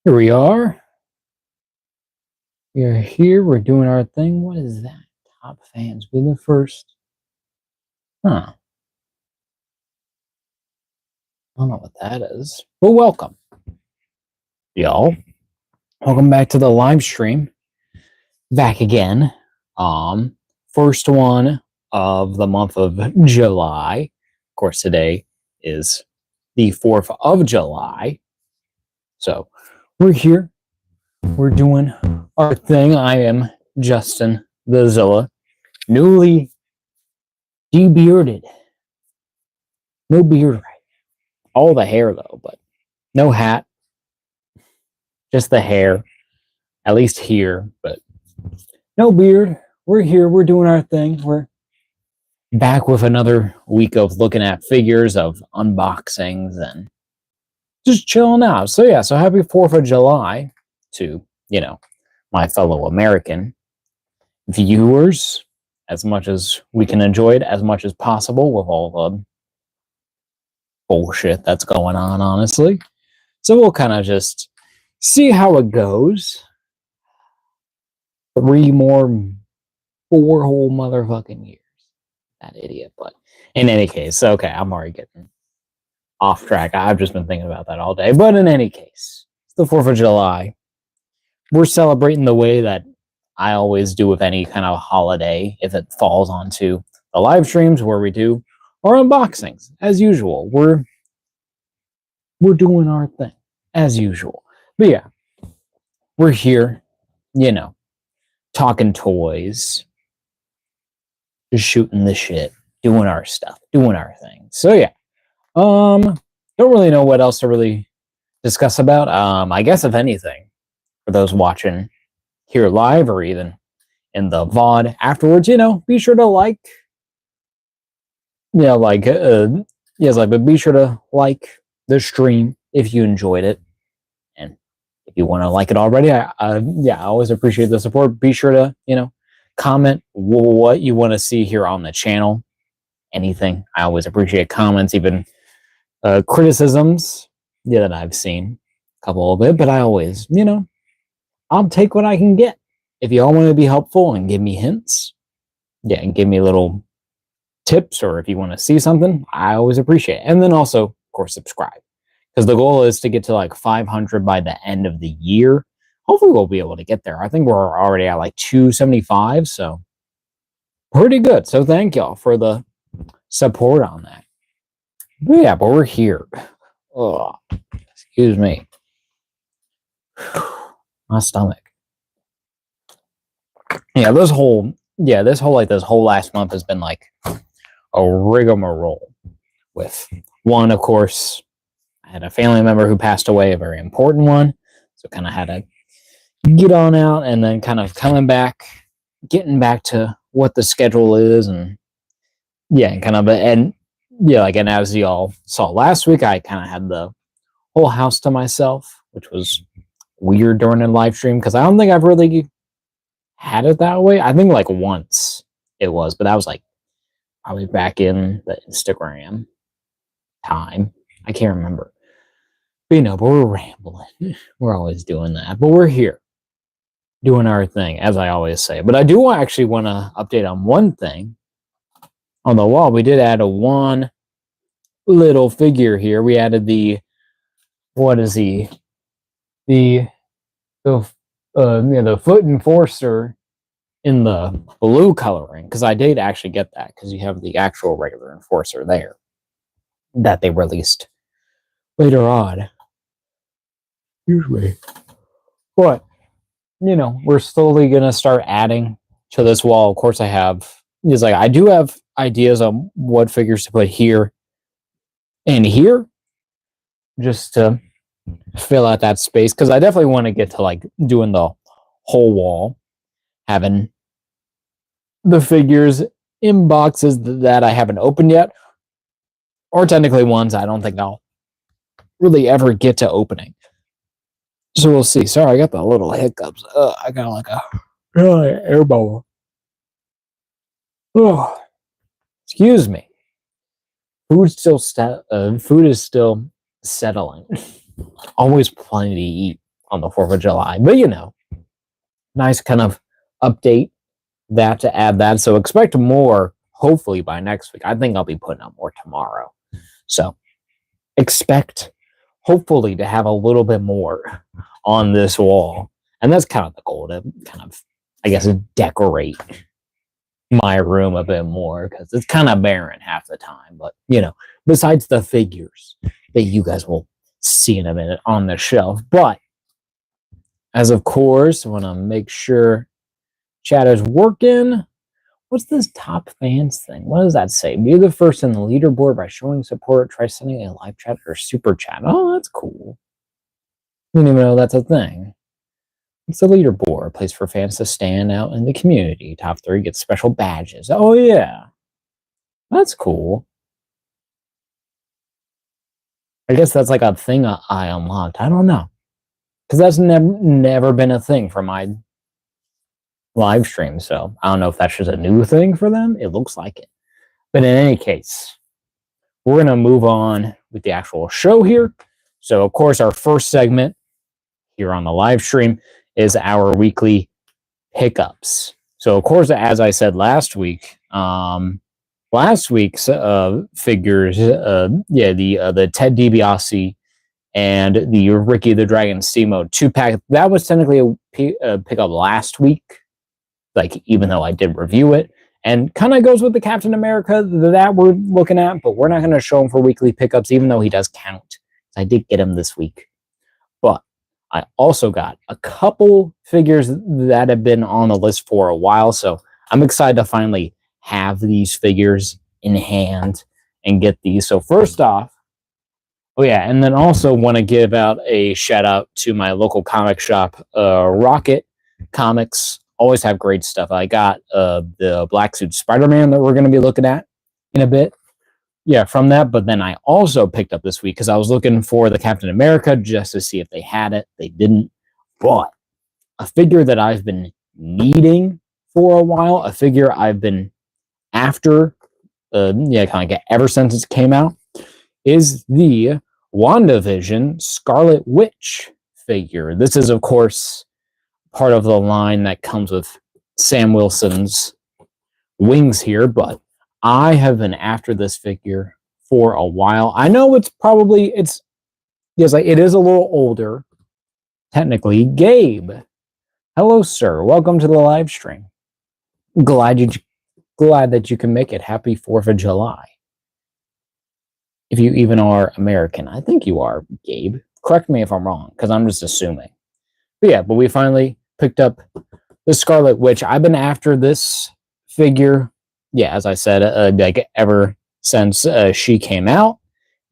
Here we are. We are here. We're doing our thing. What is that? Top fans be the first. Huh. I don't know what that is. But welcome, y'all. Welcome back to the live stream. Back again. First one of the month of July. Of course, today is the 4th of July. So we're here. We're doing our thing. I am Justin the Zilla, newly debearded. No beard right. All the hair though, but no hat. Just the hair. At least here, but no beard. We're here. We're doing our thing. We're back with another week of looking at figures, of unboxings, and just chilling out. So yeah, so happy 4th of July to, my fellow American viewers, as much as we can enjoy it as much as possible with all the bullshit that's going on, honestly. So we'll kind of just see how it goes. 4 whole motherfucking years. That idiot. But in any case, okay, I'm already getting off track. I've just been thinking about that all day. But in any case, it's the 4th of July. We're celebrating the way that I always do with any kind of holiday, if it falls onto the live streams where we do our unboxings. As usual, we're doing our thing, as usual. But yeah, we're here, talking toys, just shooting the shit, doing our stuff, doing our thing. So yeah, don't really know what else to really discuss about. I guess if anything, for those watching here live or even in the VOD afterwards, be sure to like. But be sure to like the stream if you enjoyed it. And if you want to like it already, I always appreciate the support. Be sure to, comment what you want to see here on the channel. Anything. I always appreciate comments, even criticisms that I've seen. A couple of it, but I always, I'll take what I can get. If you all want to be helpful and give me hints, and give me little tips, or if you want to see something, I always appreciate it. And then also, of course, subscribe. Because the goal is to get to like 500 by the end of the year. Hopefully we'll be able to get there. I think we're already at like 275, so pretty good. So thank y'all for the support on that. But yeah, but we're here. Oh, excuse me. My stomach. Yeah, this whole last month has been like a rigmarole. With one, of course, I had a family member who passed away, a very important one. So kind of had to get on out, and then kind of coming back, getting back to what the schedule is, and and as y'all saw last week, I kind of had the whole house to myself, which was weird during a live stream because I don't think I've really had it that way. I think like once it was, but that was like probably back in the Instagram time. I can't remember. But but we're rambling. We're always doing that. But we're here doing our thing, as I always say. But I do actually want to update on one thing. On the wall, we did add one little figure here. We added the Foot Enforcer in the blue coloring, because I did actually get that, because you have the actual regular Enforcer there that they released later on. Usually. But, we're slowly going to start adding to this wall. Of course, I do have ideas on what figures to put here and here, just to fill out that space, because I definitely want to get to like doing the whole wall, having the figures in boxes that I haven't opened yet, or technically ones I don't think I'll really ever get to opening. So we'll see. Sorry, I got the little hiccups. I got like a air bubble. Oh, excuse me. Food is still settling. Always plenty to eat. on the 4th of July. But, you know, nice kind of update that to add that. So expect more, hopefully, by next week. I think I'll be putting up more tomorrow. So expect, hopefully, to have a little bit more on this wall. And that's kind of the goal, to kind of, I guess, decorate my room a bit more, because it's kind of barren half the time. But, you know, besides the figures that you guys will see in a minute on the shelf. But, as of course, I want to make sure chat is working. What's this top fans thing? What does that say? Be the first in the leaderboard by showing support. Try sending a live chat or super chat. Oh, that's cool. I didn't even know that's a thing. It's the leaderboard, a place for fans to stand out in the community. Top 3 gets special badges. Oh, yeah. That's cool. I guess that's like a thing I unlocked. I don't know. Because that's never been a thing for my live stream. So I don't know if that's just a new thing for them. It looks like it. But in any case, we're going to move on with the actual show here. So, of course, our first segment here on the live stream is our weekly pickups. So, of course, as I said last week, last week's figures, the Ted DiBiase and the Ricky the Dragon C-Mode 2-pack, that was technically a pickup last week, like, even though I did review it, and kind of goes with the Captain America that we're looking at, but we're not going to show him for weekly pickups, even though he does count. I did get him this week. But I also got a couple figures that have been on the list for a while, so I'm excited to finally have these figures in hand and get these. So first off, oh yeah, and then also want to give out a shout out to my local comic shop, Rocket Comics. Always have great stuff. I got the Black Suit Spider-Man that we're going to be looking at in a bit. Yeah, from that. But then I also picked up this week because I was looking for the Captain America just to see if they had it. They didn't. But a figure that I've been needing for a while, a figure I've been after, kind of ever since it came out, is the WandaVision Scarlet Witch figure. This is, of course, part of the line that comes with Sam Wilson's wings here, but I have been after this figure for a while. I know it is a little older, technically. Gabe, hello, sir. Welcome to the live stream. Glad that you can make it. Happy 4th of July. If you even are American. I think you are, Gabe. Correct me if I'm wrong, because I'm just assuming. But we finally picked up the Scarlet Witch. I've been after this figure, as I said, ever since she came out,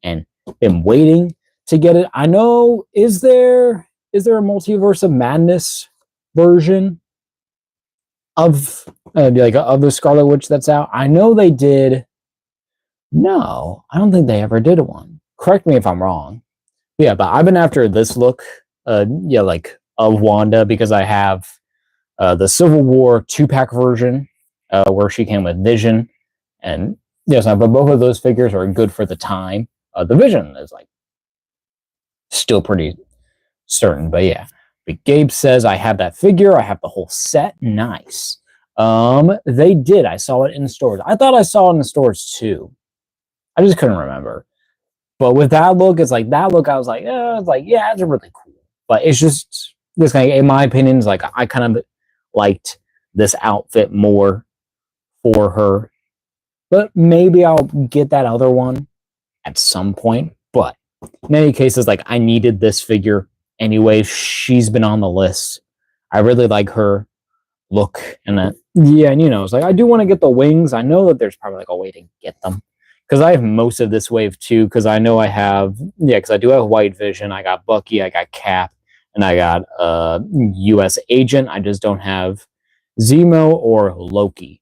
and been waiting to get it. I know, is there a Multiverse of Madness version of the Scarlet Witch that's out? I know they did. No, I don't think they ever did one. Correct me if I'm wrong. But I've been after this look, of Wanda, because I have the Civil War 2-pack version, where she came with Vision, and but both of those figures are good for the time. The Vision is still pretty certain, but yeah. But Gabe says I have that figure. I have the whole set. Nice. They did. I saw it in stores. I thought I saw it in the stores too. I just couldn't remember. But with that look, it's like that look. I was like, it's really cool. But it's just this guy, in my opinion, is I kind of liked this outfit more for her. But maybe I'll get that other one at some point. But in any cases, I needed this figure anyway. She's been on the list. I really like her look, and that, and it's I do want to get the wings. I know that there's probably a way to get them, because I have most of this wave too, because I know I have, because I do have White Vision, I got Bucky, I got Cap, and I got US Agent. I just don't have Zemo or Loki.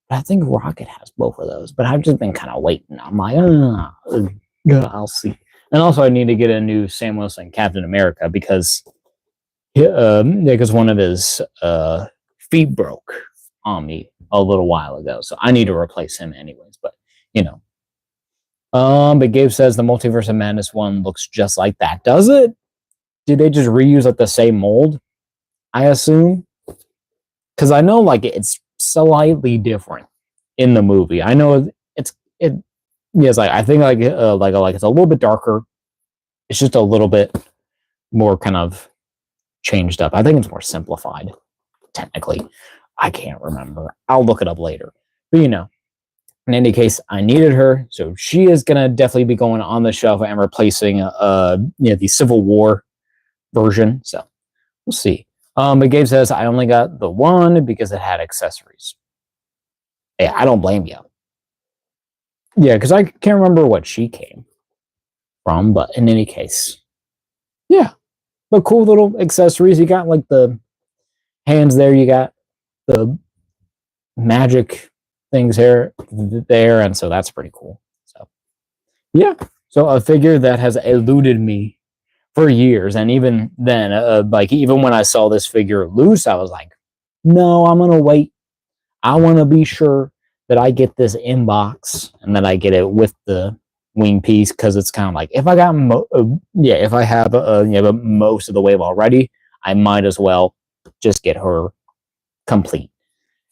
But I think Rocket has both of those, but I've just been kind of waiting. I'm like, I'll see. And also I need to get a new Sam Wilson Captain America, because one of his feet broke on me a little while ago, so I need to replace him anyways. But but Gabe says the Multiverse of Madness one looks just like that. Does it? did they just reuse like the same mold? I assume, because I know like it's slightly different in the movie. I know it. Yeah, it's like I think like it's a little bit darker. It's just a little bit more kind of changed up. I think it's more simplified. Technically, I can't remember. I'll look it up later. But in any case, I needed her, so she is gonna definitely be going on the shelf and replacing the Civil War version. So we'll see. But Gabe says I only got the one because it had accessories. Hey, I don't blame you. Yeah, because I can't remember what she came from, but in any case, yeah. But cool little accessories. You got like the hands there. You got the magic things there, and so that's pretty cool. So yeah, so a figure that has eluded me for years, and even then, like even when I saw this figure loose, I was like, no, I'm gonna wait. I want to be sure that I get this in box and that I get it with the wing piece, because it's kind of like if I got if I have most of the wave already, I might as well just get her complete.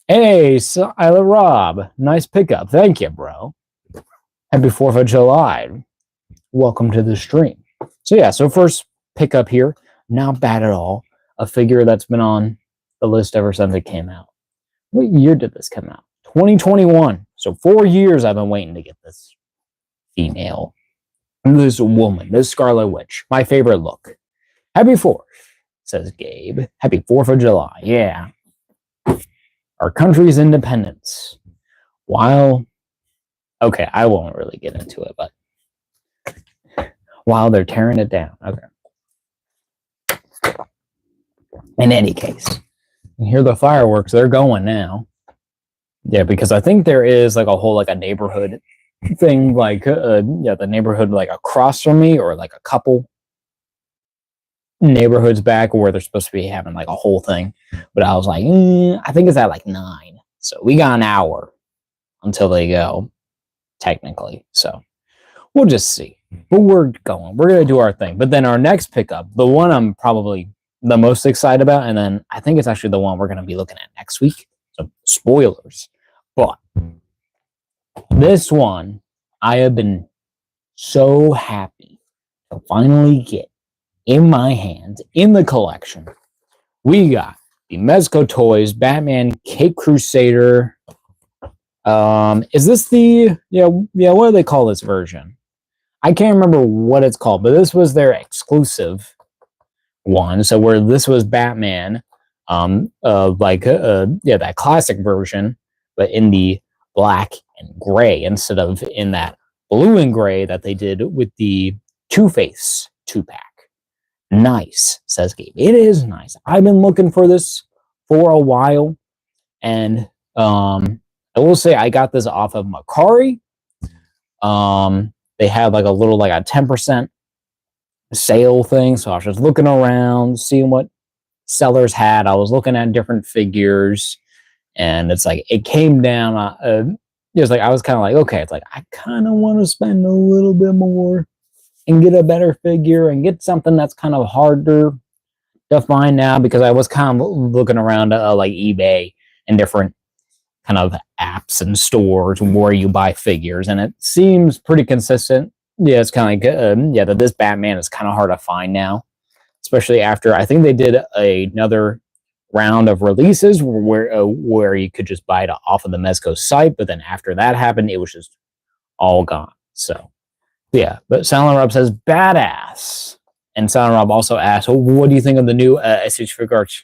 Hey, so Isla Rob, nice pickup. Thank you, bro. Happy 4th of July. Welcome to the stream. So yeah, so first pickup here, not bad at all. A figure that's been on the list ever since it came out. What year did this come out? 2021. So 4 years I've been waiting to get this female. This woman, this Scarlet Witch. My favorite look. Happy 4th, says Gabe. Happy 4th of July. Yeah. Our country's independence. While, okay, I won't really get into it, but while they're tearing it down. Okay. In any case, you hear the fireworks. They're going now. Yeah, because I think there is like a whole like a neighborhood thing, like the neighborhood like across from me, or like a couple neighborhoods back where they're supposed to be having like a whole thing. But I was like, I think it's at like 9, so we got an hour until they go, technically. So we'll just see. But we're gonna do our thing. But then our next pickup, the one I'm probably the most excited about, and then I think it's actually the one we're gonna be looking at next week. So spoilers. But this one, I have been so happy to finally get in my hands, in the collection. We got the Mezco Toys Batman Cape Crusader. Is this the what do they call this version? I can't remember what it's called, but this was their exclusive one. So where this was Batman, that classic version, but in the black and gray instead of in that blue and gray that they did with the Two-Face 2-pack. Nice, says Gabe. It is nice. I've been looking for this for a while, and I will say I got this off of Mercari. They had like a little like a 10% sale thing, so I was just looking around, seeing what sellers had. I was looking at different figures, and it's like it came down. It was like I was kind of like, okay, it's like I kind of want to spend a little bit more and get a better figure and get something that's kind of harder to find now, because I was kind of looking around like eBay and different kind of apps and stores where you buy figures, and it seems pretty consistent. Yeah, it's kind of like that this Batman is kind of hard to find now, especially after I think they did another round of releases where you could just buy it off of the Mezco site, but then after that happened, it was just all gone. So yeah, but Silent Rob says badass, and Silent Rob also asks, "What do you think of the new SH Figuarts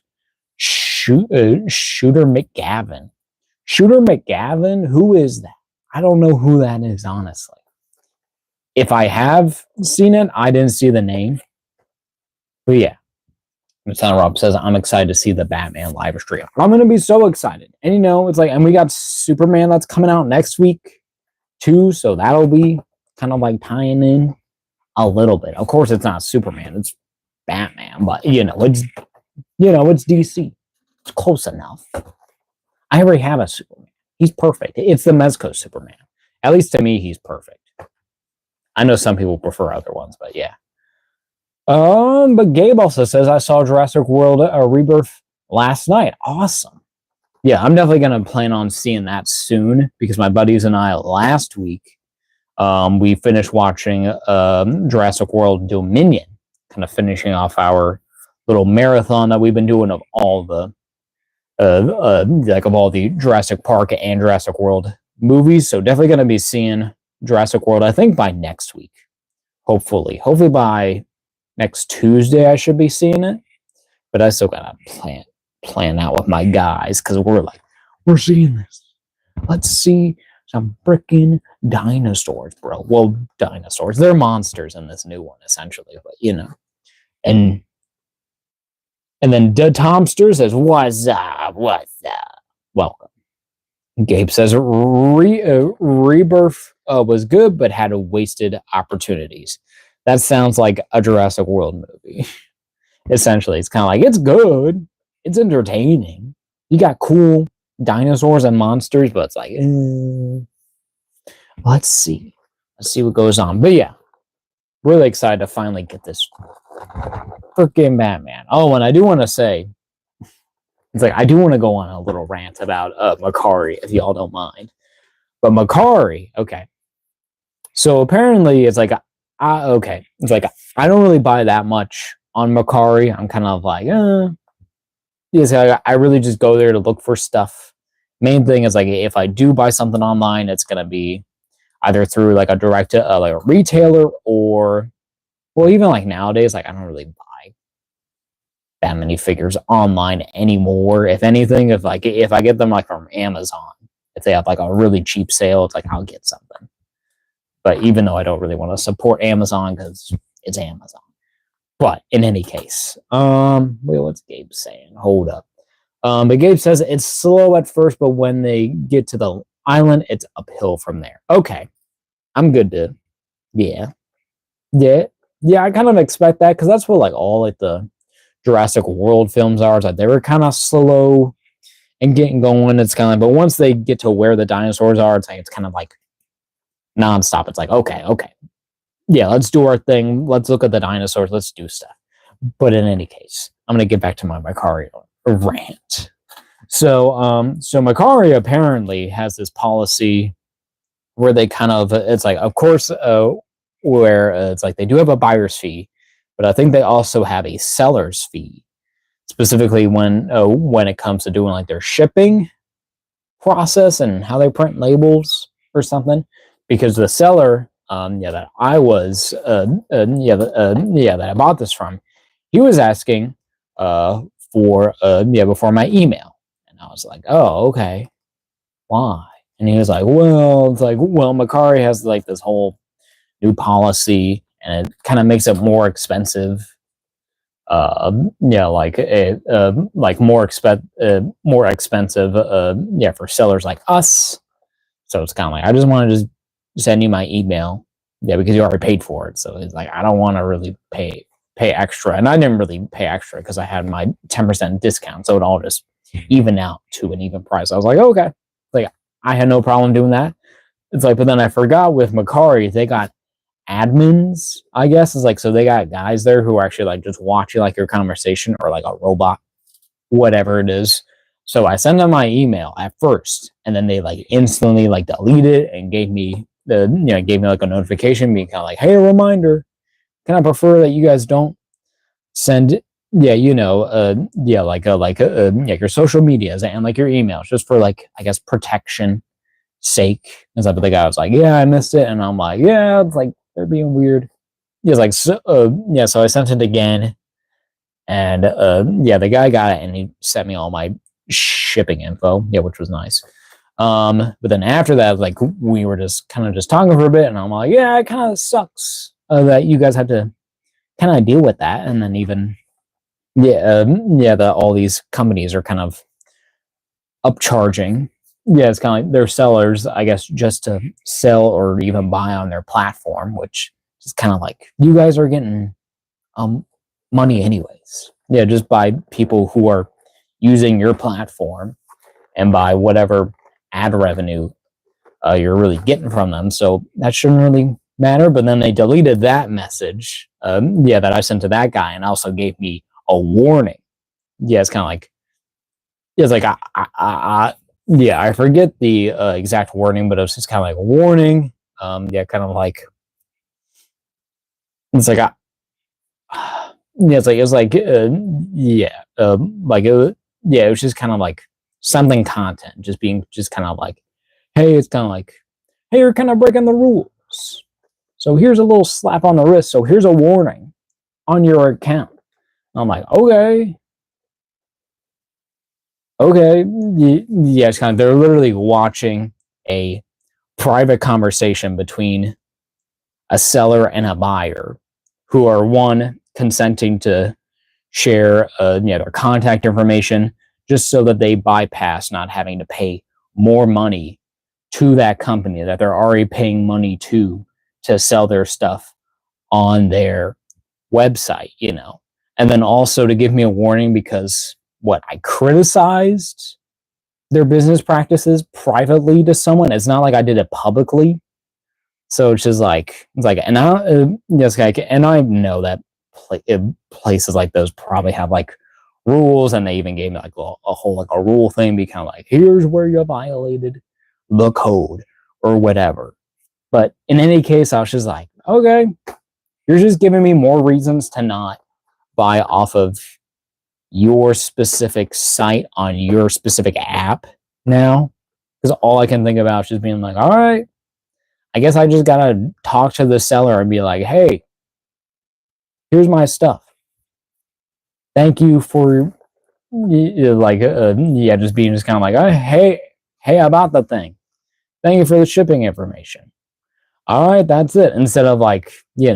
Shooter McGavin?" Shooter McGavin? Who is that? I don't know who that is, honestly. If I have seen it, I didn't see the name. But yeah, Silent Rob says, I'm excited to see the Batman live stream. I'm going to be so excited. And it's like, and we got Superman that's coming out next week too, so that'll be kind of like tying in a little bit. Of course, it's not Superman, it's Batman, but it's DC. It's close enough. I already have a Superman. He's perfect. It's the Mezco Superman. At least to me, he's perfect. I know some people prefer other ones, but yeah. But Gabe also says I saw Jurassic World Rebirth last night. Awesome. Yeah, I'm definitely gonna plan on seeing that soon because my buddies and I last week we finished watching Jurassic World Dominion, kind of finishing off our little marathon that we've been doing of all the like of all the Jurassic Park and Jurassic World movies. So definitely gonna be seeing Jurassic World. I think by next week, hopefully by next Tuesday I should be seeing it. But I still gotta plan out with my guys because we're seeing this. Let's see some freaking dinosaurs, bro. Well, dinosaurs. They're monsters in this new one, essentially, but And then the Tomster says, "What's up? What's up? Welcome." Gabe says, Rebirth was good, but had wasted opportunities. That sounds like a Jurassic World movie. Essentially, it's kind of like, it's good. It's entertaining. You got cool dinosaurs and monsters, but it's like, let's see what goes on. But yeah, really excited to finally get this freaking Batman. Oh, and I do want to say, it's like I do want to go on a little rant about Makari, if y'all don't mind. But Makari, okay. So apparently, it's like, okay, it's like I don't really buy that much on Makari. I'm kind of like, because I really just go there to look for stuff. Main thing is like if I do buy something online, it's gonna be either through like a direct like a retailer or, well, even like nowadays, like I don't really buy that many figures online anymore. If anything, if I get them like from Amazon, if they have like a really cheap sale, it's like I'll get something. But even though I don't really want to support Amazon because it's Amazon. But in any case, wait, what's Gabe saying? Hold up. But Gabe says it's slow at first, but when they get to the island, it's uphill from there. Okay. I'm good to, yeah. I kind of expect that because that's what like all like the Jurassic World films are. It's like they were kind of slow and getting going. It's kind of like, but once they get to where the dinosaurs are, it's kind of like nonstop. It's like, okay. Yeah, let's do our thing. Let's look at the dinosaurs. Let's do stuff. But in any case, I'm going to get back to my Makari rant. So Makari apparently has this policy where they kind of, it's like, of course, where it's like they do have a buyer's fee, but I think they also have a seller's fee, specifically when it comes to doing like their shipping process and how they print labels or something. Because the seller, that I was, that I bought this from, he was asking before my email, and I was like, oh, okay, why? And he was like, well, Makari has like this whole new policy, and it kind of makes it more expensive. Like more expensive. For sellers like us. So it's kind of like I just want to just send you my email, because you already paid for it. So it's like I don't want to really pay extra, and I didn't really pay extra because I had my 10% discount, so it all just even out to an even price. I was like, okay, like I had no problem doing that. It's like, but then I forgot with Makari, they got admins, I guess. It's like, so they got guys there who are actually like just watching like your conversation, or like a robot, whatever it is. So I sent them my email at first, and then they like instantly like deleted it and gave me like a notification being kind of like, hey, a reminder. Can I prefer that you guys don't send your social medias and like your emails, just for like, I guess, protection sake. And so the guy was like, yeah, I missed it. And I'm like, yeah, it's like they're being weird. He was like, so I sent it again, and the guy got it, and he sent me all my shipping info, which was nice. But then after that, like we were just kind of just talking for a bit, and I'm like, yeah, it kind of sucks that you guys have to kind of deal with that. And then even that all these companies are kind of upcharging. It's kind of like they're sellers, I guess, just to sell or even buy on their platform, which is kind of like you guys are getting money anyways. Just by people who are using your platform and by whatever ad revenue you're really getting from them. So that shouldn't really matter, but then they deleted that message, that I sent to that guy, and also gave me a warning. Yeah, it's kind of like, it's like, I forget the exact wording, but it was just kind of like a warning. Kind of like, it's like, it was like, it was just kind of like something content, just being, just kind of like, hey, it's kind of like, hey, you're kind of breaking the rules. So here's a little slap on the wrist. So here's a warning on your account. I'm like, okay. Yeah, it's kind of, they're literally watching a private conversation between a seller and a buyer who are, one, consenting to share their contact information just so that they bypass not having to pay more money to that company that they're already paying money to sell their stuff on their website, and then also to give me a warning because I criticized their business practices privately to someone. It's not like I did it publicly. So it's just like, and I know that places like those probably have like rules, and they even gave me like a whole like a rule thing, be kind of like, here's where you violated the code or whatever. But in any case, I was just like, okay, you're just giving me more reasons to not buy off of your specific site on your specific app now, because all I can think about is just being like, all right, I guess I just gotta talk to the seller and be like, hey, here's my stuff. Thank you for just being just kind of like, oh, hey, about the thing. Thank you for the shipping information. All right, that's it. Instead of like, she's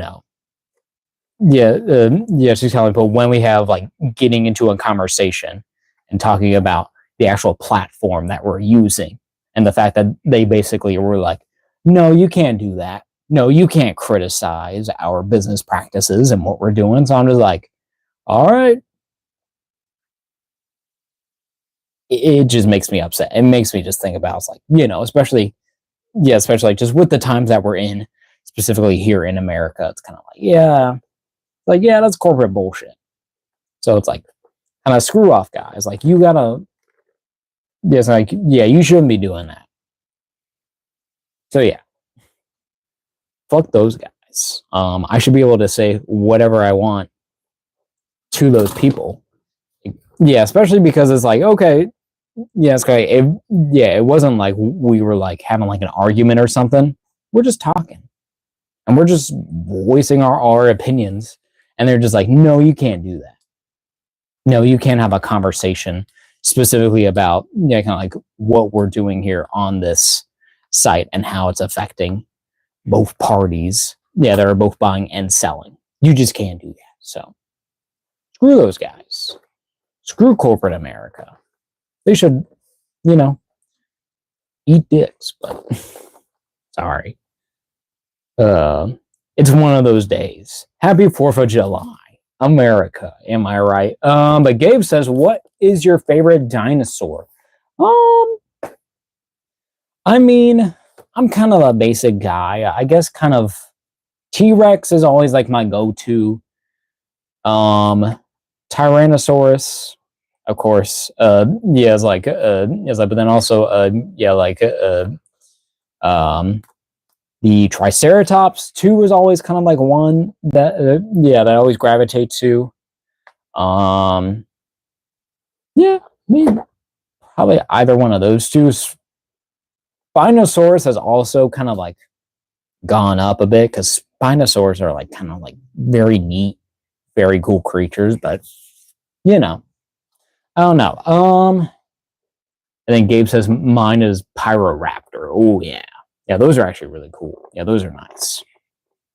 telling people when we have like getting into a conversation and talking about the actual platform that we're using, and the fact that they basically were like, no, you can't do that. No, you can't criticize our business practices and what we're doing. So I'm just like, all right. It just makes me upset. It makes me just think about, it's like, especially like just with the times that we're in, specifically here in America, it's kind of like, that's corporate bullshit. So it's like, kind of screw off, guys. Like, you gotta, it's like, you shouldn't be doing that. So yeah, fuck those guys. I should be able to say whatever I want to those people. Yeah, especially because it's like, okay, yeah, it's great. It wasn't like we were like having like an argument or something. We're just talking, and we're just voicing our opinions, and they're just like, no, you can't do that. No, you can't have a conversation specifically about kind of like what we're doing here on this site and how it's affecting both parties. Yeah, that are both buying and selling. You just can't do that. So screw those guys. Screw corporate America. They should, eat dicks, but sorry. It's one of those days. Happy 4th of July, America. Am I right? But Gabe says, what is your favorite dinosaur? I mean, I'm kind of a basic guy. I guess kind of T-Rex is always like my go-to. Tyrannosaurus, of course. It's like, but then also, the Triceratops too was always kind of like one that, that I always gravitate to. I mean, probably either one of those two. Spinosaurus has also kind of like gone up a bit, because Spinosaurs are like kind of like very neat, very cool creatures, but I don't know. And then Gabe says mine is Pyroraptor. Oh yeah. Yeah, those are actually really cool. Yeah, those are nice.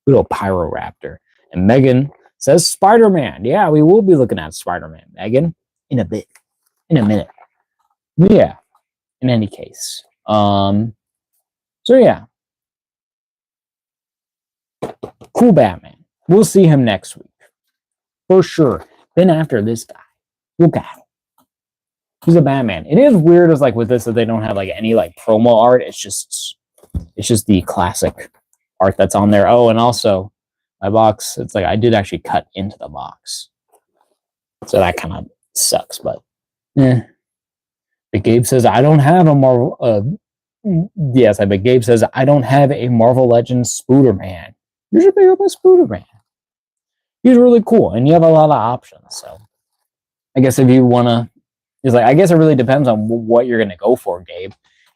Little Pyroraptor. And Megan says Spider-Man. Yeah, we will be looking at Spider-Man, Megan, in a bit. In a minute. Yeah. In any case. So yeah. Cool Batman. We'll see him next week. For sure. Then after this guy. Look at him. He's a Batman. It is weird as like with this that they don't have like any like promo art. It's just the classic art that's on there. Oh, and also my box, it's like I did actually cut into the box. So that kind of sucks, but But Gabe says, I don't have a Marvel. Yes, but Gabe says, I don't have a Marvel Legends Spooderman. You should pick up a Spooderman. He's really cool, and you have a lot of options. So I guess if you want to, it's like, I guess it really depends on what you're going to go for, Gabe.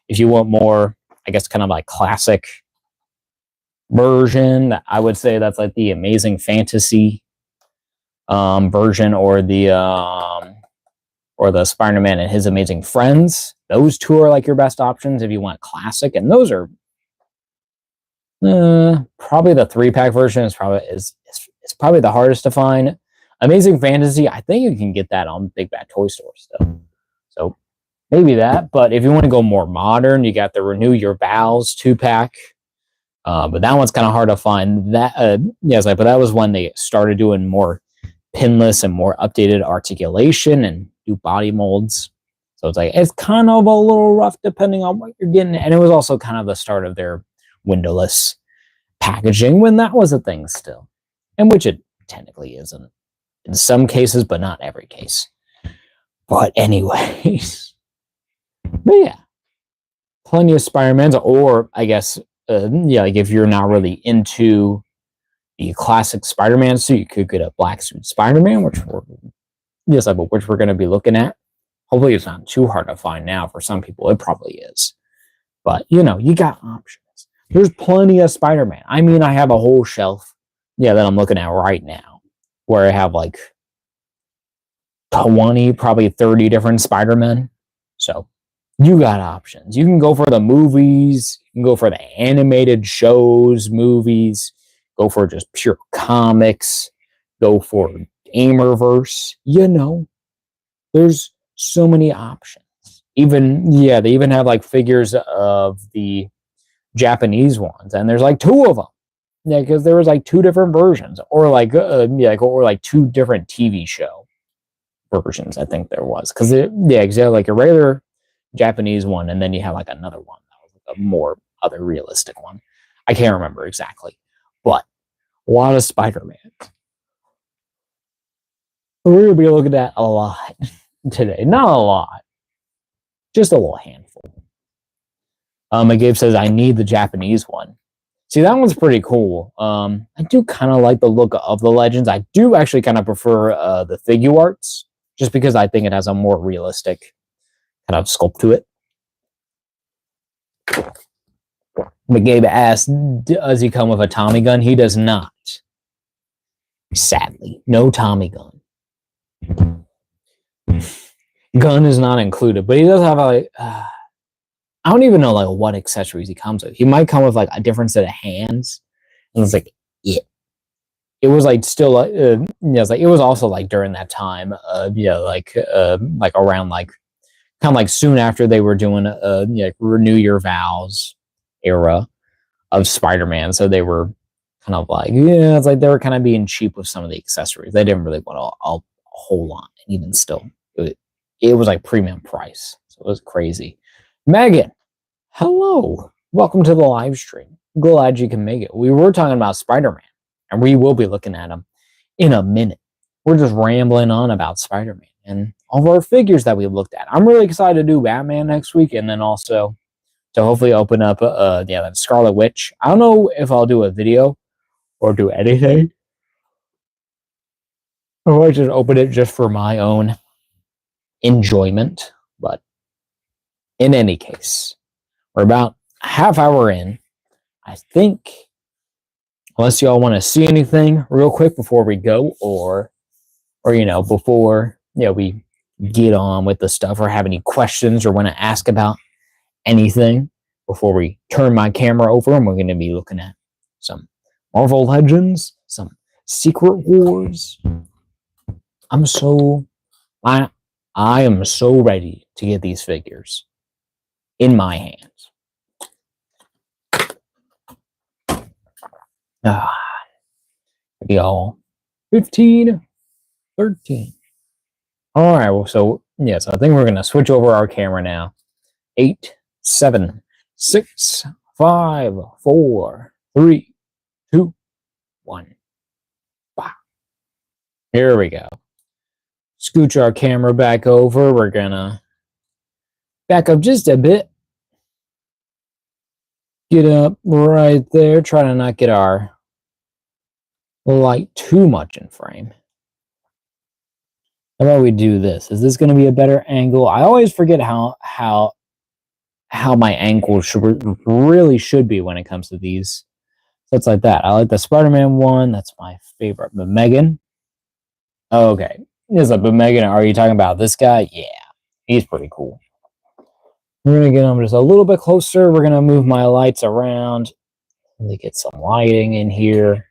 If you want more, I guess, kind of like classic version, I would say that's like the Amazing Fantasy version, or the Spider-Man and His Amazing Friends. Those two are like your best options if you want classic, and those are probably the 3-pack version is probably the hardest to find. Amazing Fantasy, I think you can get that on Big Bad Toy Store still. So maybe that. But if you want to go more modern, you got the Renew Your Vows 2-pack. But that one's kind of hard to find. But that was when they started doing more pinless and more updated articulation and do body molds. So it's kind of a little rough depending on what you're getting. And it was also kind of the start of their windowless packaging when that was a thing still. And which it technically isn't in some cases, but not every case. But anyways. But yeah. Plenty of Spider-Mans, or I guess, like if you're not really into the classic Spider-Man suit, you could get a black suit Spider-Man, which we're going to be looking at. Hopefully it's not too hard to find now. For some people, it probably is. But, you got options. There's plenty of Spider-Man. I mean, I have a whole shelf, that I'm looking at right now, where I have like 20, probably 30 different Spider-Men. So you got options. You can go for the movies. You can go for the animated shows, movies. Go for just pure comics. Go for Gamerverse. There's so many options. They even have like figures of the Japanese ones, and there's like 2 of them. Yeah, because there was like 2 different versions, or like 2 different TV show versions. I think there was, because like a regular Japanese one, and then you have like another one that was like a more other realistic one. I can't remember exactly, but a lot of Spider-Man. We're gonna be looking at a lot today. Not a lot, just a little handful. Gabe says, I need the Japanese one. See, that one's pretty cool. I do kind of like the look of the Legends. I do actually kind of prefer the Figuarts, just because I think it has a more realistic kind of sculpt to it. But Gabe asked, does he come with a Tommy gun? He does not. Sadly, no Tommy gun. Gun is not included, but he does have I don't even know like what accessories he comes with. He might come with like a different set of hands, and it's like it was like still it was also like during that time, like around like kind of like soon after they were doing Renew Your Vows era of Spider-Man, so they were kind of like it's like they were kind of being cheap with some of the accessories. They didn't really want a whole lot, and even still, it was like premium price, so it was crazy. Megan, hello. Welcome to the live stream. Glad you can make it. We were talking about Spider-Man, and we will be looking at him in a minute. We're just rambling on about Spider-Man and all of our figures that we looked at. I'm really excited to do Batman next week, and then also to hopefully open up that Scarlet Witch. I don't know if I'll do a video or do anything, or I just open it just for my own enjoyment. But in any case, we're about a half hour in. I think, unless y'all want to see anything real quick before we go, or before we get on with the stuff, or have any questions or want to ask about anything before we turn my camera over, and we're going to be looking at some Marvel Legends, some Secret Wars. I am so ready to get these figures in my hands. Y'all, 15, 13. All right, well, so I think we're gonna switch over our camera now. 8, 7, 6, 5, 4, 3, one. Wow. Here we go. Scooch our camera back over. We're gonna back up just a bit. Get up right there. Try to not get our light too much in frame. How about we do this? Is this going to be a better angle? I always forget how my angle really should be when it comes to these. So it's like that. I like the Spider-Man one. That's my favorite. But Megan. Okay. Is it, but Megan, are you talking about this guy? Yeah. He's pretty cool. We're going to get him just a little bit closer. We're going to move my lights around. Let me get some lighting in here.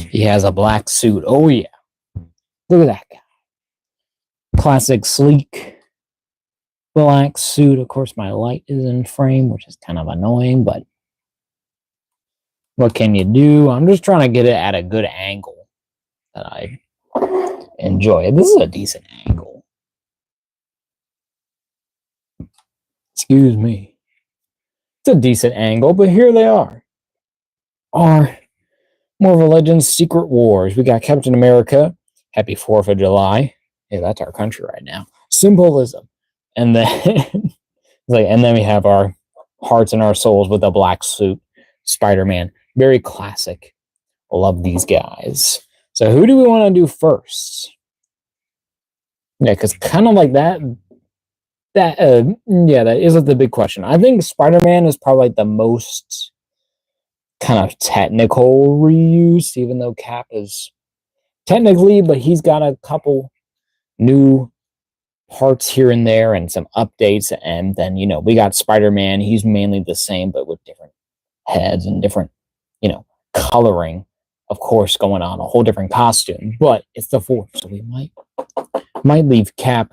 He has a black suit. Oh, yeah. Look at that guy. Classic sleek black suit. Of course, my light is in frame, which is kind of annoying, but what can you do? I'm just trying to get it at a good angle that I enjoy. This is a decent angle. Excuse me. It's a decent angle, but here they are. Our Marvel Legends Secret Wars. We got Captain America. Happy 4th of July. Yeah, that's our country right now. Symbolism. And then and then we have our hearts and our souls with a black suit. Spider-Man. Very classic. Love these guys. So who do we want to do first? Yeah, because kind of like that is the big question. I think Spider-Man is probably the most kind of technical reuse, even though Cap is technically, but he's got a couple new parts here and there and some updates. And then, we got Spider-Man. He's mainly the same, but with different heads and different, coloring, of course, going on, a whole different costume. But it's the 4th, so we might leave Cap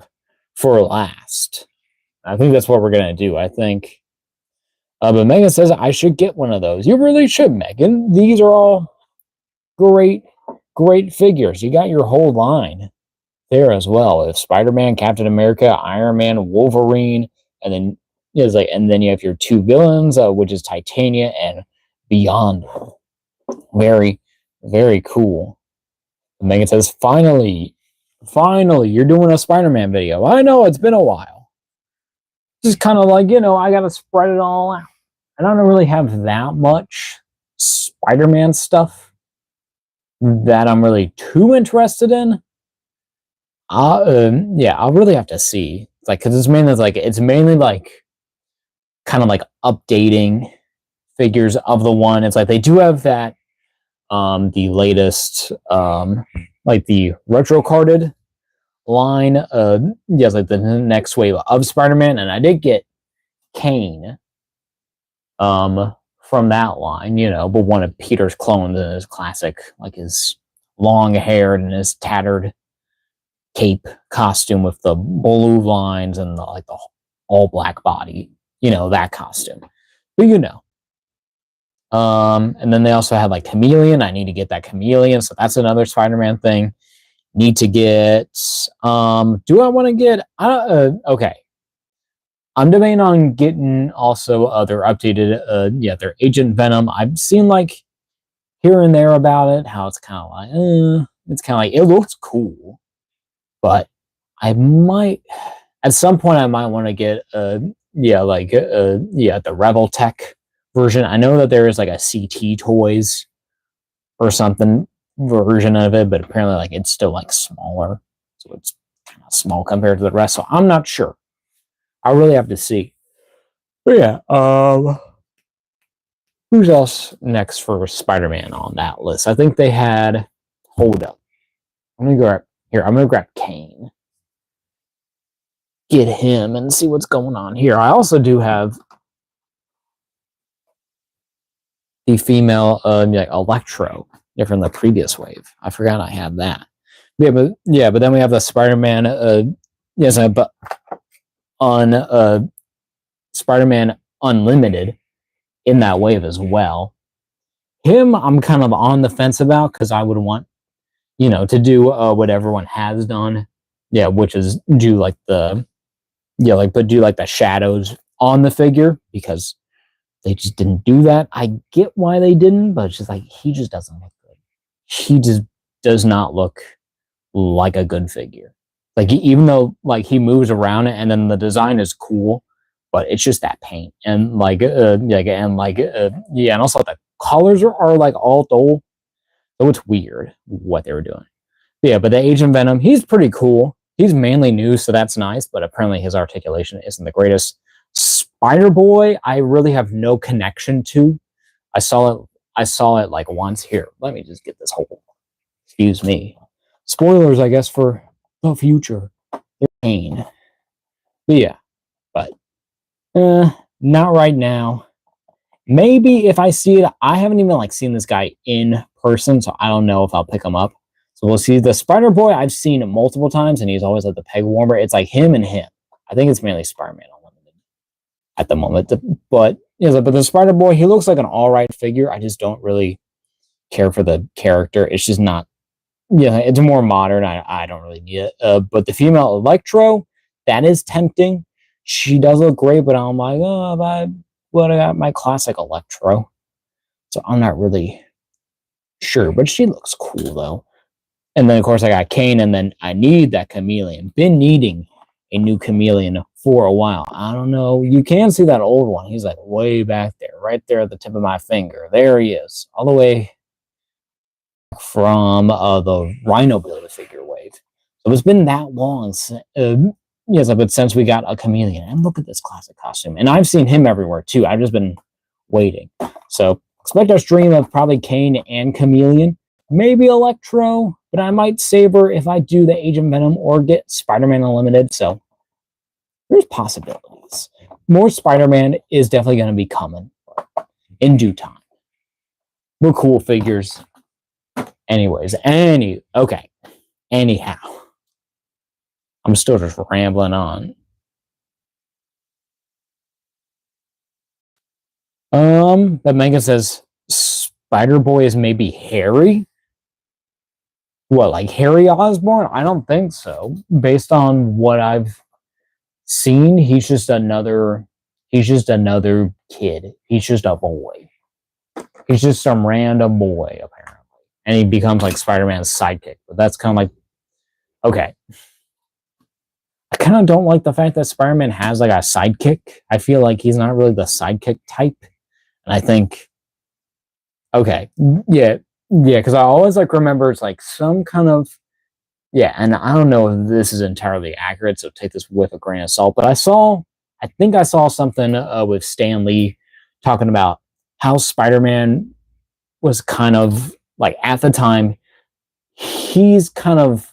for last. I think that's what we're going to do. I think. But Megan says I should get one of those. You really should, Megan. These are all great figures. You got your whole line there as well. If Spider-Man, Captain America, Iron Man, Wolverine, and then and then you have your 2 villains, which is Titania and Beyond. Very, very cool. Megan says, finally, you're doing a Spider-Man video. I know it's been a while. Just kind of like, I got to spread it all out. I don't really have that much Spider-Man stuff that I'm really too interested in. I'll really have to see. Because it's mainly kind of like updating figures of the one. It's like they do have that the latest the retro carded line. Like the next wave of Spider-Man, and I did get Kane from that line, but one of Peter's clones in his classic, like his long haired and his tattered cape costume with the blue lines and the all black body, that costume. But and then they also had Chameleon. I need to get that Chameleon, so that's another Spider-Man thing. Need to get do I want to get okay. I'm debating on getting also their updated their Agent Venom. I've seen here and there about it, how it's kind of like it looks cool, but I might at some point I might want to get the Rebel Tech version. I know that there is a CT Toys or something version of it, but apparently it's still smaller, so it's kind of small compared to the rest. So I'm not sure. I really have to see. But yeah, who's else next for Spider-Man on that list? I think they had. Hold up, I'm gonna grab Kane. Get him and see what's going on here. I also do have the female Electro from the previous wave. I forgot I had that. But then we have the Spider-Man but on Spider-Man Unlimited in that wave as well. Him I'm kind of on the fence about, because I would want to do what everyone has done, which is do the shadows on the figure because they just didn't do that. I get why they didn't, but it's just like he just doesn't look good. He just does not look like a good figure. Like even though like he moves around and then the design is cool, but it's just that paint and yeah, and also the colors are like all dull, so it's weird what they were doing. But yeah, but the Agent Venom, he's pretty cool. He's mainly new, so that's nice. But apparently his articulation isn't the greatest. Spider Boy, I really have no connection to. I saw it like once here. Let me just get this whole. Excuse me. Spoilers, I guess, for the future. Pain. But yeah, but not right now. Maybe if I see it, I haven't even like seen this guy in person, so I don't know if I'll pick him up. So we'll see. The Spider Boy I've seen multiple times, and he's always at the peg warmer. It's like him and him. I think it's mainly Spider-Man Unlimited at the moment. But the Spider Boy, he looks like an all right figure. I just don't really care for the character. It's just not. Yeah, it's more modern. I don't really need it. But the female Electro, that is tempting. She does look great, but I'm like, oh, I got my classic Electro. So I'm not really sure, but she looks cool though. And then of course I got Kane, and then I need that Chameleon. Been needing a new Chameleon for a while. I don't know. You can see that old one. He's like way back there, right there at the tip of my finger. There he is, all the way from the Rhino Build-A-Figure wave. So it's been that long since we got a Chameleon. And look at this classic costume. And I've seen him everywhere too. I've just been waiting. So expect a stream of probably Kane and Chameleon. Maybe Electro, but I might save her if I do the Agent Venom or get Spider-Man Unlimited. So there's possibilities. More Spider-Man is definitely going to be coming in due time. We're cool figures. Anyways, anyhow, I'm still just rambling on. The manga says Spider Boy is maybe Harry. What, like Harry Osborn? I don't think so. Based on what I've seen, he's just another kid. He's just a boy. He's just some random boy, apparently. And he becomes like Spider-Man's sidekick. But that's kind of like, okay. I kind of don't like the fact that Spider-Man has like a sidekick. I feel like he's not really the sidekick type. And I think, okay, yeah, because I always like remember it's like some kind of, and I don't know if this is entirely accurate, so take this with a grain of salt. But I think I saw something with Stan Lee talking about how Spider-Man was kind of like at the time, he's kind of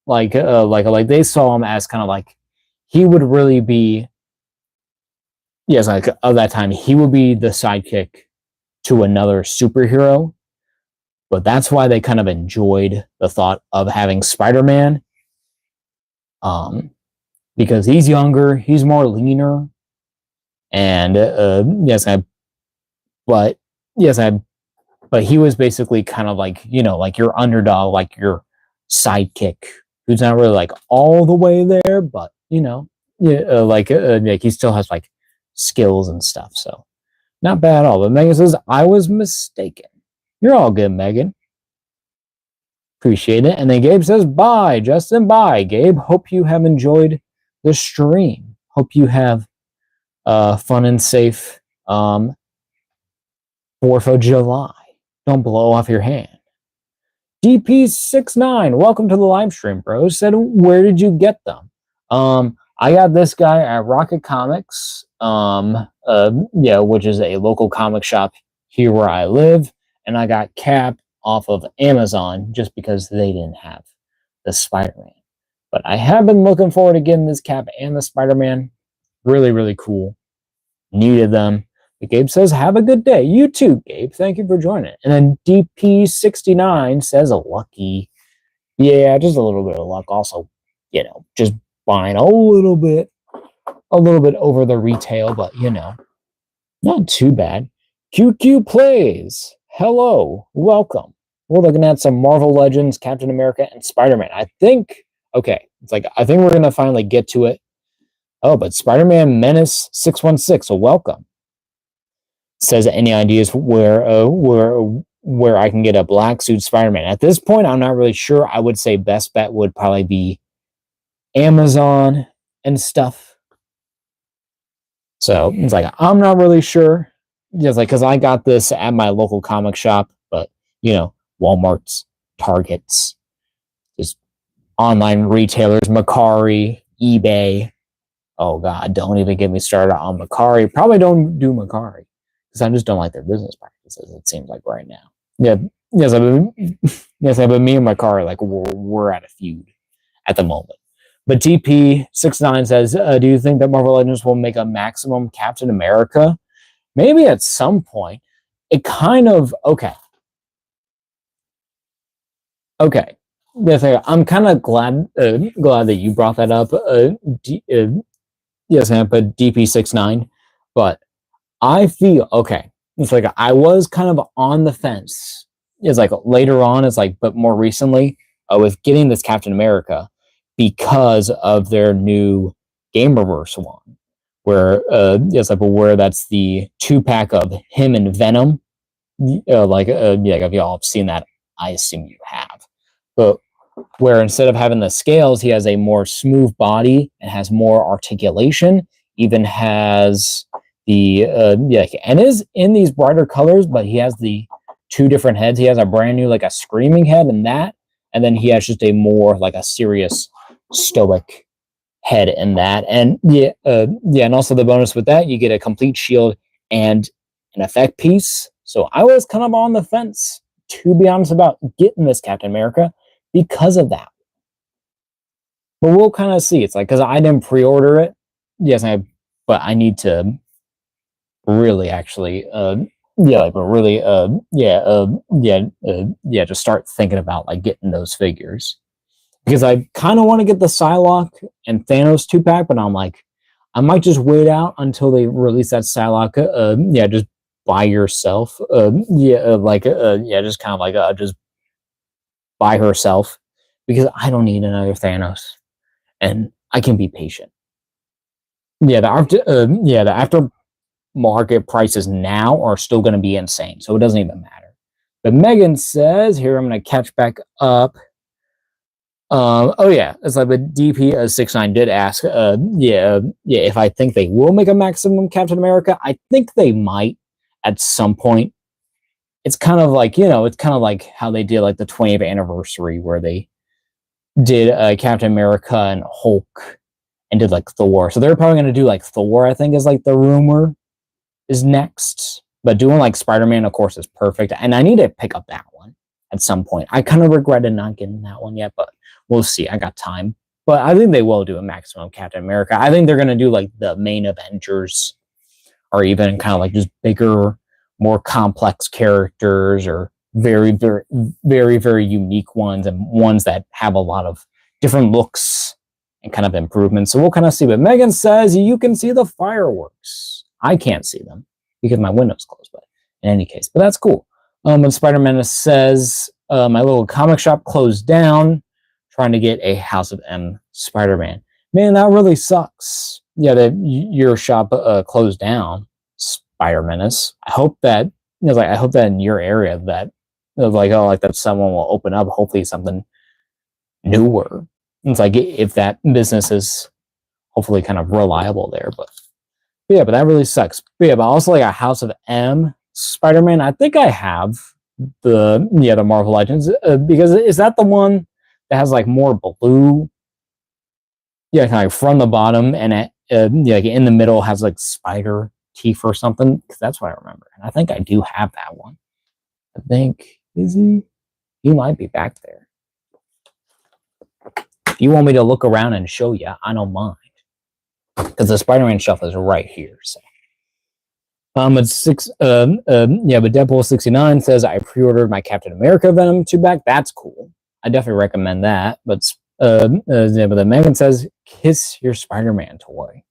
like they saw him as kind of like he would really be, like of that time he would be the sidekick to another superhero. But that's why they kind of enjoyed the thought of having Spider-Man, because he's younger, he's more leaner, and but he was basically kind of like, like your underdog, like your sidekick, who's not really like all the way there, but like he still has like skills and stuff. So not bad at all. But Megan says, I was mistaken. You're all good, Megan. Appreciate it. And then Gabe says, bye, Justin. Bye, Gabe. Hope you have enjoyed the stream. Hope you have fun and safe 4th of July. Don't blow off your hand. DP69, welcome to the live stream, bro. Said, where did you get them? I got this guy at Rocket Comics, which is a local comic shop here where I live. And I got Cap off of Amazon just because they didn't have the Spider-Man. But I have been looking forward to getting this Cap and the Spider-Man. Really, really cool. Needed them. But Gabe says, have a good day. You too, Gabe. Thank you for joining. And then DP69 says, lucky. Yeah, just a little bit of luck. Also, just buying a little bit over the retail, but not too bad. QQ Plays. Hello, welcome. We're looking at some Marvel Legends, Captain America, and Spider-Man. I think we're going to finally get to it. Oh, but Spider-Man Menace 616, so welcome. Says any ideas where I can get a black suit Spider-Man? At this point, I'm not really sure. I would say best bet would probably be Amazon and stuff. So it's like I'm not really sure. Just like because I got this at my local comic shop, but Walmart's, Targets, just online retailers, Mercari, eBay. Oh God, don't even get me started on Mercari. Probably don't do Mercari because I just don't like their business practices. It seems like right now. Yeah, yes, but me and Mercari like we're at a feud at the moment. But DP69 says, do you think that Marvel Legends will make a maximum Captain America? Maybe at some point. It kind of okay. Yes, I'm kind of glad that you brought that up. Yes, but DP69. But I feel okay. It's like I was kind of on the fence. It's like later on, it's like, but more recently, with getting this Captain America because of their new Gamerverse one, where where that's the 2-pack of him and Venom. If y'all have seen that, I assume you have. But where instead of having the scales, he has a more smooth body and has more articulation. Even has the and is in these brighter colors, but he has the 2 different heads. He has a brand new like a screaming head and then he has just a more like a serious stoic head in that. And and also the bonus with that, you get a complete shield and an effect piece. So I was kind of on the fence, to be honest, about getting this Captain America because of that. But we'll kind of see. It's like because I didn't pre-order it. Yes, but I need to really actually just start thinking about like getting those figures. Because I kind of want to get the Psylocke and Thanos 2-pack, but I'm like, I might just wait out until they release that Psylocke. Just by yourself. Just kind of like just by herself, because I don't need another Thanos, and I can be patient. The aftermarket prices now are still going to be insane, so it doesn't even matter. But Megan says here, I'm going to catch back up. It's like the DP69 did ask, if I think they will make a maximum Captain America. I think they might at some point. It's kind of like how they did like the 20th anniversary where they did Captain America and Hulk and did like Thor. So they're probably going to do like Thor, I think is like the rumor is next. But doing like Spider-Man, of course, is perfect. And I need to pick up that one at some point. I kind of regretted not getting that one yet, but we'll see. I got time. But I think they will do a maximum Captain America. I think they're going to do like the main Avengers or even kind of like just bigger, more complex characters or very, very, very, very unique ones and ones that have a lot of different looks and kind of improvements. So we'll kind of see. But Megan says you can see the fireworks. I can't see them because my window's closed, but in any case, but that's cool. When Spider-Man says, my little comic shop closed down, trying to get a House of M Spider-Man. Man, that really sucks. Yeah, that your shop closed down, Spider-Menace. I hope that I hope that in your area that that someone will open up. Hopefully something newer. It's like if that business is hopefully kind of reliable there, but that really sucks. But also like a House of M Spider-Man. I think I have the Marvel Legends because is that the one that has like more blue? Yeah, kind of like from the bottom and like in the middle has like spider teeth or something. Because that's what I remember, and I think I do have that one. I think is he? He might be back there. If you want me to look around and show you, I don't mind. Because the Spider-Man shelf is right here. So, it's but Deadpool 69 says I pre-ordered my Captain America Venom 2-pack. That's cool. I definitely recommend that. But then Megan says kiss your Spider-Man toy.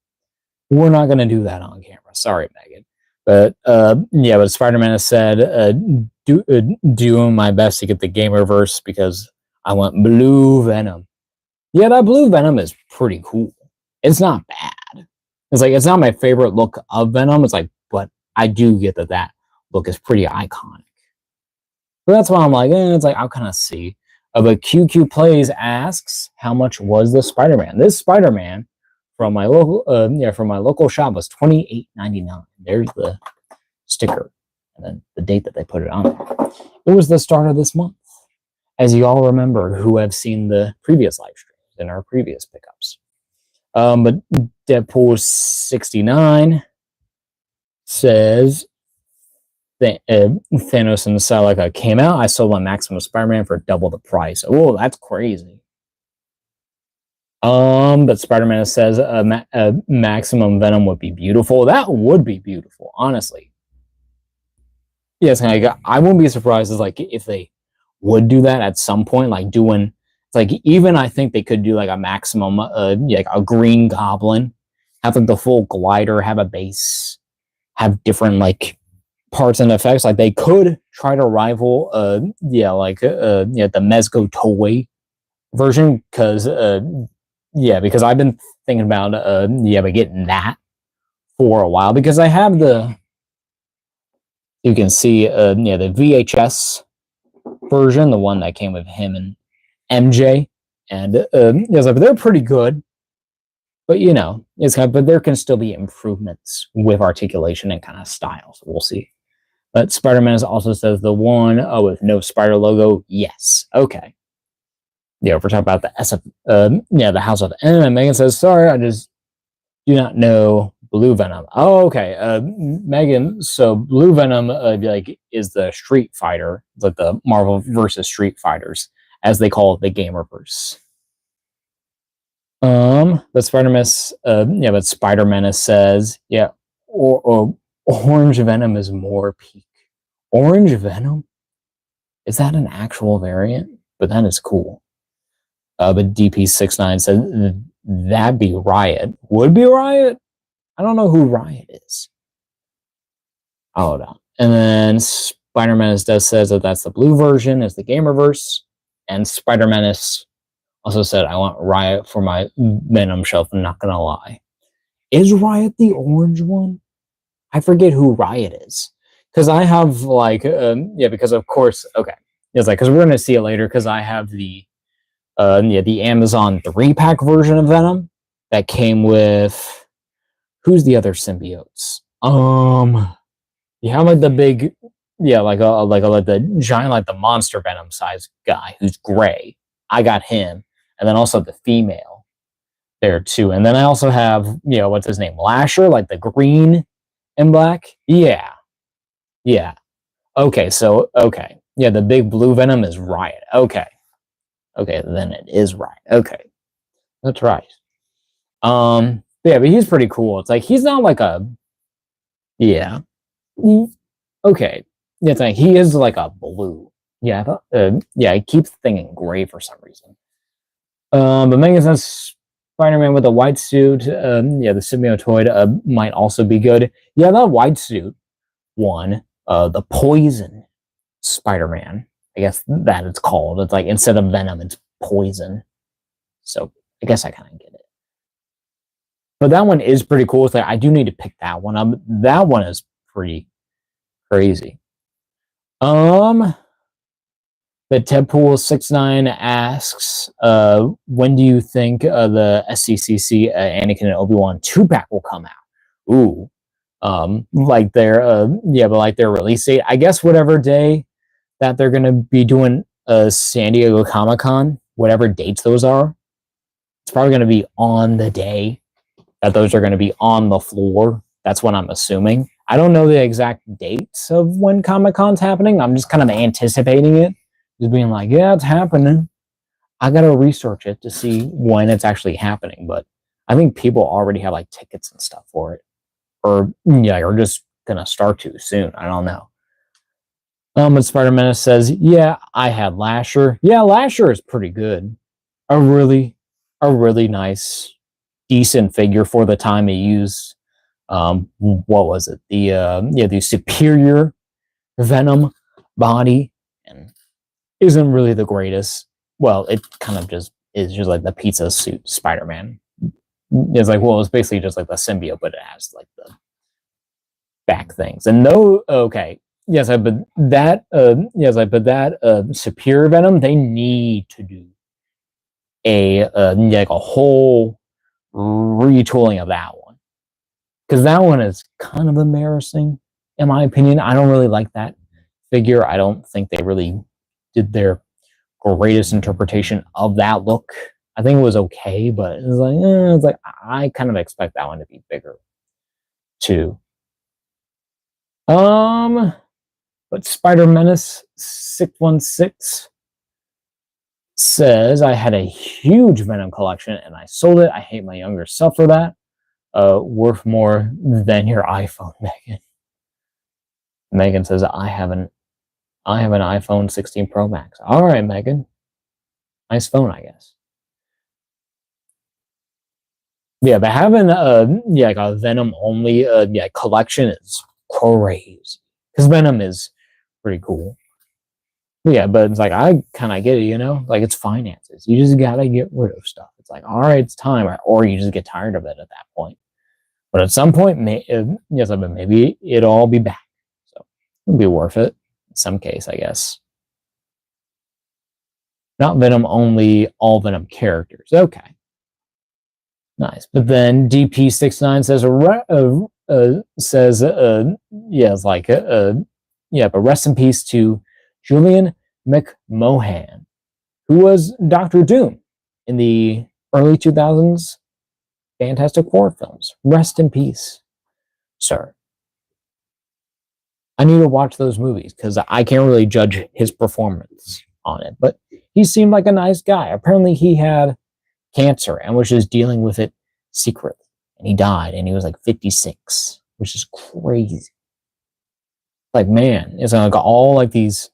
We're not gonna do that on camera. Sorry, Megan. But but Spider-Man has said doing my best to get the Gamerverse because I want blue Venom. Yeah, that blue Venom is pretty cool. It's not bad. It's like, it's not my favorite look of Venom. It's like, but I do get that look is pretty iconic. So that's why I'm like, it's like, I'll kind of see. But QQ Plays asks, how much was the Spider-Man? This Spider-Man from my local shop was $28.99. There's the sticker and then the date that they put it on. It was the start of this month, as you all remember who have seen the previous live streams and our previous pickups. But Deadpool 69 says Thanos and Celica came out. I sold my Maximum Spider-Man for double the price. Oh, that's crazy. But Spider-Man says Maximum Venom would be beautiful. That would be beautiful, honestly. Yes, I wouldn't be surprised if they would do that at some point, like doing. It's like, even I think they could do like a Maximum, like a Green Goblin, have like the full glider, have a base, have different like parts and effects. Like they could try to rival, the Mezco toy version, because because I've been thinking about getting that for a while, because I have you can see the VHS version, the one that came with him and MJ, and they're pretty good, but but there can still be improvements with articulation and kind of style, so we'll see. But Spider-Man also says the one with no spider logo. Yes, okay. Yeah, we're talking about the the House of M. And Megan says, sorry, I just do not know Blue Venom. Oh, okay. Megan, so Blue Venom is the Street Fighter, like the Marvel versus Street Fighters, as they call it, the Gamerverse. But Spider-Man says, Orange Venom is more peak. Orange Venom? Is that an actual variant? But that is cool. But DP69 said that'd be Riot. Would be Riot? I don't know who Riot is. Hold on. And then Spider-Man says that that's the blue version, is the Gamerverse. And Spider-Man also said, I want Riot for my Venom shelf, I'm not gonna lie. Is Riot the orange one? I forget who Riot is. Because I have because of course, okay. It's like, because we're gonna see it later, because I have the Amazon 3-pack version of Venom that came with, who's the other symbiotes? You have like the big, the giant, like the monster Venom size guy who's gray. I got him, and then also the female there too. And then I also have, what's his name, Lasher, like the green and black. Yeah. Okay, the big blue Venom is Riot. Okay, then it is Riot. Okay, that's right. But he's pretty cool. It's like, he's not like a, okay, he is like a blue. I keep thinking gray for some reason. But Megan says Spider-Man with a white suit, the symbiotoid might also be good. Yeah, that white suit one, the Poison Spider-Man, I guess that it's called. It's like, instead of Venom, it's Poison. So I guess I kind of get it. But that one is pretty cool. It's like, I do need to pick that one up. That one is pretty crazy. But Deadpool69 asks, when do you think the SCCC Anakin and Obi-Wan 2-pack will come out? Ooh. Like their release date. I guess whatever day that they're gonna be doing San Diego Comic-Con, whatever dates those are, it's probably gonna be on the day that those are gonna be on the floor. That's what I'm assuming. I don't know the exact dates of when Comic-Con's happening. I'm just kind of anticipating it. Just being like, yeah, it's happening. I gotta research it to see when it's actually happening. But I think people already have like tickets and stuff for it. Or just gonna start to soon. I don't know. But Spider-Man says, yeah, I had Lasher. Yeah, Lasher is pretty good. A really nice, decent figure for the time he used. What was it? The superior Venom body, and isn't really the greatest. Well, it kind of just is just like the pizza suit Spider-Man it's like, well, it's basically just like the symbiote, but it has like the back things. And no, okay, yes, but that Superior Venom, they need to do like a whole retooling of that one, because that one is kind of embarrassing in my opinion. I don't really like that figure. I don't think they really did their greatest interpretation of that look. I think it was okay, but it's like I kind of expect that one to be bigger too. But Spider Menace 616 says, I had a huge Venom collection and I sold it. I hate my younger self for that. Worth more than your iPhone, Megan. Megan says, I have an iPhone 16 Pro Max. All right, Megan. Nice phone, I guess. Yeah, but having like a Venom only collection is crazy, because Venom is pretty cool. Yeah, but it's like, I kind of get it, like it's finances. You just gotta get rid of stuff. It's like, all right, it's time, or you just get tired of it at that point. But at some point, maybe it'll all be back. So it'll be worth it in some case, I guess. Not Venom only, all Venom characters. Okay. Nice. But then DP69 but rest in peace to Julian McMahon, who was Doctor Doom in the early 2000s Fantastic Four films. Rest in peace, sir. I need to watch those movies because I can't really judge his performance on it, but he seemed like a nice guy. Apparently he had cancer and was just dealing with it secretly, and he died, and he was like 56, which is crazy. Like, man, it's like all like these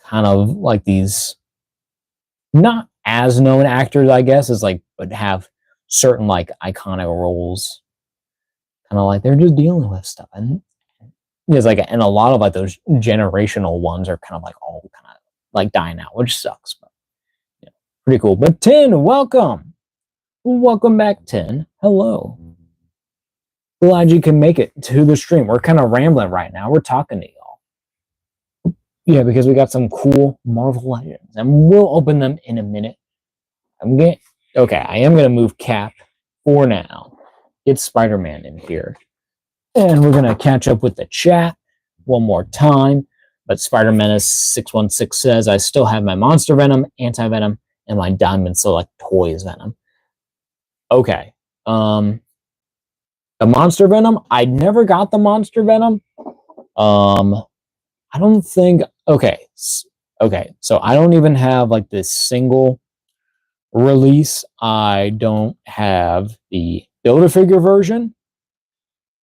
kind of like these not as known actors, I guess, is like, but have certain like iconic roles, kind of like they're just dealing with stuff. And it's like, and a lot of like those generational ones are kind of like all kind of like dying out, which sucks, but pretty cool. But Tin, welcome back, Tin. Hello. Glad you can make it to the stream. We're kind of rambling right now. We're talking to y'all. Yeah, because we got some cool Marvel Legends, and we'll open them in a minute. I am gonna move Cap for now. Get Spider-Man in here, and we're gonna catch up with the chat one more time. But Spider Menace 616 says, I still have my Monster Venom, Anti-Venom, and my Diamond Select Toys Venom. Okay. The Monster Venom, I never got the Monster Venom. I don't think, okay, so I don't even have like this single release. I don't have the Build-A-Figure version.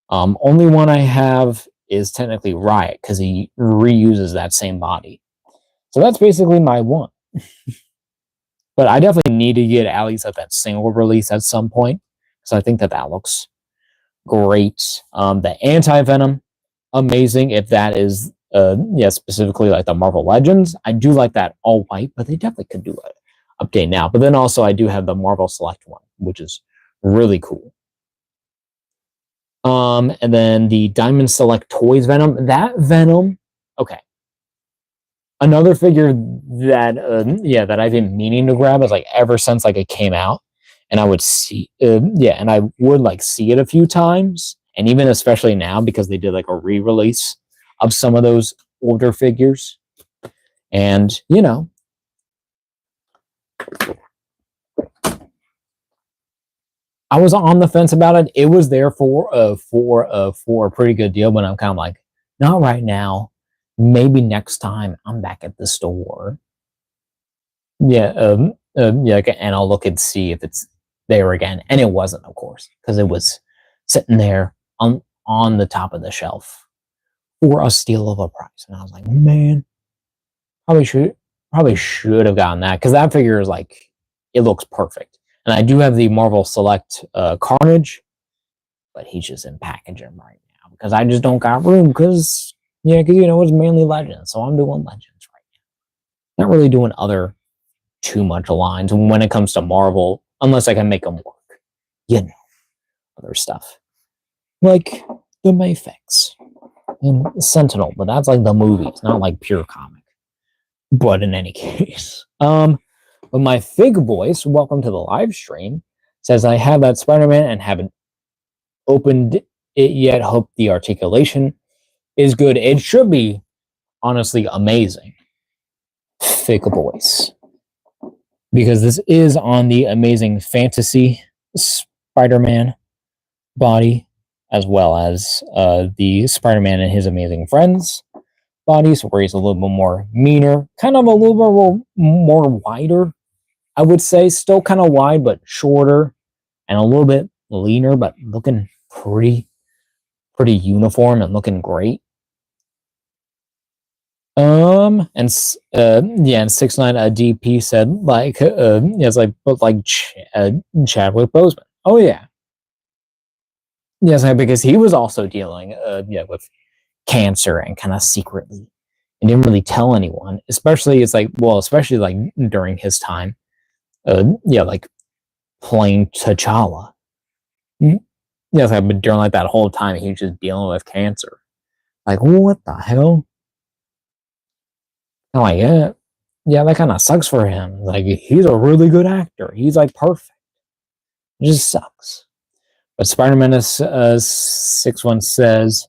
Only one I have is technically Riot, because he reuses that same body. So that's basically my one. But I definitely need to get at least that single release at some point, because I think that looks great. The Anti-Venom, amazing. If that is, specifically like the Marvel Legends, I do like that all white, but they definitely could do an update now. But then also I do have the Marvel Select one, which is really cool. And then the Diamond Select Toys Venom, that Venom, okay. Another figure that that I've been meaning to grab is like ever since like it came out, and I would see and I would like see it a few times, and even especially now because they did like a re-release of some of those older figures, and I was on the fence about it. It was there for a pretty good deal, but I'm kind of like, not right now. Maybe next time I'm back at the store. And I'll look and see if it's there again. And it wasn't, of course, because it was sitting there on the top of the shelf for a steal of a price. And I was like, man, probably should have gotten that, because that figure is like, it looks perfect. And I do have the Marvel Select Carnage, but he's just in packaging right now because I just don't got room, because it's mainly Legends, so I'm doing Legends right now. Not really doing other too much lines when it comes to Marvel, unless I can make them work. you know, other stuff. Like the Mayfix and Sentinel, but that's like the movies, not like pure comic. But in any case, but my Fig voice, welcome to the live stream, says I have that Spider-Man and haven't opened it yet. Hope the articulation is good. It should be honestly amazing. Fig voice, because this is on the Amazing Fantasy Spider-Man body, as well as the Spider-Man and His Amazing Friends bodies, where he's a little bit more meaner, kind of a little bit more wider, I would say. Still kind of wide, but shorter, and a little bit leaner, but looking pretty uniform and looking great. And 6ix9ine DP said like it's like Chadwick Boseman. Oh yeah. Yes, because he was also dealing with cancer and kind of secretly and didn't really tell anyone, especially during his time like playing T'Challa. Yes, but during like that whole time he was just dealing with cancer. Like, what the hell? I'm like, yeah, that kind of sucks for him. Like, he's a really good actor. He's like perfect. It just sucks. But Spider-Man 61 says,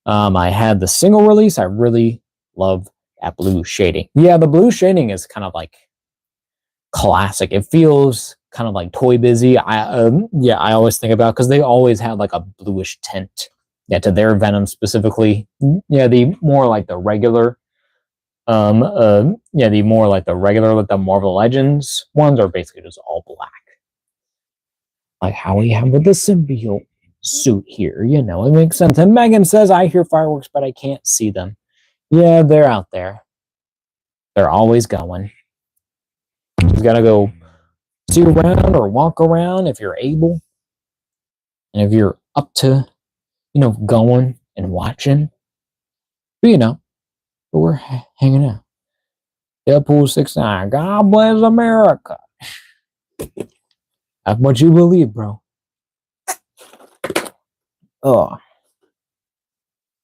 I had the single release. I really love that blue shading. Yeah, the blue shading is kind of like classic. It feels kind of like Toy Busy. I always think about, because they always had like a bluish tint. Yeah, to their Venom specifically. Yeah, the more like the regular. The more like the regular, like the Marvel Legends ones are basically just all black. Like how we have with the symbiote suit here, it makes sense. And Megan says, I hear fireworks, but I can't see them. Yeah, they're out there. They're always going. You've got to go see around or walk around if you're able. And if you're up to, going and watching. But, but we're hanging out. Deadpool 6ix9ine. God bless America. That's what you believe, bro. Oh.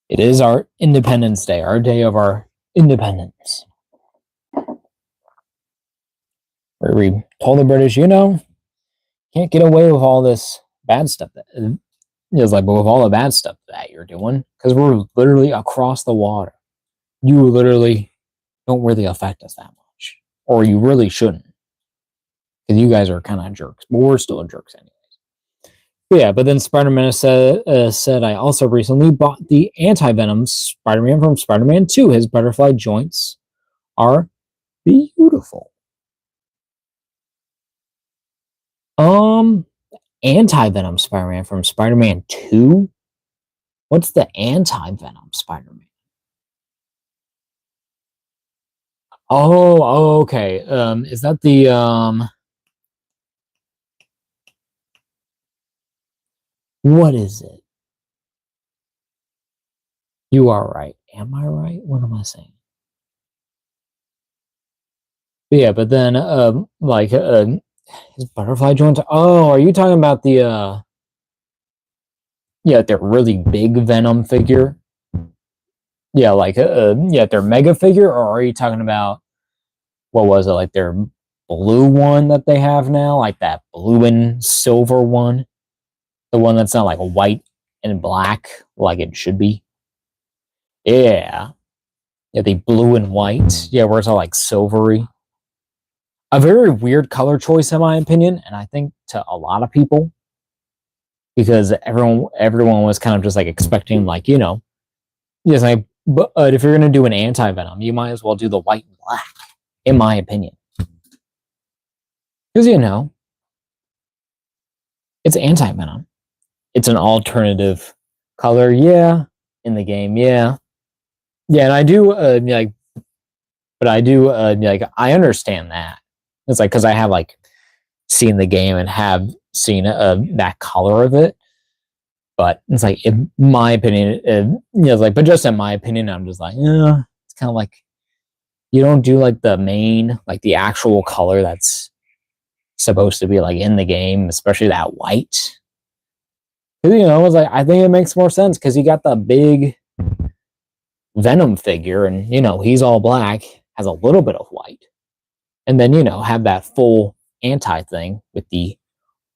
It is our Independence Day, our day of our independence. Where we told the British, can't get away with all this bad stuff. It's like, but with all the bad stuff that you're doing, because we're literally across the water. You literally don't really affect us that much. Or you really shouldn't. Because you guys are kind of jerks. But we're still jerks anyways. But then Spider-Man said, I also recently bought the anti-Venom Spider-Man from Spider-Man 2. His butterfly joints are beautiful. Anti-Venom Spider-Man from Spider-Man 2? What's the anti-Venom Spider-Man? Oh, okay. Is that the what is it? You are right. Am I right? What am I saying? But then his butterfly joints. Oh, are you talking about the their really big Venom figure? Yeah, like their mega figure, or are you talking about, what was it, like their blue one that they have now, like that blue and silver one, the one that's not like white and black like it should be? Yeah, the blue and white. Yeah, where it's all like silvery. A very weird color choice, in my opinion, and I think to a lot of people, because everyone was kind of just like expecting, like, yes, but if you're gonna do an anti-Venom, you might as well do the white and black, in my opinion, because it's anti-Venom. It's an alternative color, yeah, in the game, yeah, and I do but I do I understand that. It's like, because I have like seen the game and have seen that color of it, but it's like, in my opinion, it's like, but just in my opinion, I'm just like, it's kind of like, you don't do like the main, like the actual color that's supposed to be like in the game, especially that white. You know, it's like I think it makes more sense because you got the big Venom figure, and you know he's all black, has a little bit of white, and then you know have that full anti thing with the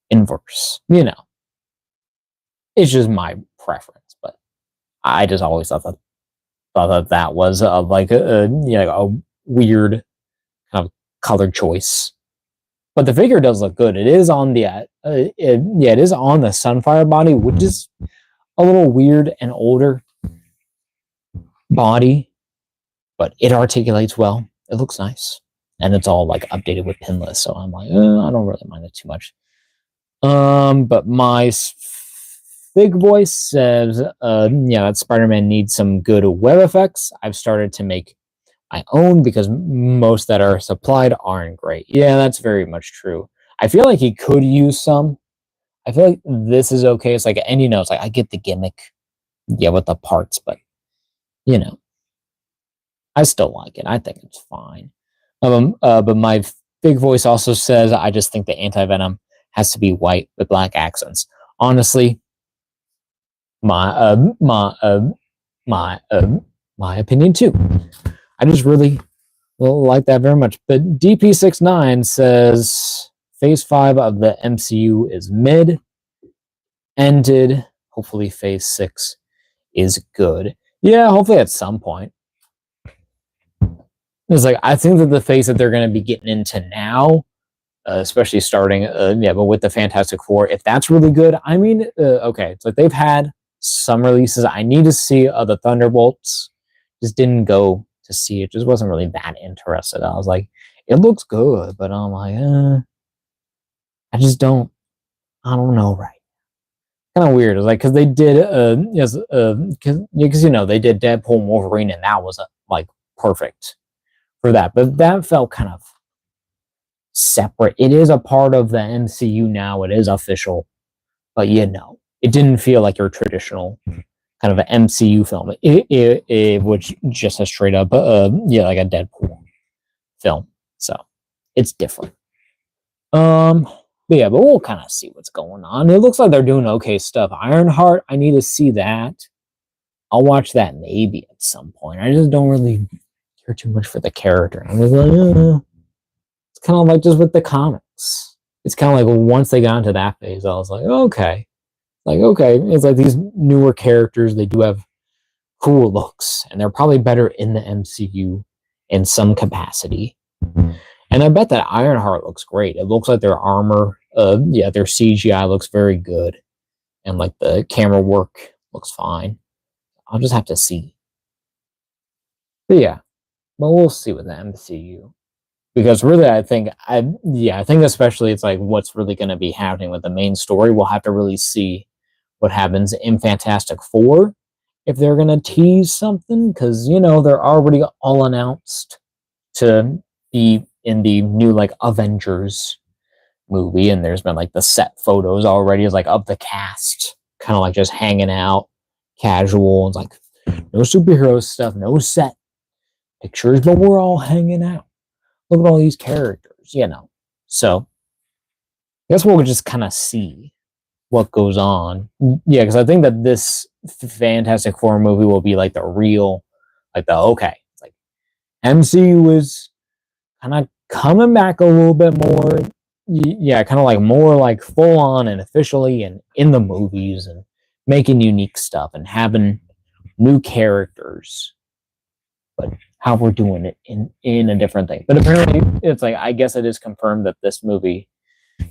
inverse. You know, it's just my preference, but I just always thought that was like a weird kind of color choice. But the figure does look good. It is on the it is on the Sunfire body, which is a little weird and older body, but it articulates well. It looks nice, and it's all like updated with pinless. So I'm like, I don't really mind it too much. But my Big Voice says, that Spider-Man needs some good web effects. I've started to make my own because most that are supplied aren't great. Yeah, that's very much true. I feel like he could use some. I feel like this is okay. It's like, and you know, it's like I get the gimmick, yeah, with the parts, but you know, I still like it. I think it's fine. But my Big Voice also says, I just think the anti-venom has to be white with black accents. Honestly, my opinion too. I just really like that very much. But DP69 says Phase 5 of the MCU is mid, ended. Hopefully Phase 6 is good. Yeah, hopefully at some point. It's like I think that the phase that they're going to be getting into now, especially starting, but with the Fantastic Four, if that's really good, I mean, okay, it's like they've had some releases. I need to see the Thunderbolts. Just didn't go to see it. Just wasn't really that interested. I was like, it looks good, but I'm like, I just don't. I don't know, right? Kind of weird. It's like because they did, because you know they did Deadpool and Wolverine, and that was like perfect for that. But that felt kind of separate. It is a part of the MCU now. It is official, but you know, it didn't feel like your traditional kind of an MCU film. Which just a straight up, like a Deadpool film. So it's different. But we'll kind of see what's going on. It looks like they're doing okay stuff. Ironheart, I need to see that. I'll watch that maybe at some point. I just don't really care too much for the character. I'm just like, it's kind of like just with the comics. It's kind of like once they got into that phase, I was like, okay. It's like these newer characters, they do have cool looks, and they're probably better in the MCU in some capacity. And I bet that Ironheart looks great. It looks like their armor, their CGI looks very good. And like the camera work looks fine. I'll just have to see. But we'll see with the MCU. Because really, I think especially it's like what's really going to be happening with the main story. We'll have to really see what happens in Fantastic Four if they're going to tease something. Because, you know, they're already all announced to be in the new like Avengers movie, and there's been like the set photos already is like of the cast kind of like just hanging out casual. It's like no superhero stuff, no set pictures, but we're all hanging out. Look at all these characters, you know. So I guess we'll just kind of see what goes on. Yeah, because I think that this Fantastic Four movie will be like the real, like the okay, it's like MCU is kind of coming back a little bit more, kind of like more like full on and officially and in the movies and making unique stuff and having new characters, but how we're doing it in a different thing. But apparently it's like, I guess it is confirmed that this movie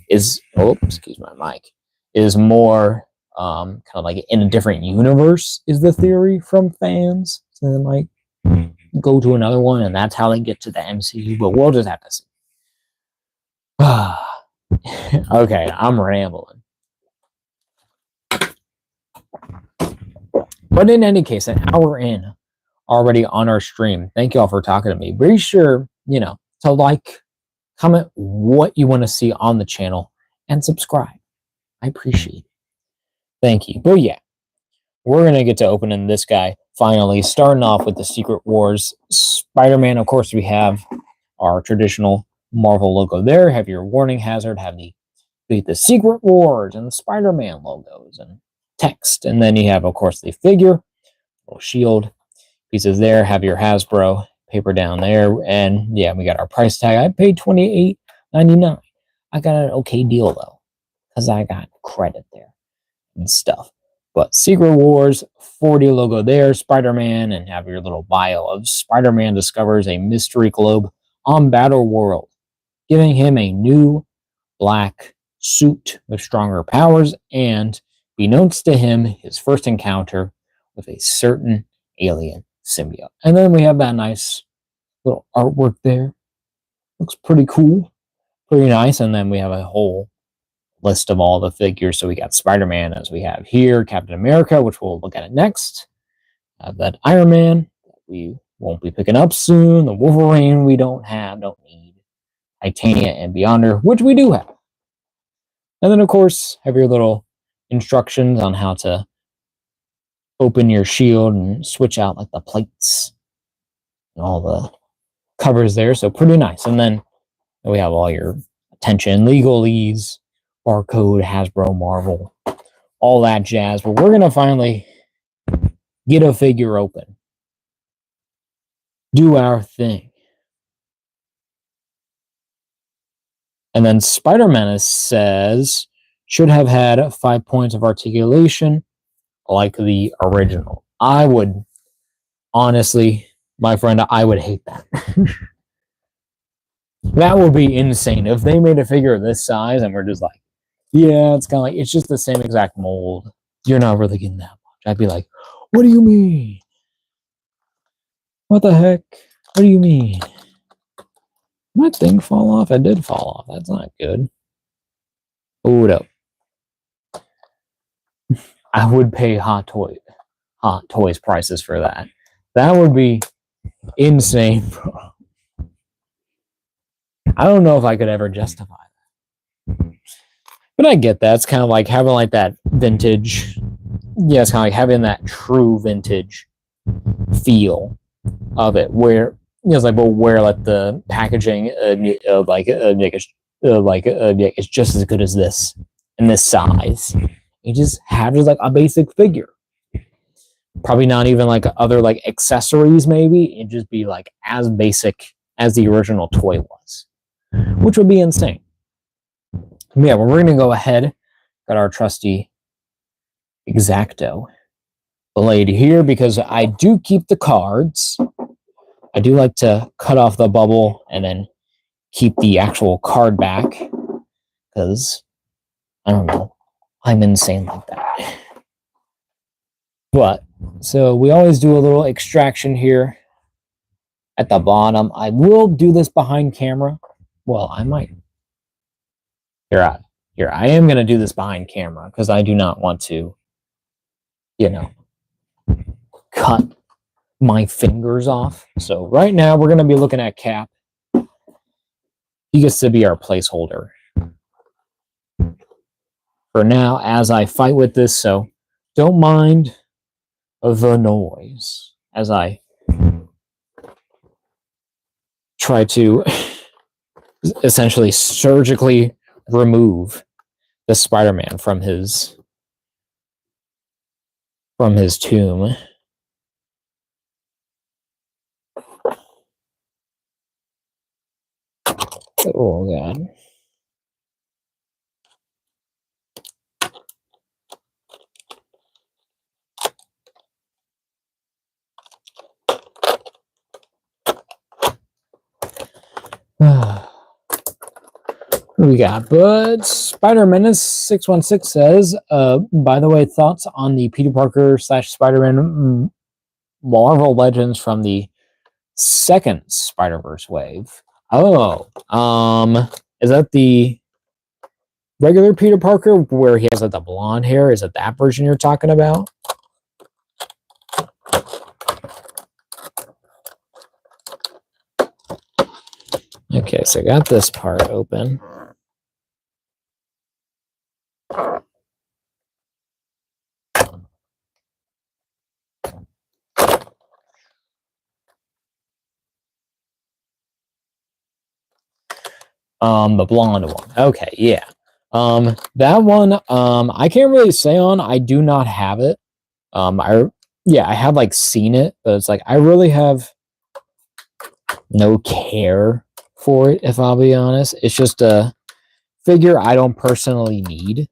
is, excuse my mic, is more kind of like in a different universe is the theory from fans. So then like go to another one, and that's how they get to the MCU. But we'll just have to see. Okay, I'm rambling. But in any case, an hour in already on our stream. Thank you all for talking to me. Be sure, to like, comment what you want to see on the channel, and subscribe. I appreciate it. Thank you. But we're going to get to opening this guy finally, starting off with the Secret Wars Spider-Man. Of course, we have our traditional Marvel logo there. Have your warning hazard. Have the Secret Wars and the Spider-Man logos and text. And then you have, of course, the figure, little shield pieces there. Have your Hasbro paper down there. And yeah, we got our price tag. I paid $28.99. I got an okay deal though, because I got credit there and stuff. But Secret Wars, 40 logo there, Spider-Man, and have your little bio of Spider-Man discovers a mystery globe on Battle World, giving him a new black suit with stronger powers, and beknownst to him his first encounter with a certain alien symbiote. And then we have that nice little artwork there. Looks pretty cool, pretty nice. And then we have a whole list of all the figures. So we got Spider-Man, as we have here, Captain America, which we'll look at it next. That Iron Man we won't be picking up soon. The Wolverine we don't need. Titania and Beyonder, which we do have. And then, of course, have your little instructions on how to open your shield and switch out like the plates and all the covers there. So pretty nice. And then we have all your attention, legalese, barcode, Hasbro, Marvel, all that jazz. But we're going to finally get a figure open. Do our thing. And then Spider-Man says, should have had 5 points of articulation like the original. I would, honestly, my friend, I would hate that. That would be insane. If they made a figure of this size and we're just like, yeah, it's kind of like, it's just the same exact mold. You're not really getting that much. I'd be like, what do you mean? What the heck? What do you mean? Did that thing fall off? It did fall off. That's not good. Oh, no. I would pay Hot Toys prices for that. That would be insane, bro. I don't know if I could ever justify that. But I get that. It's kind of like having like that vintage. Yeah, it's kind of like having that true vintage feel of it, where it's like, but where like the packaging it's just as good as this in this size. You just have just like a basic figure. Probably not even like other like accessories, maybe. It'd just be like as basic as the original toy was, which would be insane. Yeah, we're going to go ahead. Got our trusty X-Acto blade here because I do keep the cards. I do like to cut off the bubble and then keep the actual card back because, I don't know, I'm insane like that. But, so we always do a little extraction here at the bottom. I will do this behind camera. Well, I might. Here, I am going to do this behind camera because I do not want to, cut my fingers off. So right now we're going to be looking at Cap. He gets to be our placeholder for now as I fight with this. So don't mind the noise as I try to essentially surgically remove the Spider-Man from his tomb. Oh god. What we got? But Spider-Menace 616 says, by the way, thoughts on the Peter Parker / Spider-Man Marvel Legends from the second Spider-Verse wave. Oh, is that the regular Peter Parker where he has like the blonde hair? Is it that version you're talking about? Okay, so I got this part open. The blonde one. Okay, yeah. That one, I can't really say on. I do not have it. I have like seen it, but it's like I really have no care for it, if I'll be honest. It's just a figure I don't personally need.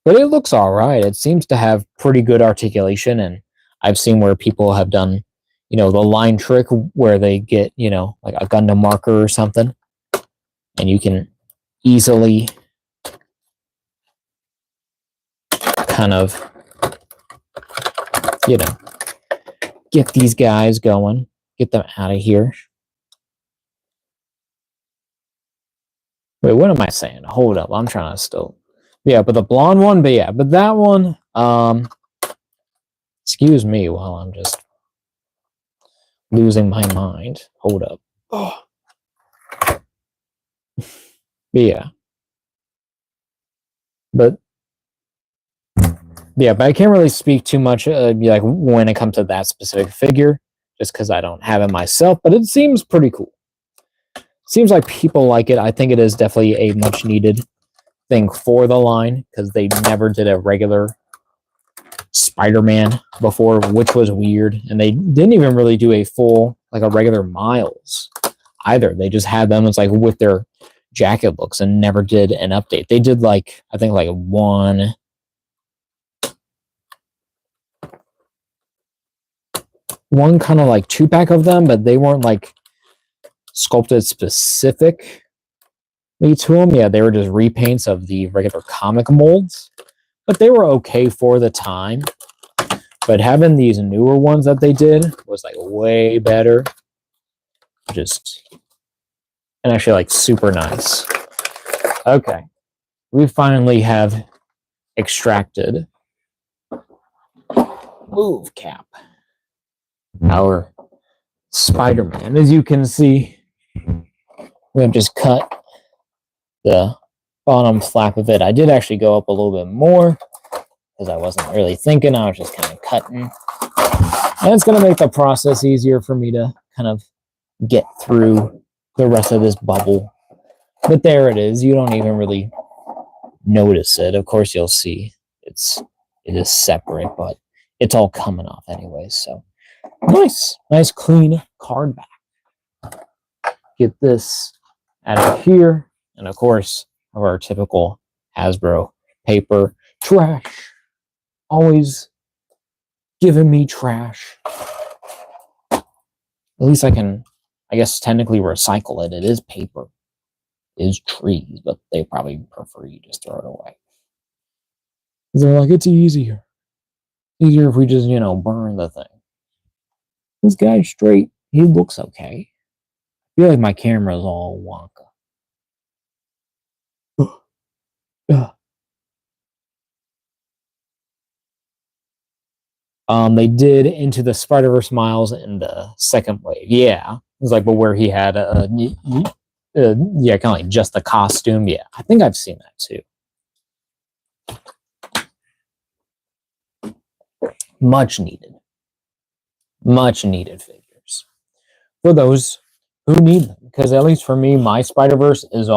But it looks all right. It seems to have pretty good articulation, and I've seen where people have done, the line trick where they get, like a Gundam marker or something, and you can easily kind of, get these guys going, get them out of here. Wait, what am I saying? Hold up, I'm trying to still. Yeah, but the blonde one, but that one, excuse me while I'm just losing my mind. Hold up. Oh. Yeah. But I can't really speak too much like when it comes to that specific figure, just because I don't have it myself, but it seems pretty cool. Seems like people like it. I think it is definitely a much needed thing for the line, because they never did a regular Spider-Man before, which was weird, and they didn't even really do a full, like a regular Miles either. They just had them as like with their jacket looks and never did an update. They did like, I think like one kind of like 2-pack of them, but they weren't like sculpted specifically to them. Yeah, they were just repaints of the regular comic molds, but they were okay for the time. But having these newer ones that they did was like way better. And actually like super nice. Okay. We finally have extracted Move Cap, our Spider-Man. As you can see, we have just cut the bottom flap of it. I did actually go up a little bit more because I wasn't really thinking. I was just kind of cutting. And it's going to make the process easier for me to kind of get through the rest of this bubble. But there it is. You don't even really notice it. Of course, you'll see it is separate, but it's all coming off anyways. So nice clean card back. Get this out of here, and of course, our typical Hasbro paper trash. Always giving me trash. At least I can, I guess, technically recycle it. It is paper. It is trees, but they probably prefer you just throw it away. They're like, it's easier. Easier if we just, burn the thing. This guy's straight. He looks okay. I feel like my camera is all wonka. They did Into the Spider-Verse Miles in the second wave. Yeah. It was like, but where he had kind of like just the costume. Yeah, I think I've seen that too. Much needed figures for those who need them. Because at least for me, my Spider-Verse is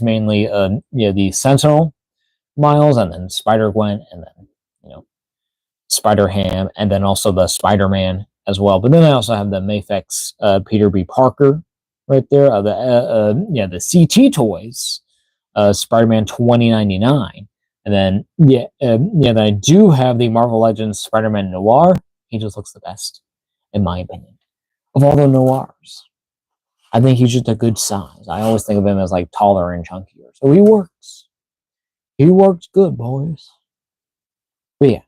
mainly the Sentinel Miles, and then Spider-Gwen, and then Spider-Ham, and then also the Spider-Man as well. But then I also have the Mafex Peter B. Parker right there. The CT Toys Spider-Man 2099, and then then I do have the Marvel Legends Spider-Man Noir. He just looks the best, in my opinion, of all the Noirs. I think he's just a good size. I always think of him as like taller and chunkier, so he works. He works good, boys. But yeah.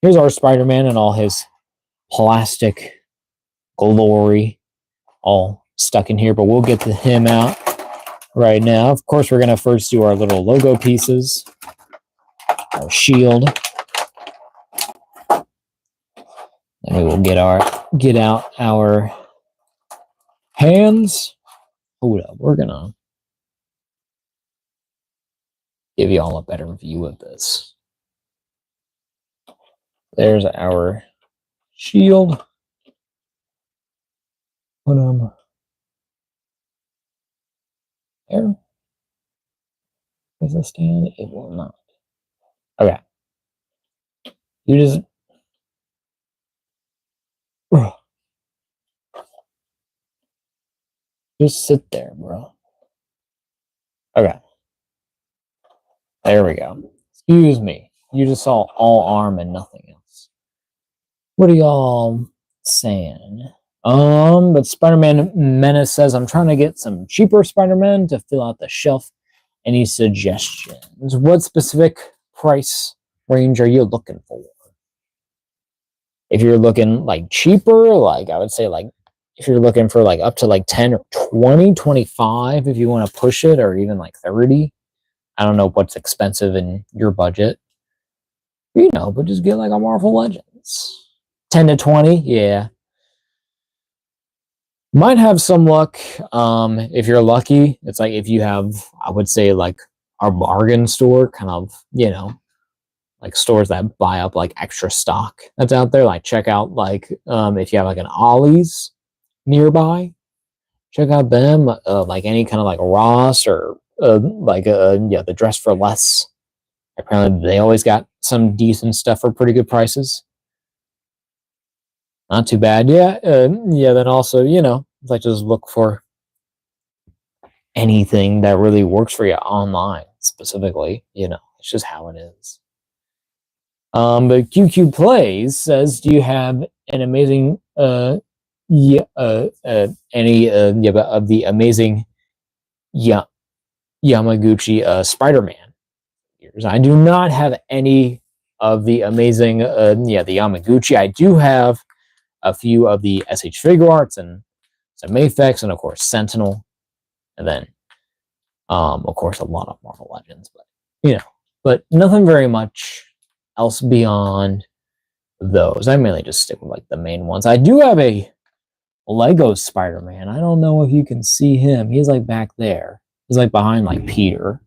Here's our Spider-Man and all his plastic glory all stuck in here, but we'll get him out right now. Of course, we're going to first do our little logo pieces, our shield. Then we will get out our hands. Hold up, we're going to give you all a better view of this. There's our shield. there. Does it stand? It will not. Okay. You just... Just sit there, bro. Okay. There we go. Excuse me. You just saw all arm and nothing else. What are y'all saying? But Spider-Man Menace says, I'm trying to get some cheaper Spider-Man to fill out the shelf. Any suggestions? What specific price range are you looking for? If you're looking like cheaper, like I would say like if you're looking for like up to like 10 or 20, 25, if you want to push it, or even like 30. I don't know what's expensive in your budget. You know, but just get like a Marvel Legends. 10 to 20, yeah. Might have some luck. If you're lucky, it's like if you have, I would say like our bargain store, kind of, you know, like stores that buy up like extra stock that's out there. Like check out like if you have like an Ollie's nearby, check out them. Like any kind of like Ross or the Dress for Less. Apparently they always got some decent stuff for pretty good prices. Not too bad. Yeah. Then also, you know, like just look for anything that really works for you online specifically. You know, it's just how it is. But QQ Plays says, do you have an amazing of the amazing Yamaguchi Spider-Man? I do not have any of the amazing the Yamaguchi. I do have a few of the SH Figuarts and some Mafex, and of course Sentinel, and then of course a lot of Marvel Legends, but you know, but nothing very much else beyond those. I mainly just stick with like the main ones. I do have a Lego Spider-Man. I don't know if you can see him. He's like back there. He's like behind like Peter.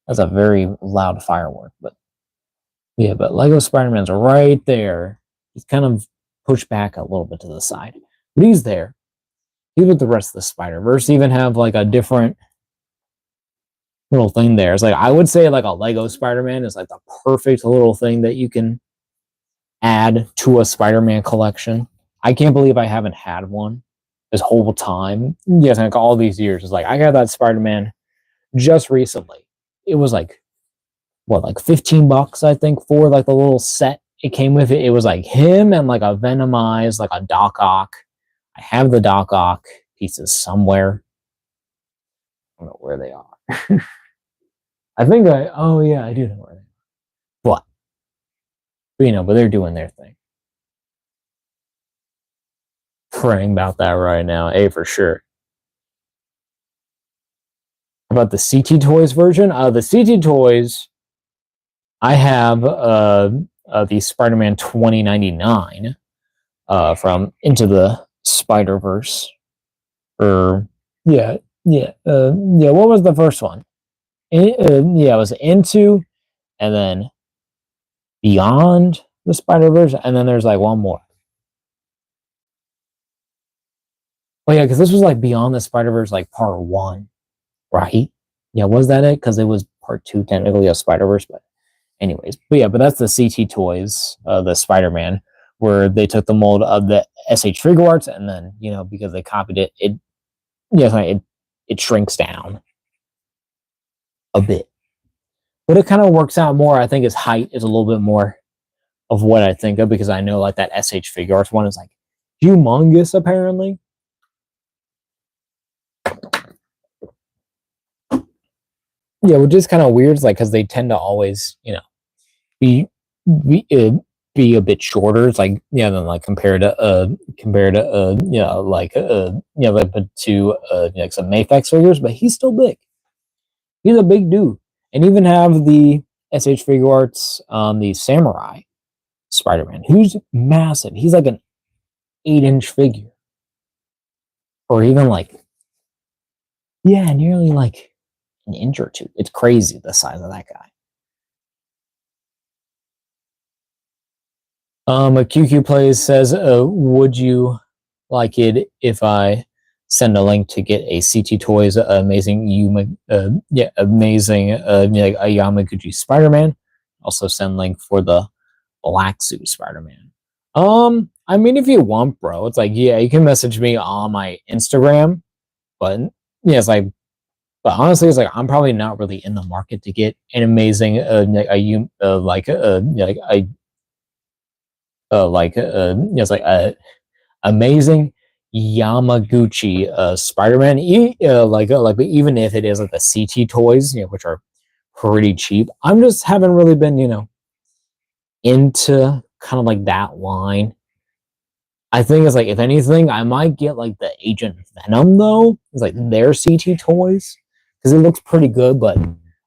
That's a very loud firework, but yeah, but Lego Spider-Man's right there. He's kind of pushed back a little bit to the side, but he's there. He's with the rest of the Spider-Verse. Even have like a different little thing there. It's like, I would say like a Lego Spider-Man is like the perfect little thing that you can add to a Spider-Man collection. I can't believe I haven't had one this whole time. Yes, like all these years. It's like I got that Spider-Man just recently. It was like what, like $15, I think, for like the little set it came with it. It was like him and like a Venomized, like a Doc Ock. I have the Doc Ock pieces somewhere. I don't know where they are. I think oh yeah, I do know where they are. But you know, but they're doing their thing. Praying about that right now, for sure. About the CT Toys version? The CT Toys, I have the Spider-Man 2099 from Into the Spider-Verse. What was the first one? It was Into, and then Beyond the Spider-Verse, and then there's like one more. Oh yeah, because this was like Beyond the Spider-Verse, like part 1, right? Yeah, was that it? Because it was part 2 technically of Spider-Verse, but anyways. But yeah, but that's the CT Toys, the Spider-Man, where they took the mold of the SH Figuarts, and then, you know, because they copied it, it shrinks down a bit. But it kind of works out more. I think his height is a little bit more of what I think of, because I know like that SH Figuarts one is like humongous apparently. Yeah, which is kind of weird, like because they tend to always, you know, be a bit shorter. It's like, yeah, than like compared to like like some Mafex figures, but he's still big. He's a big dude, and even have the SH Figuarts the Samurai Spider-Man, who's massive. He's like an 8-inch figure, or even like, yeah, nearly like an inch or two. It's crazy the size of that guy. A QQ Plays says, would you like it if I send a link to get a CT Toys amazing amazing a Yamaguchi Spider-Man. Also send link for the black suit Spider-Man. I mean, if you want, bro, it's like, yeah, you can message me on my Instagram, but yeah, it's like, but honestly, it's like I'm probably not really in the market to get an amazing it's like a amazing Yamaguchi Spider-Man. But even if it is like the CT Toys, which are pretty cheap, I'm just haven't really been into kind of like that line. I think it's like, if anything, I might get like the Agent Venom though. It's like their CT Toys because it looks pretty good, but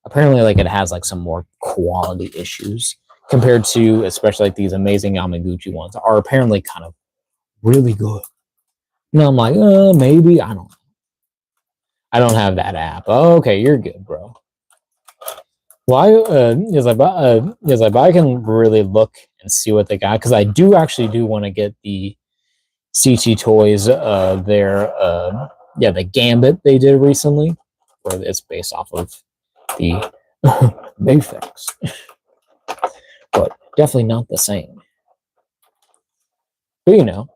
apparently like it has like some more quality issues compared to, especially like these amazing Yamaguchi ones are apparently kind of really good. And I'm like, maybe, I don't know. I don't have that app. Oh, okay, you're good, bro. Well, I can really look and see what they got, because I do want to get the CT Toys, the Gambit they did recently, where it's based off of the Bayfix, but definitely not the same. But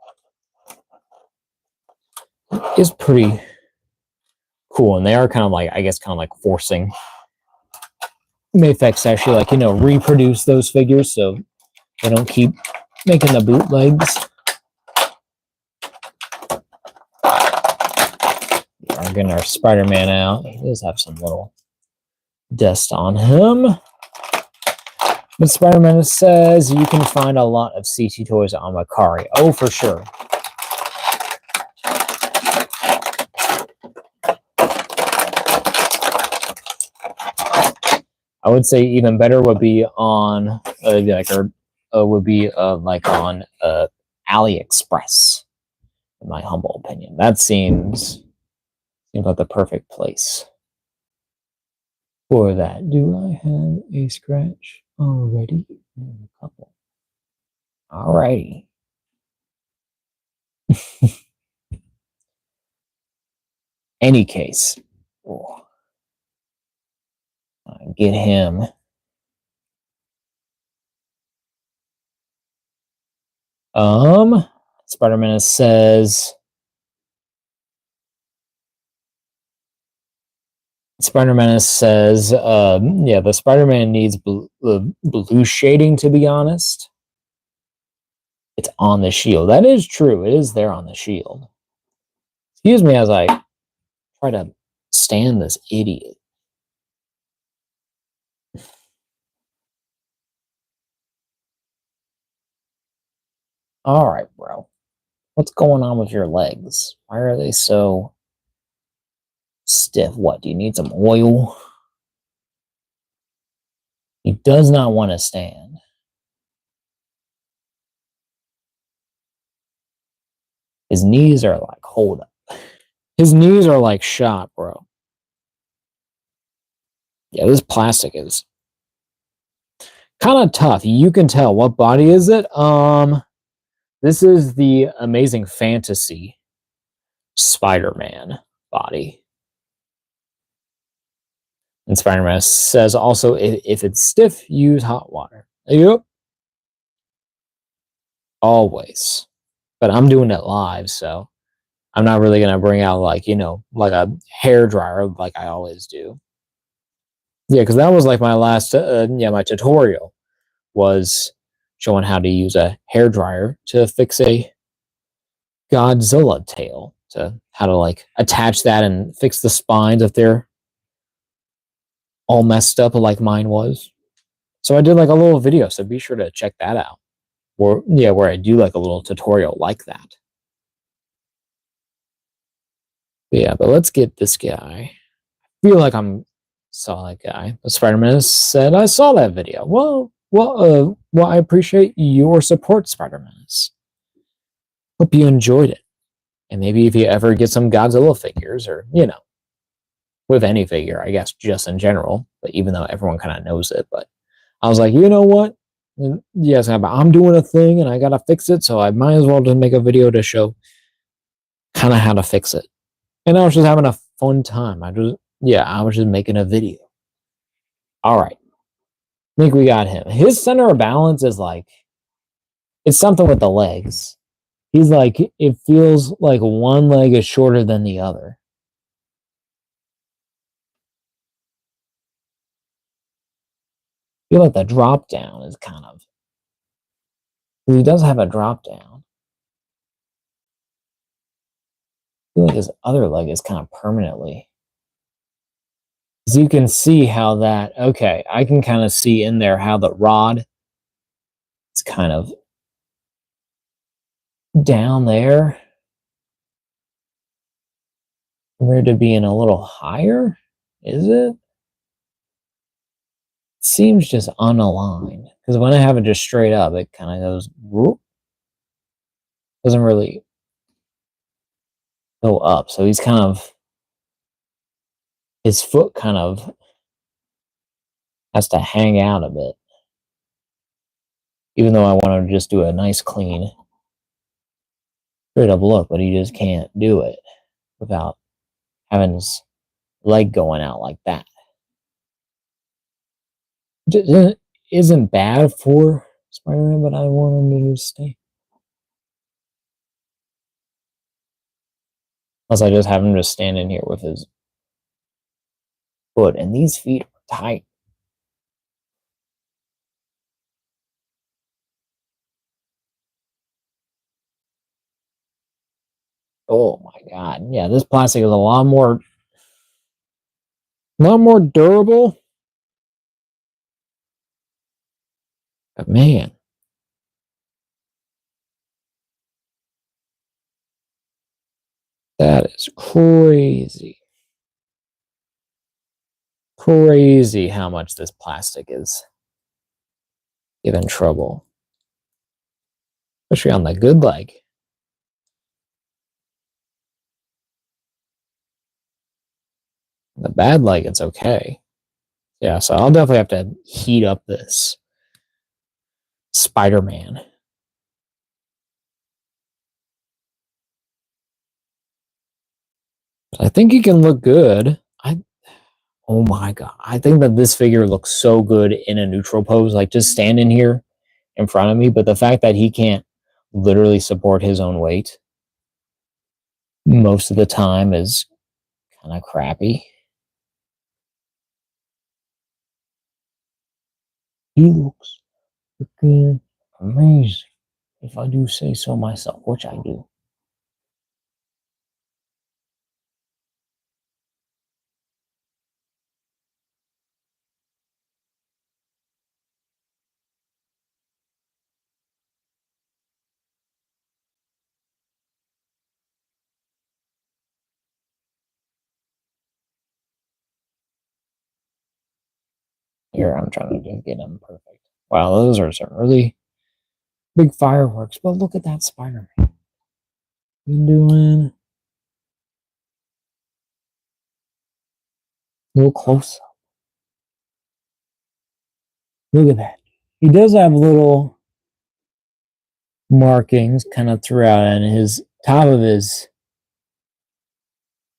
it's pretty cool, and they are kind of like, I guess, kind of like forcing Mafex to actually like reproduce those figures so they don't keep making the bootlegs. We're getting our Spider-Man out. He does have some little dust on him. But Spider-Man says you can find a lot of CT Toys on Mercari. Oh, for sure. I would say even better would be on on AliExpress, in my humble opinion. That seems like the perfect place for that. Do I have a scratch already? A couple. Alrighty. Any case, get him. Spider-Man says. Spider-Man says, the Spider-Man needs blue shading, to be honest. It's on the shield. That is true. It is there on the shield. Excuse me as I try to stand this idiot. All right, bro. What's going on with your legs? Why are they so stiff? What, do you need some oil? He does not want to stand. His knees are like, hold up. His knees are like shot, bro. Yeah, this plastic is kind of tough. You can tell. What body is it? This is the Amazing Fantasy Spider-Man body. And Spider-Man says also, if it's stiff, use hot water. Yep. Always. But I'm doing it live, so I'm not really going to bring out like a hair dryer like I always do. Yeah, because that was like my last, my tutorial was showing how to use a hair dryer to fix a Godzilla tail, to how to like attach that and fix the spines if they're all messed up like mine was. So I did like a little video, so be sure to check that out. Where I do like a little tutorial like that. But let's get this guy. I feel like I'm saw that guy. The Spider-Man said, I saw that video. Well, I appreciate your support, Spider-Man. Hope you enjoyed it. And maybe if you ever get some Godzilla figures, or, with any figure, I guess, just in general, but even though everyone kind of knows it, but I was like, you know what? Yes, I'm doing a thing and I got to fix it, so I might as well just make a video to show kind of how to fix it. And I was just having a fun time. I was just making a video. All right. I think we got him. His center of balance is like, it's something with the legs. He's like, it feels like one leg is shorter than the other. I feel like the drop down is kind of, he does have a drop down. I feel like his other leg is kind of permanently. As you can see how that, okay, I can kind of see in there how the rod is kind of down there compared to being a little higher. Is it? Seems just unaligned because when I have it just straight up, it kind of goes whoop, doesn't really go up. So he's kind of, his foot kind of has to hang out a bit, even though I want to just do a nice clean straight up look, but he just can't do it without having his leg going out like that. It isn't bad for Spider-Man, but I want him to stay. Unless I just have him just stand in here with his foot, and these feet are tight. Oh my god. Yeah, this plastic is a lot more durable. But man. That is crazy. Crazy how much this plastic is giving trouble. Especially on the good leg. The bad leg, it's okay. Yeah, so I'll definitely have to heat up this Spider-Man. I think he can look good. Oh my god. I think that this figure looks so good in a neutral pose, like just standing here in front of me. But the fact that he can't literally support his own weight most of the time is kind of crappy. He looks freaking amazing, if I do say so myself, which I do. Here, I'm trying to just get him perfect. Wow, those are some really big fireworks. But look at that Spider-Man. Been doing a little close up. Look at that. He does have little markings kind of throughout, and his top of his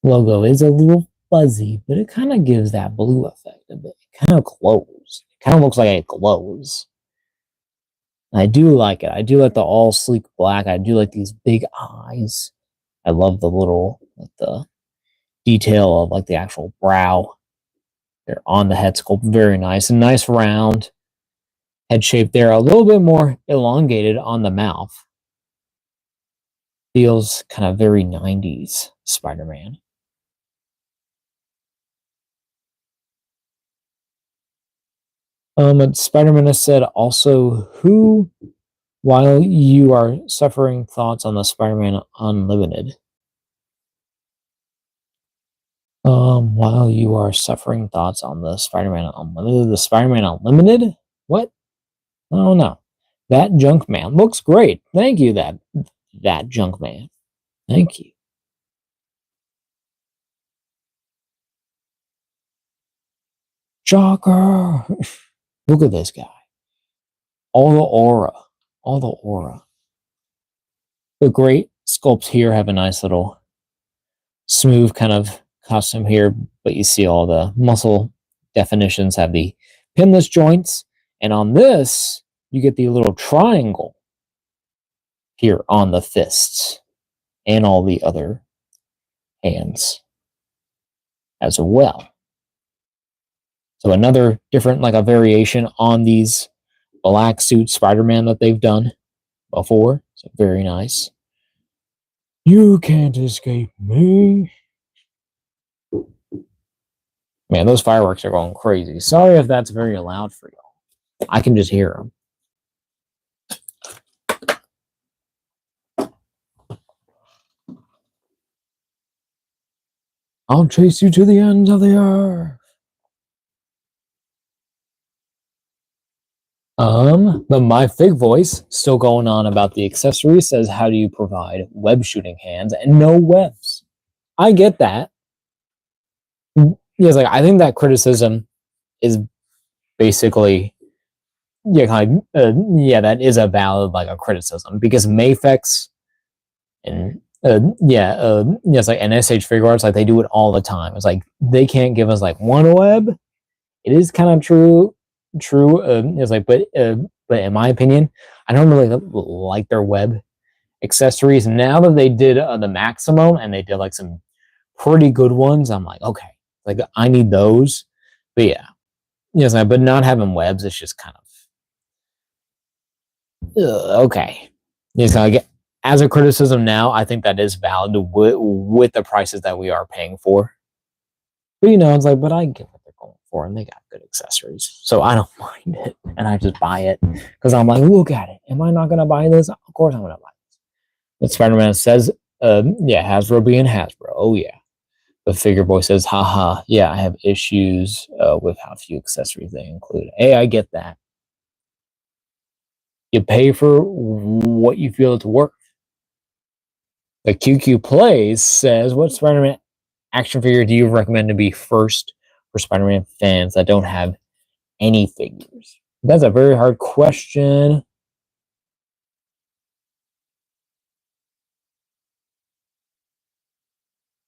logo is a little fuzzy, but it kind of gives that blue effect a bit. It kind of glows. It kind of looks like it glows. I do like it. I do like the all sleek black. I do like these big eyes. I love the little, like the detail of like the actual brow. They're on the head sculpt. Very nice. A nice round head shape there. A little bit more elongated on the mouth. Feels kind of very 90s Spider-Man. Spider-Man has said also, who, while you are suffering thoughts on the Spider-Man Unlimited, while you are suffering thoughts on the Spider-Man Unlimited, the Spider-Man Unlimited? What? I don't know. That Junk Man looks great. Thank you, that Junk Man. Thank you. Shocker! Look at this guy. All the aura. All the aura. The great sculpts here have a nice little smooth kind of costume here, but you see all the muscle definitions have the pinless joints, and on this you get the little triangle here on the fists and all the other hands as well. So another different, like a variation on these black suit Spider-Man that they've done before. So very nice. You can't escape me. Man, those fireworks are going crazy. Sorry if that's very loud for y'all. I can just hear them. I'll chase you to the ends of the earth. The My Fig voice still going on about the accessory says, how do you provide web shooting hands and no webs? I get that. Yes, like I think that criticism is basically that is a valid like a criticism because Mafex and yes, like NSH Figure Arts, like they do it all the time. It's like they can't give us like one web. It is kind of true. It's like, but in my opinion, I don't really like their web accessories. Now that they did the Maximum and they did like some pretty good ones, I'm like, okay, like I need those. But yeah, yes, but not having webs, it's just kind of okay. Yes, like as a criticism now, I think that is valid with the prices that we are paying for. But it's like, but I get what they're going for, and they got good accessories, so I don't mind it, and I just buy it because I'm like, look at it. Am I not gonna buy this? Of course I'm gonna buy this. But Spider-Man says, Hasbro being Hasbro. Oh yeah. The Figure Boy says, haha, yeah, I have issues with how few accessories they include. Hey, I get that. You pay for what you feel it's worth. The QQ Plays says, what Spider-Man action figure do you recommend to be first for Spider-Man fans that don't have any figures? That's a very hard question.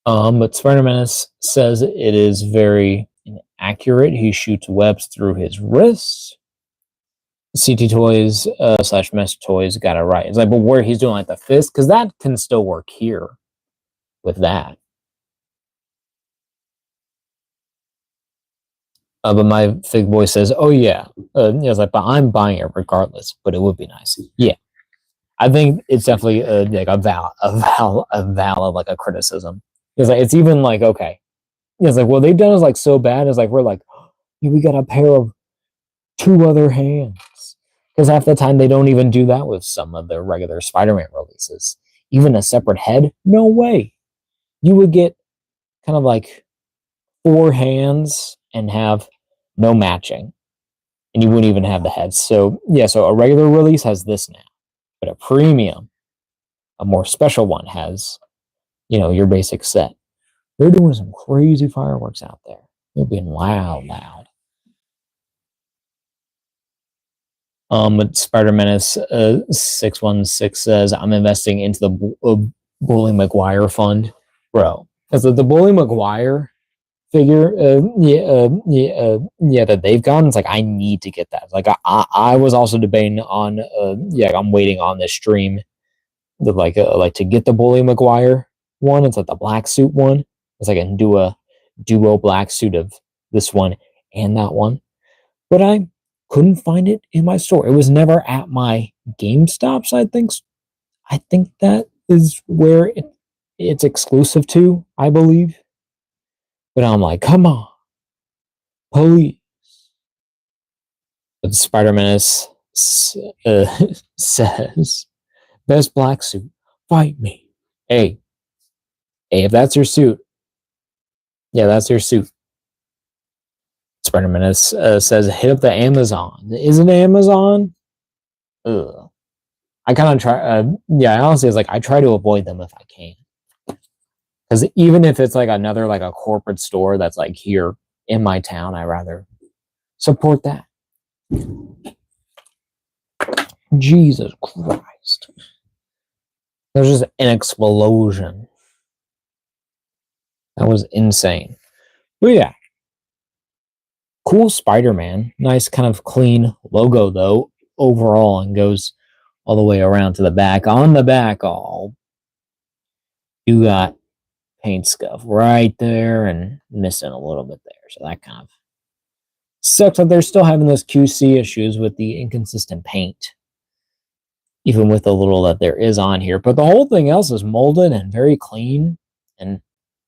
But Spider-Man says it is very inaccurate. He shoots webs through his wrists. CT Toys / Mesh Toys got it right. It's like, but where he's doing like the fist, because that can still work here with that. But my Fig Boy says, oh yeah. It's like, but I'm buying it regardless, but it would be nice. Yeah. I think it's definitely like a valid like a criticism. It's like, it's even like, okay. It's like, well, they've done us like so bad. It's like, we're like, we got a pair of 2 other hands. Because half the time they don't even do that with some of the regular Spider-Man releases. Even a separate head? No way. You would get kind of like 4 hands and have no matching. And you wouldn't even have the heads. So, yeah, so a regular release has this now. But a premium, a more special one has, your basic set. They're doing some crazy fireworks out there. They're being loud. But Spider-Menace 616 says, I'm investing into the Bully Maguire fund. Bro, because the Bully Maguire figure, that they've gotten, it's like, I need to get that. Like, I was also debating on, I'm waiting on this stream, to get the Bully Maguire one. It's like the black suit one. It's like I can do a duo black suit of this one and that one. But I couldn't find it in my store. It was never at my GameStops, I think that is where it's exclusive to, I believe. But I'm like, come on, please. But Spider-Man says, best black suit, fight me. Hey, if that's your suit, that's your suit. Spider-Man says, hit up the Amazon. Is it Amazon? Ugh. I kind of try. Honestly, it's like I try to avoid them if I can. Because even if it's like another like a corporate store that's like here in my town, I rather support that. Jesus Christ. There's just an explosion. That was insane. But yeah, cool Spider-Man. Nice kind of clean logo though overall, and goes all the way around to the back. On the back, all you got paint scuff right there and missing a little bit there. So that kind of sucks that they're still having those QC issues with the inconsistent paint, even with the little that there is on here. But the whole thing else is molded and very clean and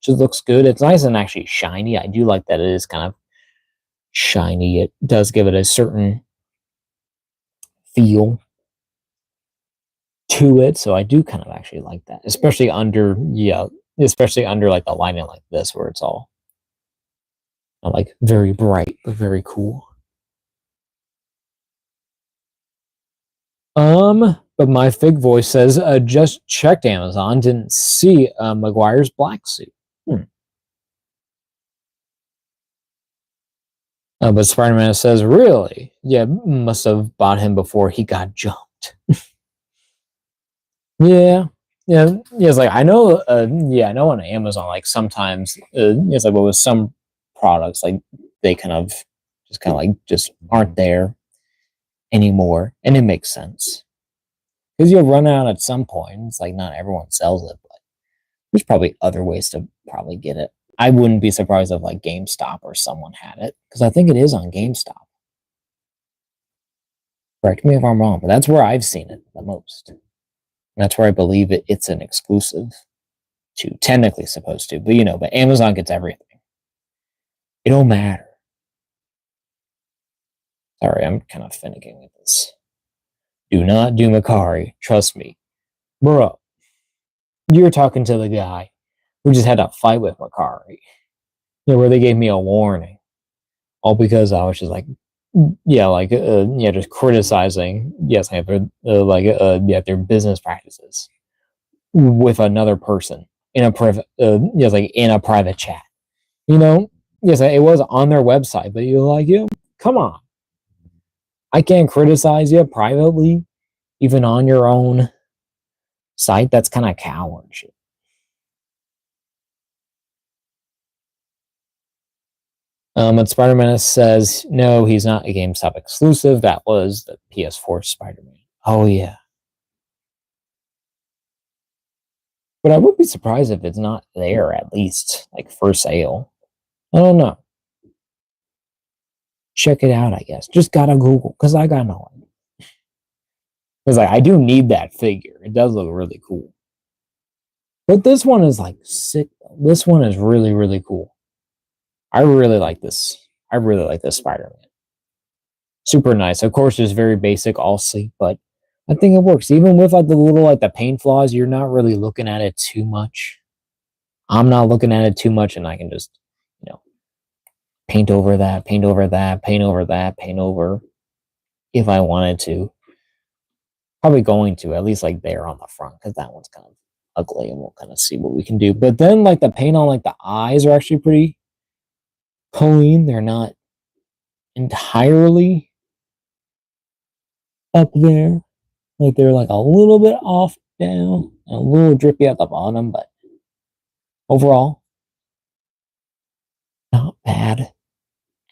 just looks good. It's nice and actually shiny. I do like that it is kind of shiny. It does give it a certain feel to it. So I do kind of actually like that, especially under, especially under like the lighting like this where it's all like very bright but very cool. But my fig voice says, just checked Amazon, didn't see Maguire's black suit. But Spider-Man says, really? Yeah, must have bought him before he got jumped. Yeah. It's like, I know, I know on Amazon, like sometimes, it's like, well, with some products, like they kind of just aren't there anymore. And it makes sense. Because you'll run out at some point. It's like not everyone sells it, but there's probably other ways to probably get it. I wouldn't be surprised if like GameStop or someone had it, because I think it is on GameStop. Correct me if I'm wrong, but that's where I've seen it the most. And that's where I believe it's an exclusive to, technically supposed to, but but Amazon gets everything. It don't matter. Sorry, I'm kind of finicking with this. Do not do Macari. Trust me. Bro, you're talking to the guy who just had a fight with Macari. Where they gave me a warning. All because I was just like, just criticizing, their business practices with another person in a private, in a private chat. Yes, it was on their website, but you're like, come on. I can't criticize you privately, even on your own site. That's kind of coward shit. And Spider-Man says, no, he's not a GameStop exclusive. That was the PS4 Spider-Man. Oh, yeah. But I would be surprised if it's not there, at least, like, for sale. I don't know. Check it out, I guess. Just gotta Google, because I got no idea. Because I do need that figure. It does look really cool. But this one is, like, sick. This one is really, really cool. I really like this. I really like this Spider-Man. Super nice. Of course, it's very basic, all sleek, but I think it works. Even with like the little the paint flaws, you're not really looking at it too much. I'm not looking at it too much, and I can just, paint over that, paint over that, paint over that, paint over if I wanted to. Probably going to, at least like there on the front, because that one's kind of ugly, and we'll kind of see what we can do. But then like the paint on like the eyes are actually pretty clean. They're not entirely up there. Like they're like a little bit off down, a little drippy at the bottom, but overall, not bad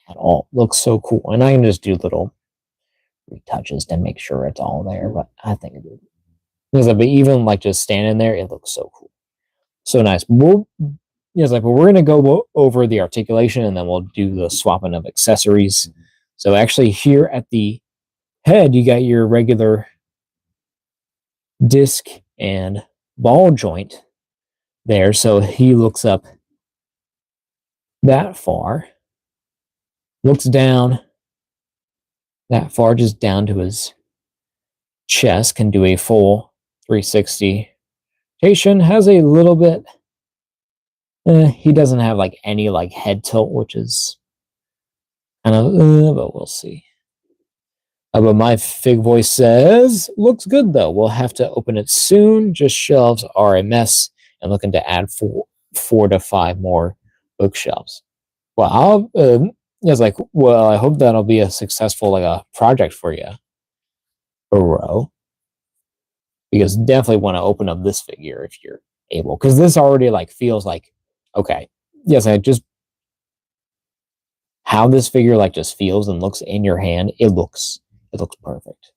at all. Looks so cool. And I can just do little retouches to make sure it's all there, but I think it is. But even like just standing there, it looks so cool. So nice. But we're gonna go over the articulation, and then we'll do the swapping of accessories. So actually here at the head, you got your regular disc and ball joint there. So he looks up that far, looks down that far, just down to his chest, can do a full 360 rotation, has a little bit, he doesn't have like any like head tilt, which is kind of, but we'll see. But my fig voice says, looks good though. We'll have to open it soon. Just shelves are a mess, and looking to add 4 to 5 more bookshelves. Well, I hope that'll be a successful a project for you, bro. Because definitely want to open up this figure if you're able, because this already feels like, okay, yes, I just how this figure like just feels and looks in your hand. It looks perfect.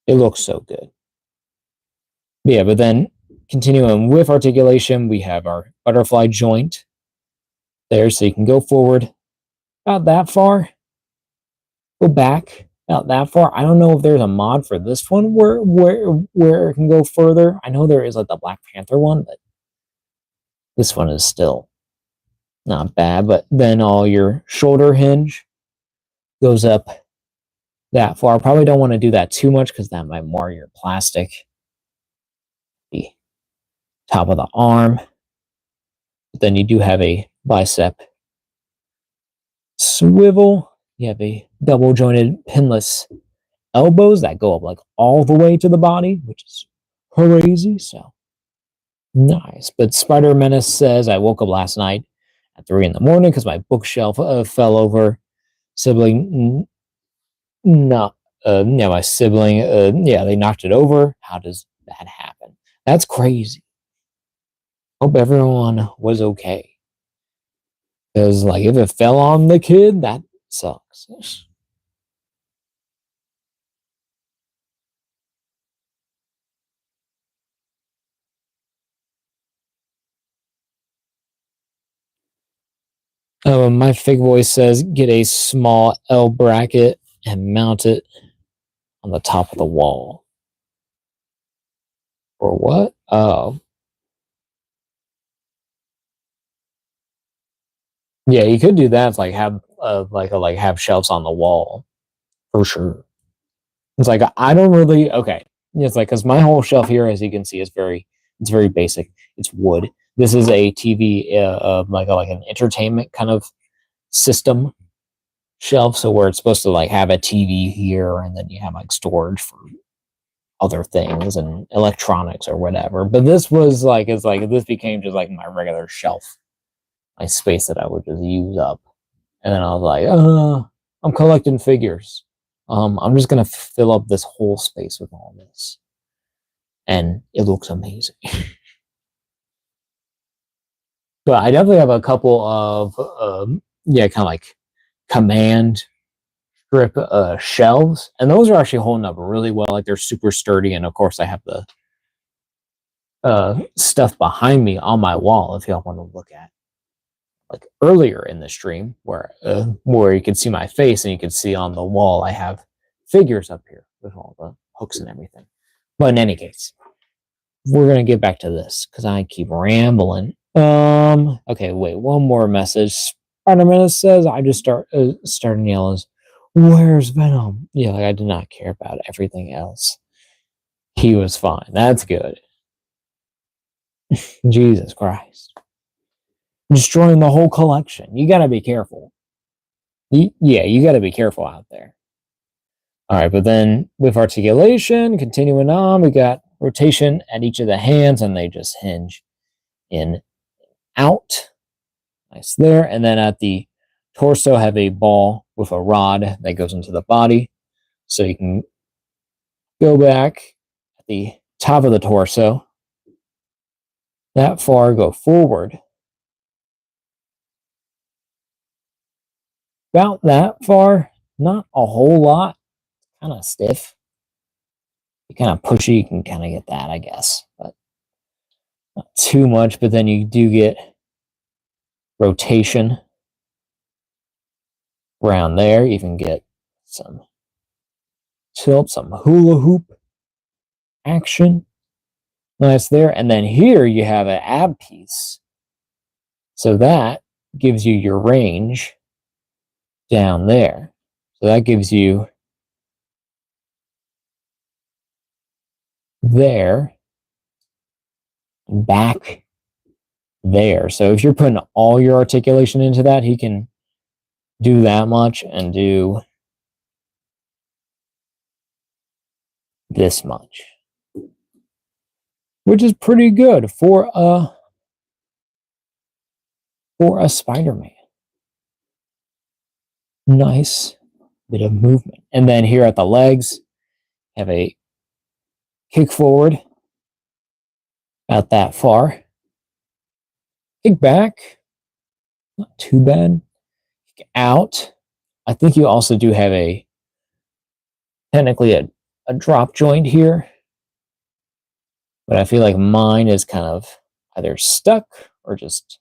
It looks so good. But yeah, but then continuing with articulation, we have our butterfly joint there, so you can go forward about that far, go back about that far. I don't know if there's a mod for this one where it can go further. I know there is like the Black Panther one, but this one is still not bad. But then all your shoulder hinge goes up that far. Probably don't want to do that too much because that might mar your plastic. The top of the arm. But then you do have a bicep swivel. You have a double jointed pinless elbows that go up like all the way to the body, which is crazy. So nice. But Spider Menace says, I woke up last night at 3 in the morning because my bookshelf fell over. Sibling, no, yeah, my sibling, yeah, they knocked it over. How does that happen? That's crazy. Hope everyone was okay. Because, like, if it fell on the kid, that sucks. My fake voice says, get a small L bracket and mount it on the top of the wall. Or what? Oh. Yeah, you could do that. Like have have shelves on the wall for sure. It's like I don't really okay. It's like because my whole shelf here, as you can see, is it's very basic. It's wood. This is a TV, like an entertainment kind of system shelf. So where it's supposed to like have a TV here, and then you have like storage for other things and electronics or whatever. But this was like it's like this became just like my regular shelf, my space that I would just use up. And then I was like, I'm collecting figures. I'm just gonna fill up this whole space with all this, and it looks amazing. But I definitely have a couple of yeah, kind of like command strip shelves, and those are actually holding up really well. Like they're super sturdy, and of course I have the stuff behind me on my wall. If y'all want to look at like earlier in the stream, where you can see my face, and you can see on the wall I have figures up here with all the hooks and everything. But in any case, we're gonna get back to this because I keep rambling. Okay, wait, one more message. Spider-Man says I just starting yelling, "Where's Venom?" Yeah, like I did not care about everything else. He was fine. That's good. Jesus Christ. Destroying the whole collection. You gotta be careful. Yeah, you gotta be careful out there. Alright, but then with articulation, continuing on, we got rotation at each of the hands, and they just hinge in, out. Nice there. And then at the torso, have a ball with a rod that goes into the body. So you can go back at the top of the torso, that far, go forward about that far, not a whole lot, kind of stiff. You kind of pushy, you can kind of get that, I guess, but not too much. But then you do get rotation around there. You can get some tilt, some hula hoop action. Nice there. And then here you have an ab piece. So that gives you your range down there. So that gives you there, back there. So if you're putting all your articulation into that, he can do that much and do this much, which is pretty good for a Spider-Man. Nice bit of movement. And then here at the legs, have a kick forward about that far, kick back Not too bad. Out. I think you also do have technically a drop joint here. But I feel like mine is kind of either stuck or just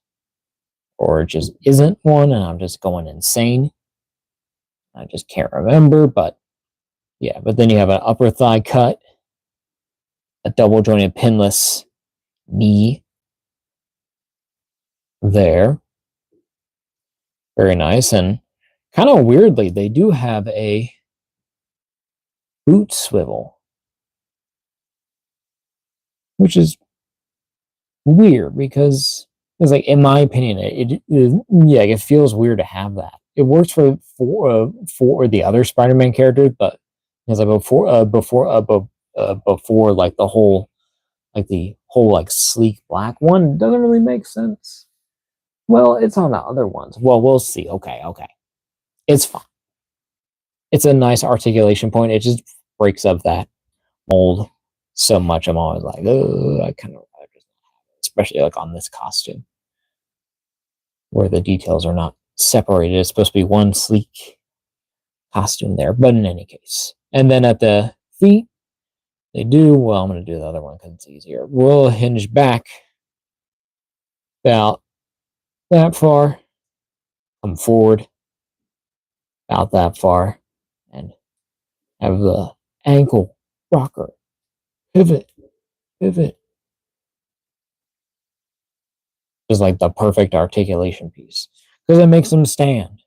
isn't one, and I'm just going insane. I just can't remember, but yeah. But then you have an upper thigh cut, a double jointed pinless knee there. Very nice. And kind of weirdly, they do have a boot swivel, which is weird because it's like, in my opinion, it feels weird to have that. It works for the other Spider-Man characters, but it's like before like the whole like sleek black one doesn't really make sense. Well, it's on the other ones. Well, we'll see. Okay. It's fine. It's a nice articulation point. It just breaks up that mold so much. I'm always like, oh, I kind of, especially like on this costume where the details are not separated. It's supposed to be one sleek costume there, but in any case. And then at the feet, they do, well, I'm going to do the other one because it's easier. We'll hinge back about that far, come forward about that far, and have the ankle rocker, pivot. Just like the perfect articulation piece because it makes them stand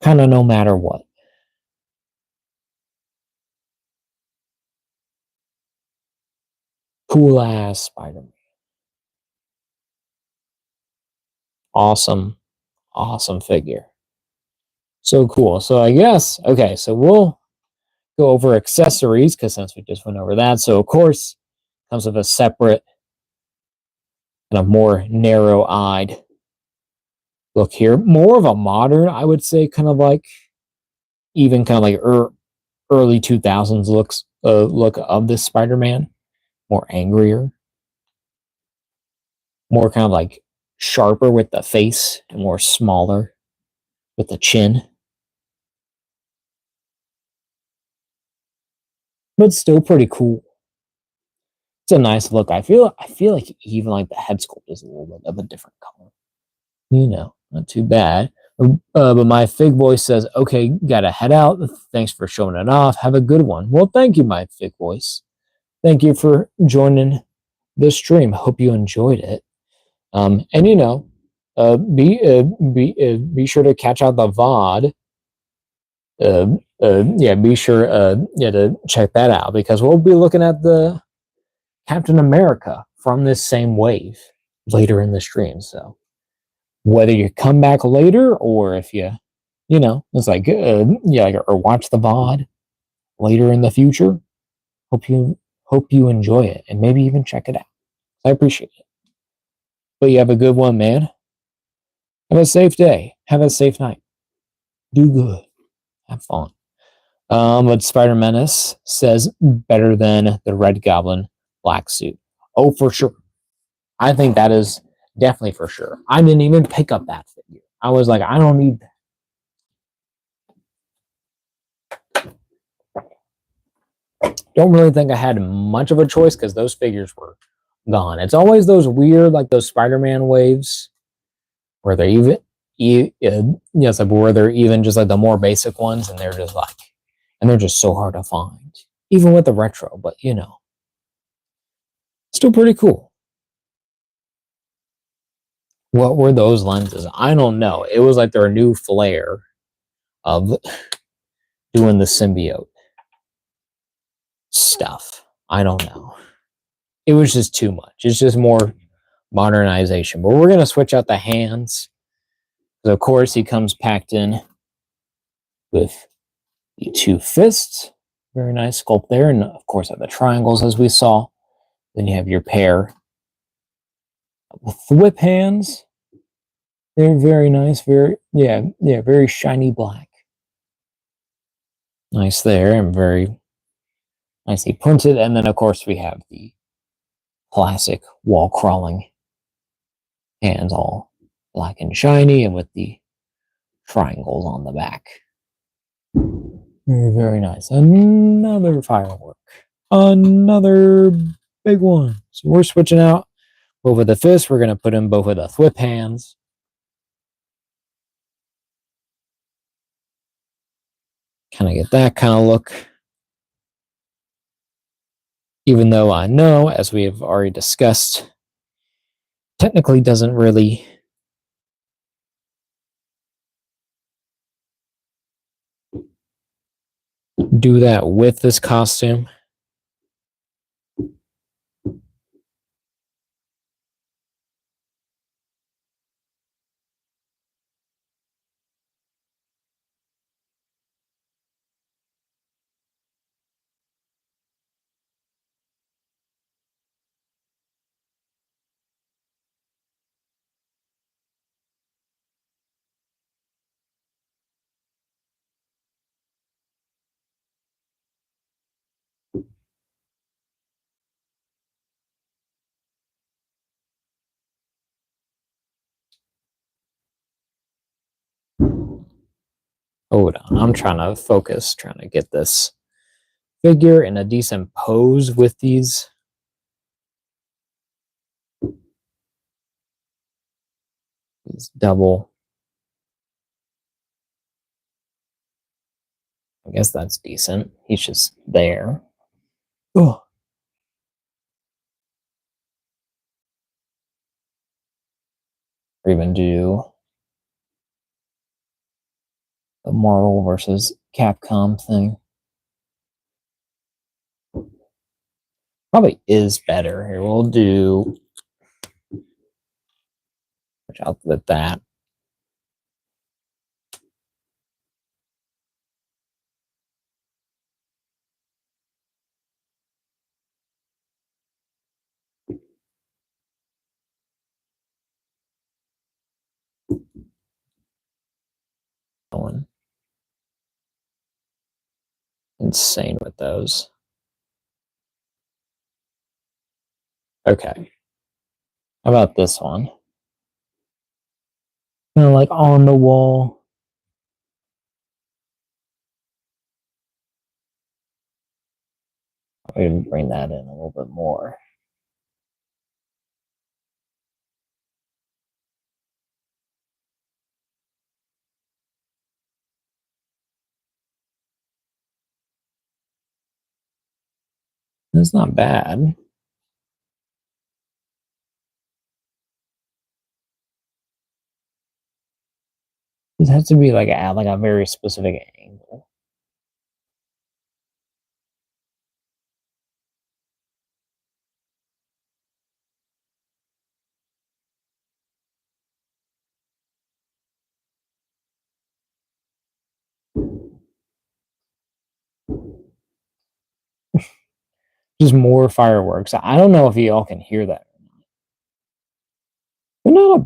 kind of no matter what. Cool ass Spider-Man. Awesome figure. So cool. So I guess, okay, so we'll go over accessories because since we just went over that. So of course, comes with a separate kind of more narrow-eyed look here. More of a modern, I would say, kind of like even kind of like early 2000s look of this Spider-Man. More angrier. More kind of like sharper with the face and more smaller with the chin. But still pretty cool. It's a nice look. I feel like even like the head sculpt is a little bit of a different color. You know, not too bad. But my fig voice says, okay, gotta head out. Thanks for showing it off. Have a good one. Well, thank you, my fig voice. Thank you for joining this stream. Hope you enjoyed it. And you know, be sure to catch out the VOD. Be sure to check that out because we'll be looking at the Captain America from this same wave later in the stream. So whether you come back later or if you know, it's like or watch the VOD later in the future, hope you enjoy it and maybe even check it out. I appreciate it. But you have a good one, man. Have a safe day. Have a safe night. Do good. Have fun. But Spider Menace says better than the Red Goblin black suit. Oh, for sure. I think that is definitely for sure. I didn't even pick up that figure. I was like, I don't need that. Don't really think I had much of a choice because those figures were gone. It's always those weird, like those Spider-Man waves where they're even, where they're even just like the more basic ones, and they're just like, and they're just so hard to find, even with the retro. But you know, still pretty cool. What were those lenses? I don't know. It was like their new flair of doing the symbiote stuff. I don't know. It was just too much. It's just more modernization. But we're going to switch out the hands. So of course, he comes packed in with the two fists. Very nice sculpt there. And of course, have the triangles as we saw. Then you have your pair with whip hands. They're very nice. Very shiny black. Nice there, and very nicely printed. And then, of course, we have the classic wall crawling hands all black and shiny, and with the triangles on the back. Very nice. Another firework. Another big one. So we're switching out both of the fists. We're going to put in both of the thwip hands. Kind of get that kind of look. Even though I know, as we have already discussed, technically doesn't really do that with this costume. Hold on, I'm trying to focus, trying to get this figure in a decent pose with these. These double. I guess that's decent. He's just there. Oh. Or even do the Marvel versus Capcom thing. Probably is better. Here, we'll do. Watch out with that. Going insane with those. Okay. How about this one? Kind of like on the wall. I'll even bring that in a little bit more. It's not bad. It has to be like a very specific angle. Just more fireworks. I don't know if y'all can hear that. But not a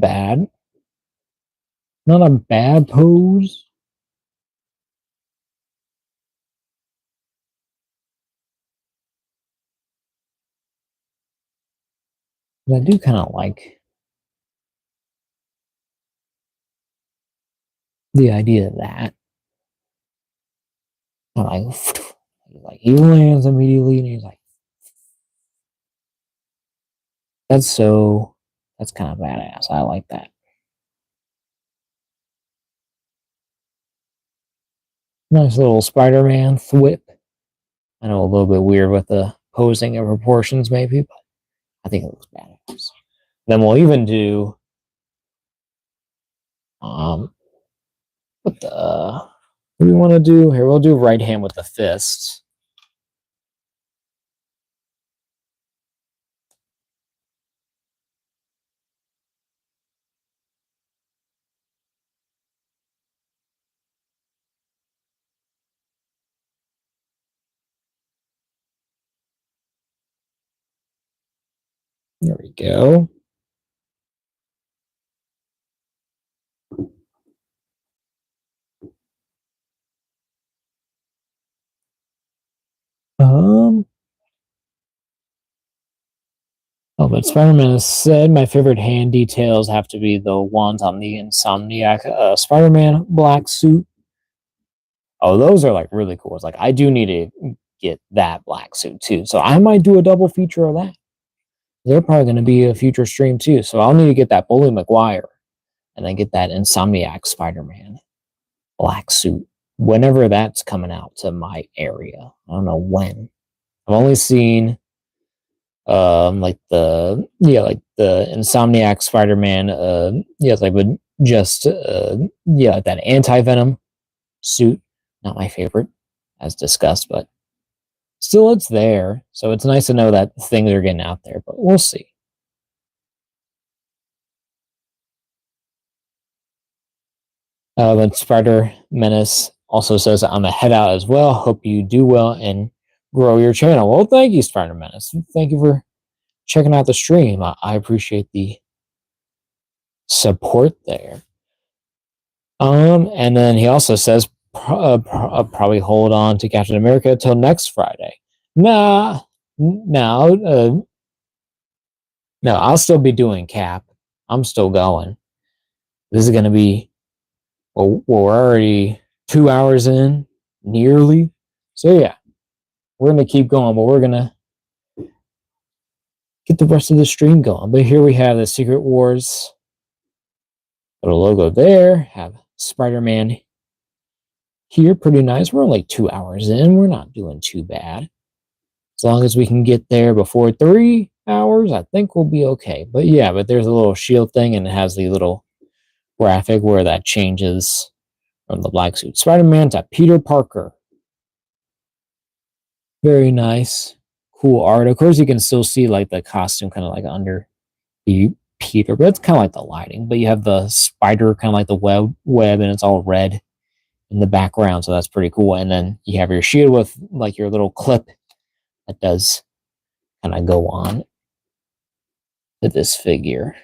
bad pose. But I do kind of like the idea of that. I like he lands immediately, and he's like, "That's kind of badass. I like that." Nice little Spider-Man thwip. I know a little bit weird with the posing and proportions, maybe, but I think it looks badass. Then we'll even do what do we want to do here? We'll do right hand with the fist. There we go. Um, Oh, but Spider-Man has said my favorite hand details have to be the ones on the Insomniac Spider-Man black suit. Oh, those are like really cool. It's like I do need to get that black suit too. So I might do a double feature of that. They're probably going to be a future stream too. So I'll need to get that Bully Maguire and then get that Insomniac Spider-Man black suit whenever that's coming out to my area. I don't know when. I've only seen like the Insomniac Spider-Man like with just that anti-venom suit. Not my favorite as discussed, but still it's there. So it's nice to know that things are getting out there, but we'll see. But Spider Menace also says, I'm gonna head out as well. Hope you do well and grow your channel. Well, thank you, Spider Menace. Thank you for checking out the stream. I appreciate the support there. And then he also says, probably hold on to Captain America until next Friday. No, I'll still be doing Cap. I'm still going. This is going to be, well, we're already 2 hours in, nearly. So yeah, we're going to keep going, but we're going to get the rest of the stream going. But here we have the Secret Wars little logo there. Have Spider-Man here, pretty nice. We're only 2 hours in. We're not doing too bad. As long as we can get there before 3 hours, I think we'll be okay. But yeah, but there's a little shield thing, and it has the little graphic where that changes from the black suit Spider-Man to Peter Parker. Very nice. Cool art. Of course, you can still see like the costume kind of like under the Peter, but it's kind of like the lighting. But you have the spider kind of like the web, and it's all red in the background, so that's pretty cool. And then you have your shield with like your little clip that does kind of go on to this figure.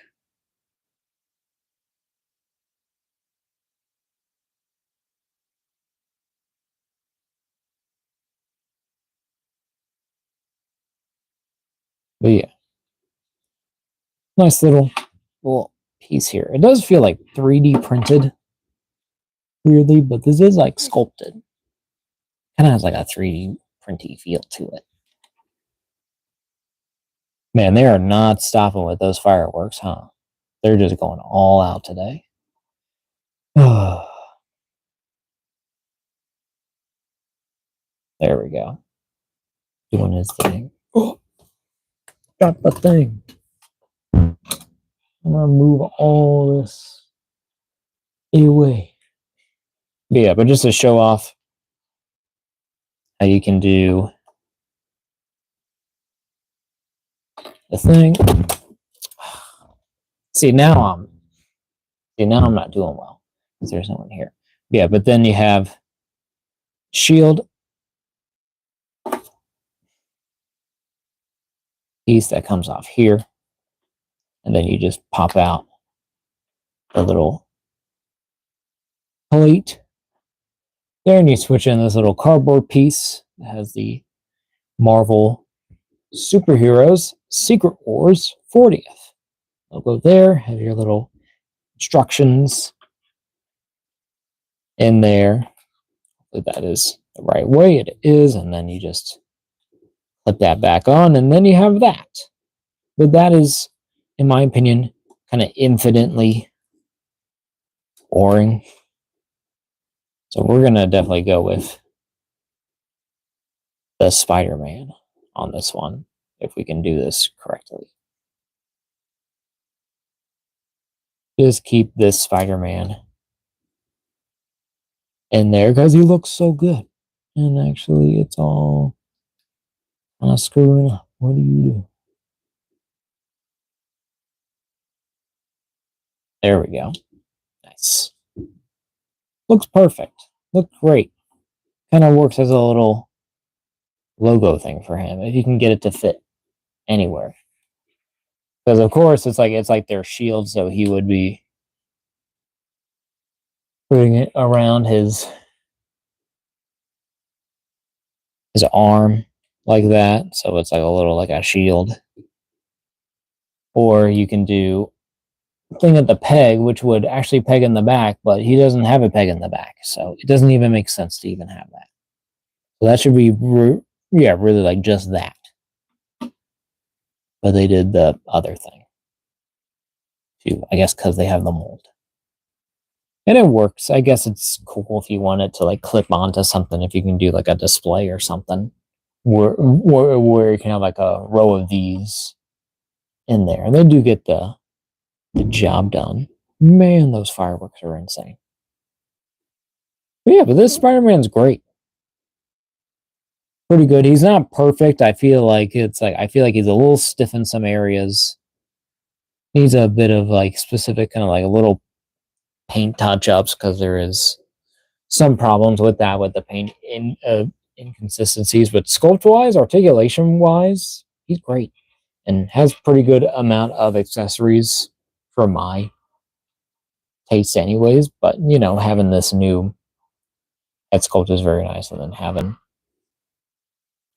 But yeah, nice little piece here. It does feel like 3D printed, weirdly, but this is like sculpted. Kind of has like a 3D printy feel to it. Man, they are not stopping with those fireworks, huh? They're just going all out today. There we go. Doing his thing. Oh, got the thing. I'm gonna move all this away. Yeah, but just to show off how you can do the thing. See now I'm not doing well because there's no one here. Yeah, but then you have shield piece that comes off here, and then you just pop out the little plate there, and you switch in this little cardboard piece that has the Marvel Superheroes Secret Wars 40th logo there. Have your little instructions in there. That is the right way. It is, and then you just put that back on, and then you have that. But that is, in my opinion, kind of infinitely boring. So we're gonna definitely go with the Spider-Man on this one if we can do this correctly. Just keep this Spider-Man in there because he looks so good. And actually, it's all kind of screwing up. What do you do? There we go. Nice. Looks perfect. Looks great. Kind of works as a little logo thing for him if you can get it to fit anywhere. Because of course it's like their shield, so he would be putting it around his arm like that. So it's like a little like a shield. Or you can do thing at the peg, which would actually peg in the back, but he doesn't have a peg in the back, so it doesn't even make sense to even have that. So that should be, really like just that. But they did the other thing too, I guess, because they have the mold. And it works. I guess it's cool if you want it to like clip onto something, if you can do like a display or something where you can have like a row of these in there. And they do get the job done. Man, those fireworks are insane. But yeah, but this Spider-Man's great. Pretty good. He's not perfect. I feel like he's a little stiff in some areas. Needs a bit of like specific kind of like a little paint touch-ups, because there is some problems with that, with the paint inconsistencies. But sculpt-wise, articulation-wise, he's great and has pretty good amount of accessories for my taste anyways. But, you know, having this new head sculpt is very nice, and then having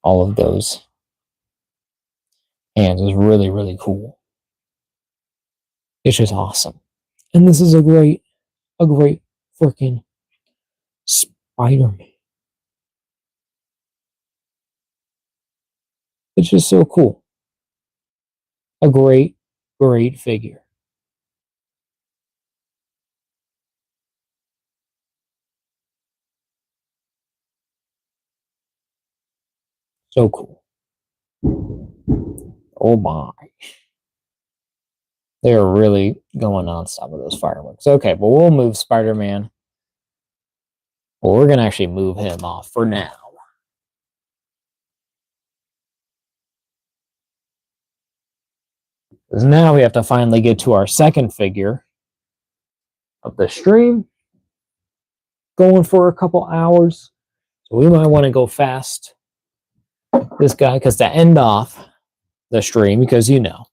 all of those hands is really, really cool. It's just awesome. And this is a great freaking Spider-Man. It's just so cool. A great figure. So cool. Oh my. They're really going nonstop with those fireworks. Okay, but we'll move Spider-Man. Well, we're going to actually move him off for now. Because now we have to finally get to our second figure of the stream. Going for a couple hours. So we might want to go fast. This guy, because to end off the stream, because you know,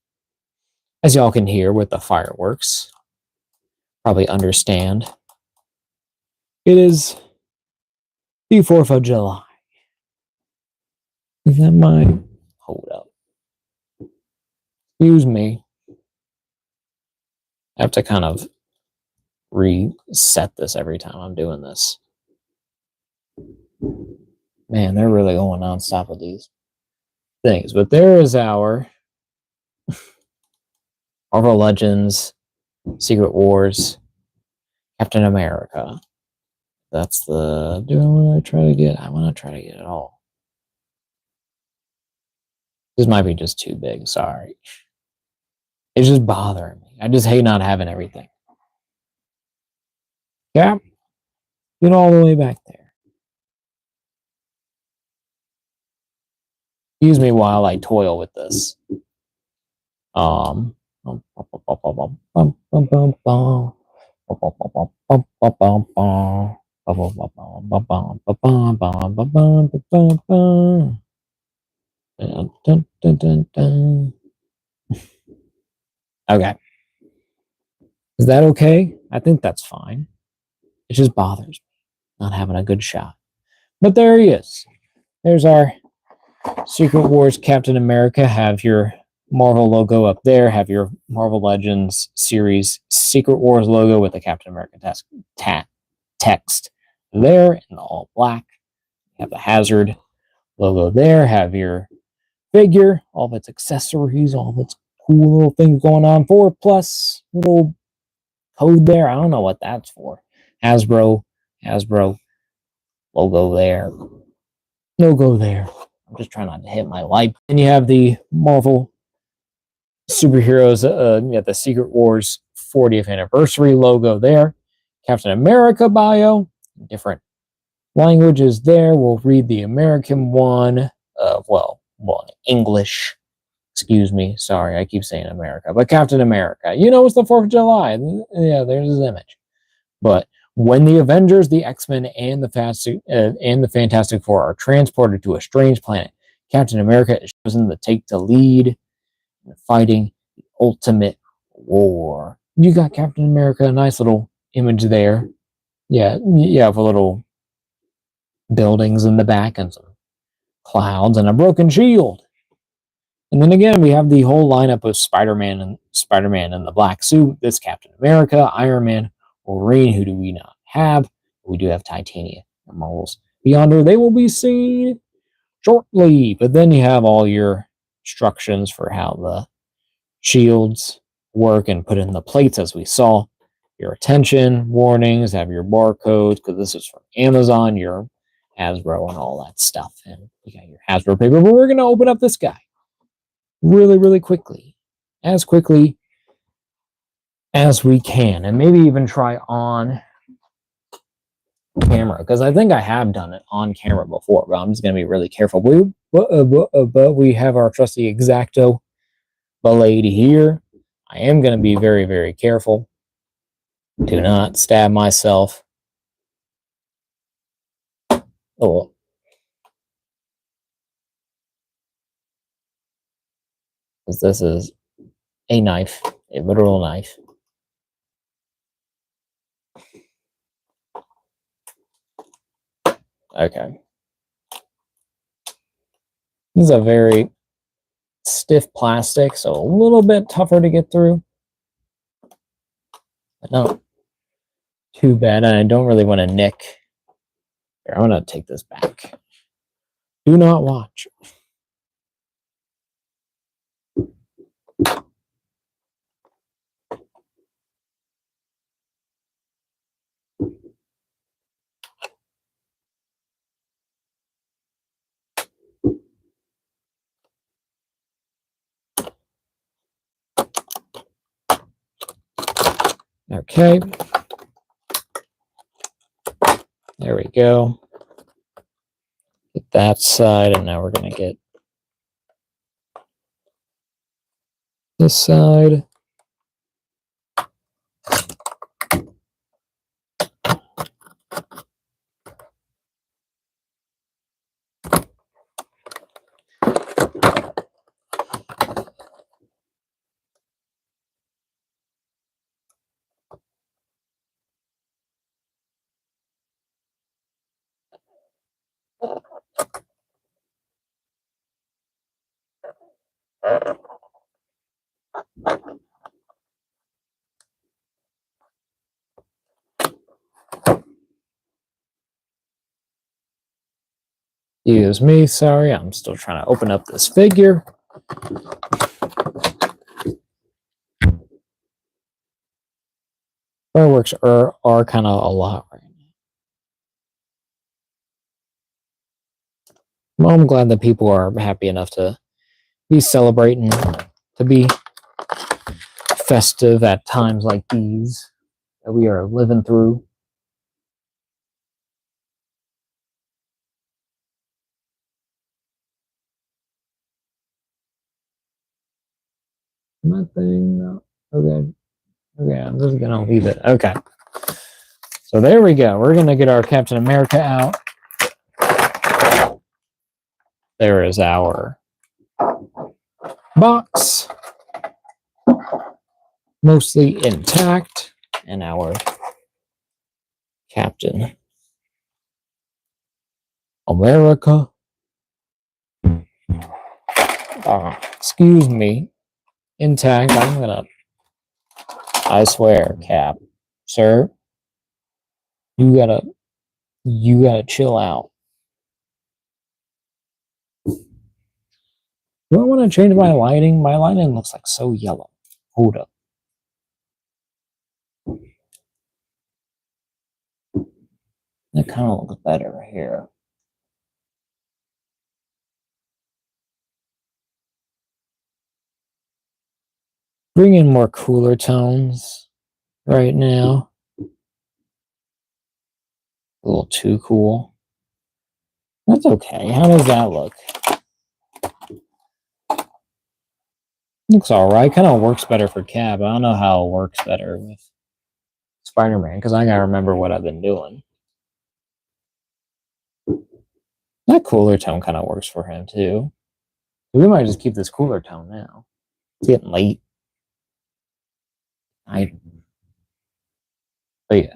as y'all can hear with the fireworks, probably understand, it is the 4th of July. Is that my... Hold up. Excuse me. I have to kind of reset this every time I'm doing this. Man, they're really going nonstop with these things. But there is our Marvel Legends, Secret Wars, Captain America. That's the... I want to try to get it all. This might be just too big, sorry. It's just bothering me. I just hate not having everything. Yeah. Get all the way back there. Excuse me while I toil with this. Okay. Is that okay? I think that's fine. It just bothers me not having a good shot. But there he is. There's our Secret Wars Captain America. Have your Marvel logo up there. Have your Marvel Legends series Secret Wars logo with the Captain America text there in all black. Have the Hazard logo there. Have your figure, all of its accessories, all of its cool little things going on. 4+ little code there. I don't know what that's for. Hasbro logo there. Logo there. I'm just trying not to hit my light. And you have the Marvel superheroes, you have the Secret Wars 40th anniversary logo there. Captain America bio, different languages there. We'll read the American one, well, English. Excuse me, sorry, I keep saying America, but Captain America. You know, it's the 4th of July. Yeah, there's his image. But when the Avengers, the X-Men, and the Fantastic Four are transported to a strange planet, Captain America is chosen to take the lead in fighting the ultimate war. You got Captain America, a nice little image there. Yeah, you have a little buildings in the back and some clouds and a broken shield. And then again, we have the whole lineup of Spider-Man in the black suit. This Captain America, Iron Man, Wolverine. Who do we not have? We do have Titania and Marvels Beyond her. They will be seen shortly. But then you have all your instructions for how the shields work and put in the plates, as we saw. Your attention warnings, have your barcodes, because this is from Amazon, your Hasbro, and all that stuff. And you got your Hasbro paper. But we're going to open up this guy really, really quickly. As quickly as we can. And maybe even try on camera, because I think I have done it on camera before, but I'm just going to be really careful. But we have our trusty X-Acto blade here. I am going to be very, very careful to not stab myself. Oh, because this is a knife, a literal knife. Okay. This is a very stiff plastic, so a little bit tougher to get through. But not too bad, and I don't really want to nick. Here, I'm going to take this back. Do not watch. Okay. There we go. Get that side, and now we're going to get this side. Excuse me, sorry, I'm still trying to open up this figure. Fireworks are kind of a lot right now. Well, I'm glad that people are happy enough to be celebrating, to be festive at times like these that we are living through. Nothing. No. Okay. Okay, I'm just gonna leave it. Okay. So there we go. We're gonna get our Captain America out. There is our box, mostly intact, and our Captain America. Excuse me. Intact. I swear, Cap, sir, you gotta chill out. Do I want to change my lighting? My lighting looks like so yellow. Hold up. That kind of looks better here. Bring in more cooler tones right now. A little too cool. That's okay. How does that look? Looks alright. Kind of works better for Cap. I don't know how it works better with Spider-Man, because I gotta remember what I've been doing. That cooler tone kind of works for him too. We might just keep this cooler tone now. It's getting late. But yeah.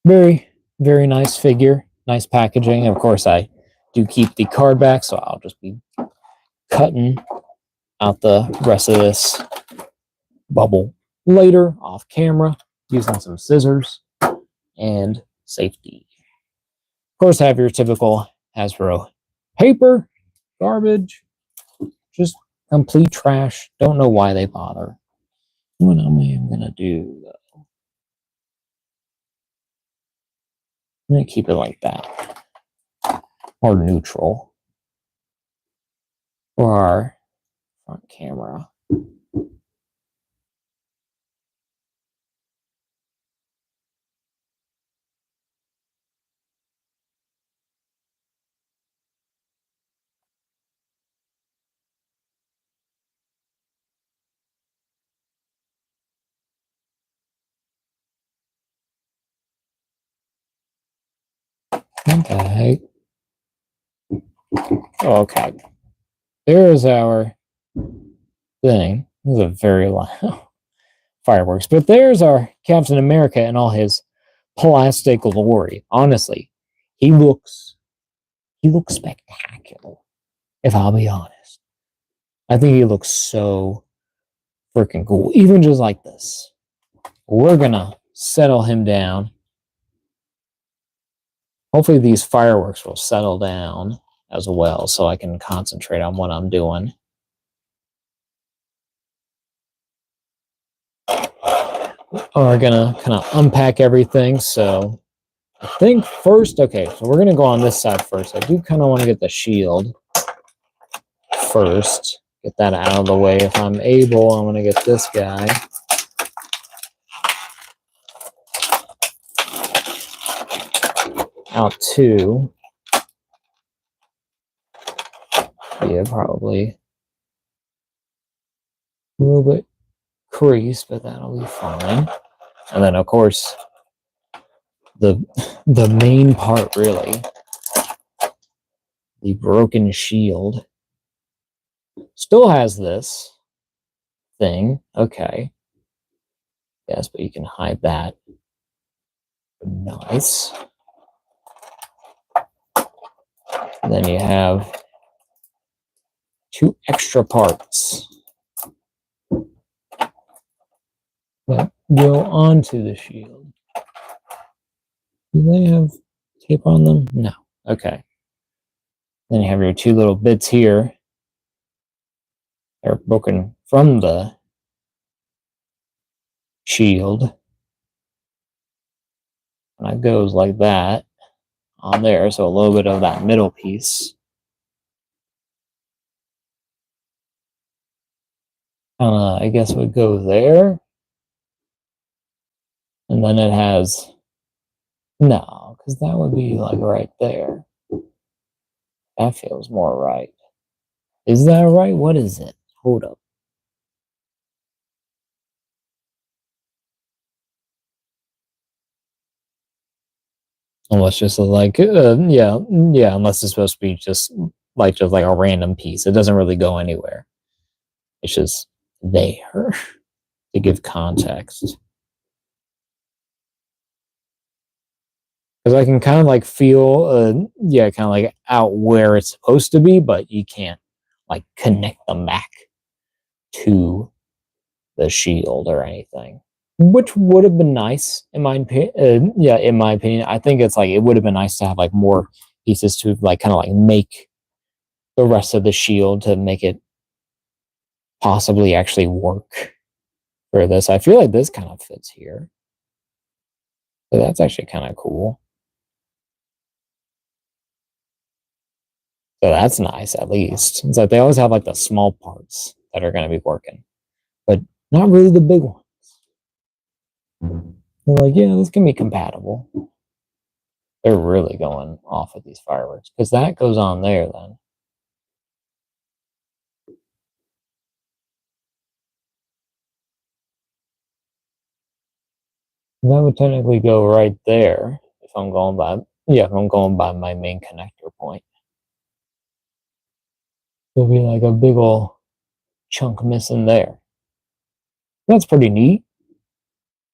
Very, very nice figure. Nice packaging. Of course, I do keep the card back, so I'll just be cutting out the rest of this bubble later off camera using some scissors and safety. Of course, have your typical Hasbro paper, garbage, just complete trash. Don't know why they bother. What am I gonna do though? I'm gonna keep it like that, or neutral for our front camera. What the heck? Oh, okay. There's our thing. This is a very loud fireworks. But there's our Captain America and all his plastic glory. Honestly, he looks spectacular, if I'll be honest. I think he looks so freaking cool. Even just like this. We're gonna settle him down. Hopefully these fireworks will settle down as well so I can concentrate on what I'm doing. We're gonna kind of unpack everything. So I think first, okay, so we're gonna go on this side first. I do kind of want to get the shield first. Get that out of the way. If I'm able, I'm gonna get this guy. Out too. Yeah, probably a little bit creased, but that'll be fine. And then of course the main part really, the broken shield, still has this thing. Okay. Yes, but you can hide that. Nice. And then you have 2 extra parts that go onto the shield. Do they have tape on them? No. Okay. Then you have your 2 little bits here. They're broken from the shield. And it goes like that on there. So a little bit of that middle piece. I guess would go there. And then it has, no, because that would be like right there. That feels more right. Is that right? What is it? Hold up. Unless just like, yeah, unless it's supposed to be just like a random piece. It doesn't really go anywhere. It's just there to give context. Because I can kind of like feel, kind of like out where it's supposed to be, but you can't like connect them back to the shield or anything, which would have been nice in my opinion. In my opinion, I think it's like it would have been nice to have like more pieces to like kind of like make the rest of the shield to make it possibly actually work for this. I feel like this kind of fits here, so that's actually kind of cool. So that's nice, at least. It's like they always have like the small parts that are going to be working, but not really the big ones. They're like, yeah, this can be compatible. They're really going off with these fireworks because that goes on there then. That would technically go right there if I'm going by, if I'm going by my main connector point. There'll be like a big old chunk missing there. That's pretty neat.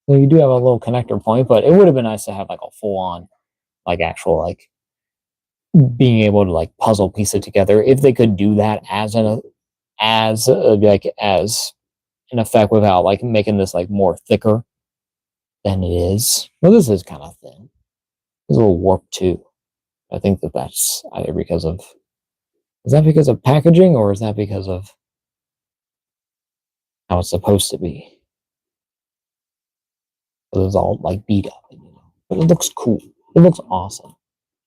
So you do have a little connector point, but it would have been nice to have like a full on, like actual like being able to like puzzle piece it together. If they could do that as an effect without like making this like more thicker than it is. Well, this is kind of thin. It's a little warped too. I think that's either because of, is that because of packaging or is that because of how it's supposed to be? It's all like beat up, but it looks cool. It looks awesome.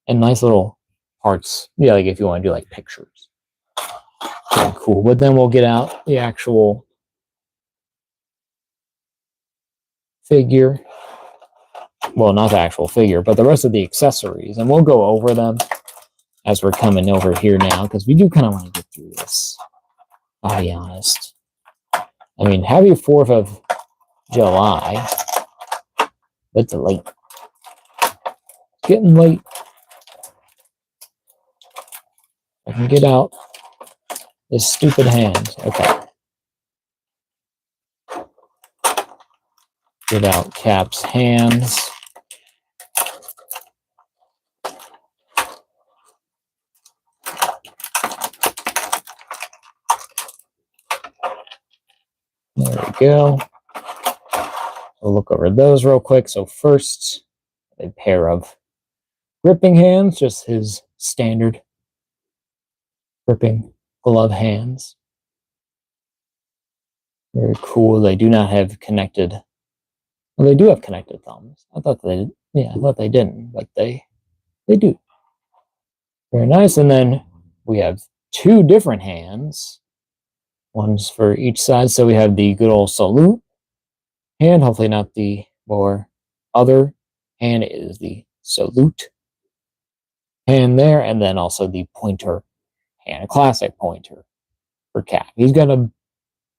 And nice little parts. Yeah, like if you want to do like pictures. Yeah, cool. But then we'll get out the actual figure. Well, not the actual figure, but the rest of the accessories. And we'll go over them as we're coming over here now, because we do kind of want to get through this. I'll be honest. I mean, happy 4th of July. It's late. It's getting late. I can get out this stupid hand. Okay. Get out Cap's hands. There we go. We'll look over those real quick. So first, a pair of gripping hands, just his standard gripping glove hands. Very cool. They do not have connected. Well, they do have connected thumbs. I thought they, I thought they didn't, but they do. Very nice. And then we have 2 different hands. One's for each side. So we have the good old salute hand. Hopefully not the more other hand is the salute hand there. And then also the pointer hand, a classic pointer for Cap. He's got a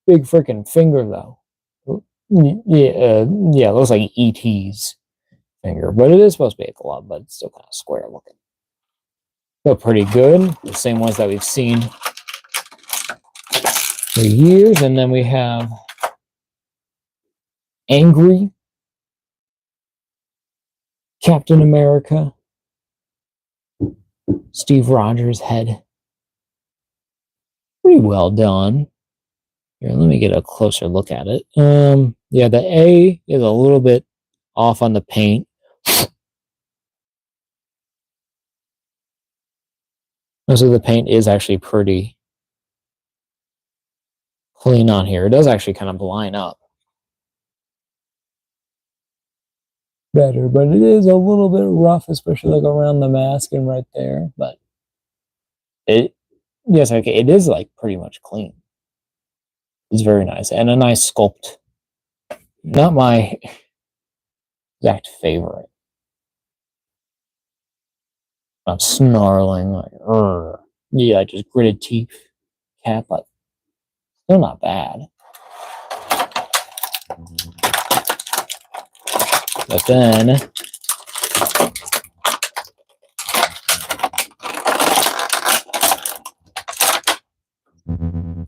big freaking finger though. Yeah, it looks like E.T.'s finger, but it is supposed to be a glove, but it's still kind of square looking. So pretty good. The same ones that we've seen for years. And then we have Angry Captain America, Steve Rogers head. Pretty well done. Here, let me get a closer look at it. Yeah, the A is a little bit off on the paint. Most of the paint is actually pretty clean on here. It does actually kind of line up better, but it is a little bit rough, especially like around the mask and right there. But yes, okay, it is like pretty much clean. It's very nice and a nice sculpt. Not my exact favorite. I'm snarling like, Urgh. Yeah, just gritted teeth Cap, but still not bad. But then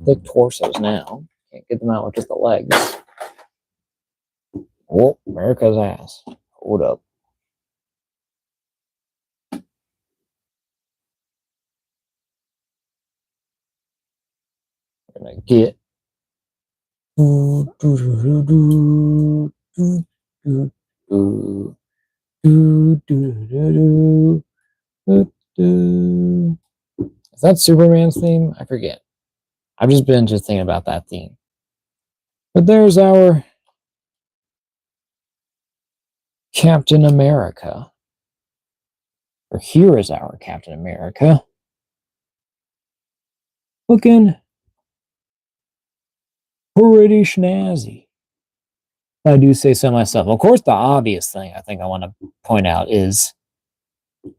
thick torsos now. Can't get them out with just the legs. Oh, America's ass. Hold up. We're gonna get is that Superman's theme? I forget. I've just been thinking about that theme. But there's our Captain America. Or here is our Captain America. Looking pretty snazzy. I do say so myself. Of course, the obvious thing I think I want to point out is,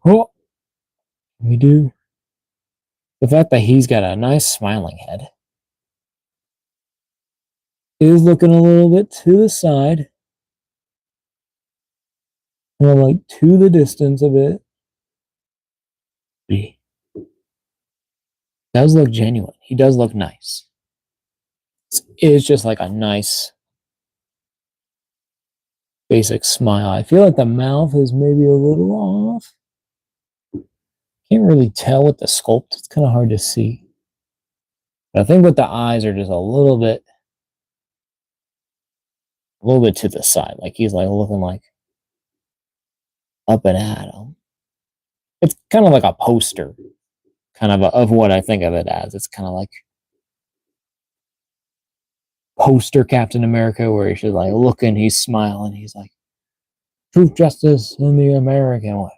oh, we do the fact that he's got a nice smiling head. Is looking a little bit to the side. And like to the distance a bit. He does look genuine. He does look nice. It is just like a nice basic smile. I feel like the mouth is maybe a little off. Can't really tell with the sculpt. It's kind of hard to see. But I think with the eyes are just a little bit to the side. Like he's like looking like up and at him. It's kind of like a poster, kind of what I think of it as. It's kind of like poster Captain America, where he's just like looking, he's smiling, he's like, truth, justice, in the American way.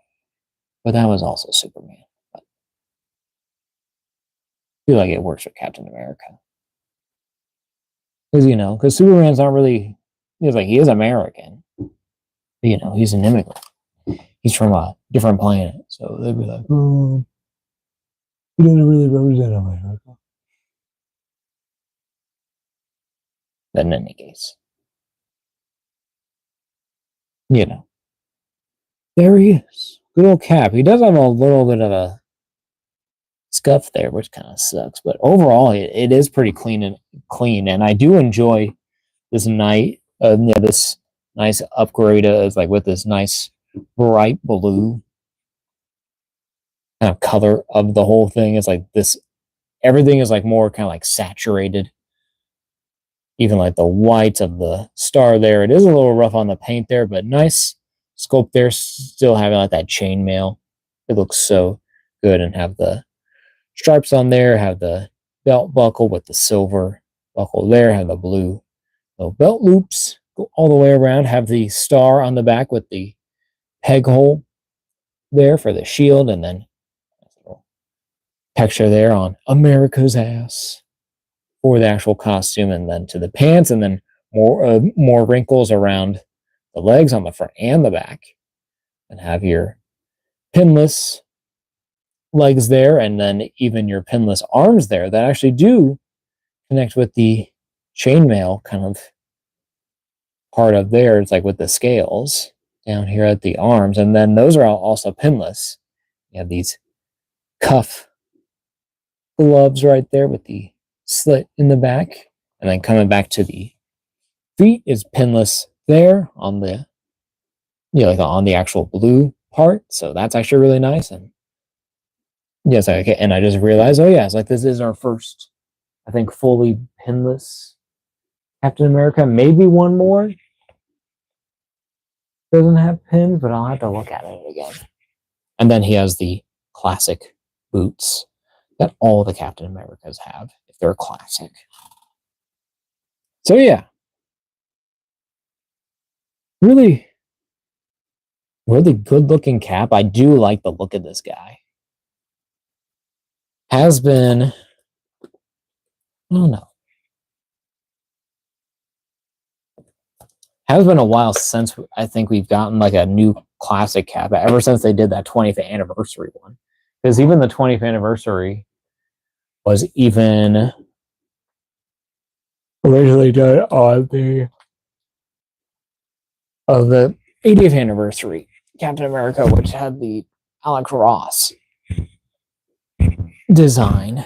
But that was also Superman. But I feel like it works for Captain America. Because Superman's not really, he is American. But, he's an immigrant. He's from a different planet. So they'd be like, oh, he doesn't really represent America. But in any case, there he is. Good old Cap. He does have a little bit of a scuff there, which kind of sucks. But overall, it is pretty clean. And I do enjoy this this nice upgrade is like with this nice bright blue kind of color of the whole thing. It's like this, everything is like more kind of like saturated. Even like the white of the star there. It is a little rough on the paint there, but nice sculpt there. Still having like that chainmail. It looks so good, and have the stripes on there, have the belt buckle with the silver buckle there, have the blue belt loops go all the way around, have the star on the back with the peg hole there for the shield, and then texture there on America's ass for the actual costume, and then to the pants, and then more wrinkles around the legs on the front and the back, and have your pinless legs there, and then even your pinless arms there that actually do connect with the chainmail kind of part of there. It's like with the scales down here at the arms, and then those are also pinless. You have these cuff gloves right there with the slit in the back, and then coming back to the feet is pinless there on the on the actual blue part. So that's actually really nice. And yes, okay. And I just realized, it's like this is our first, I think, fully pinless Captain America. Maybe one more doesn't have pins, but I'll have to look at it again. And then he has the classic boots that all the Captain Americas have, if they're classic. So yeah, really good looking Cap. I do like the look of this guy. Has been, I don't know, has been a while since I think we've gotten like a new classic Cap, ever since they did that 20th anniversary one. Because even the 20th anniversary was even originally done on the 80th anniversary Captain America, which had the Alex Ross design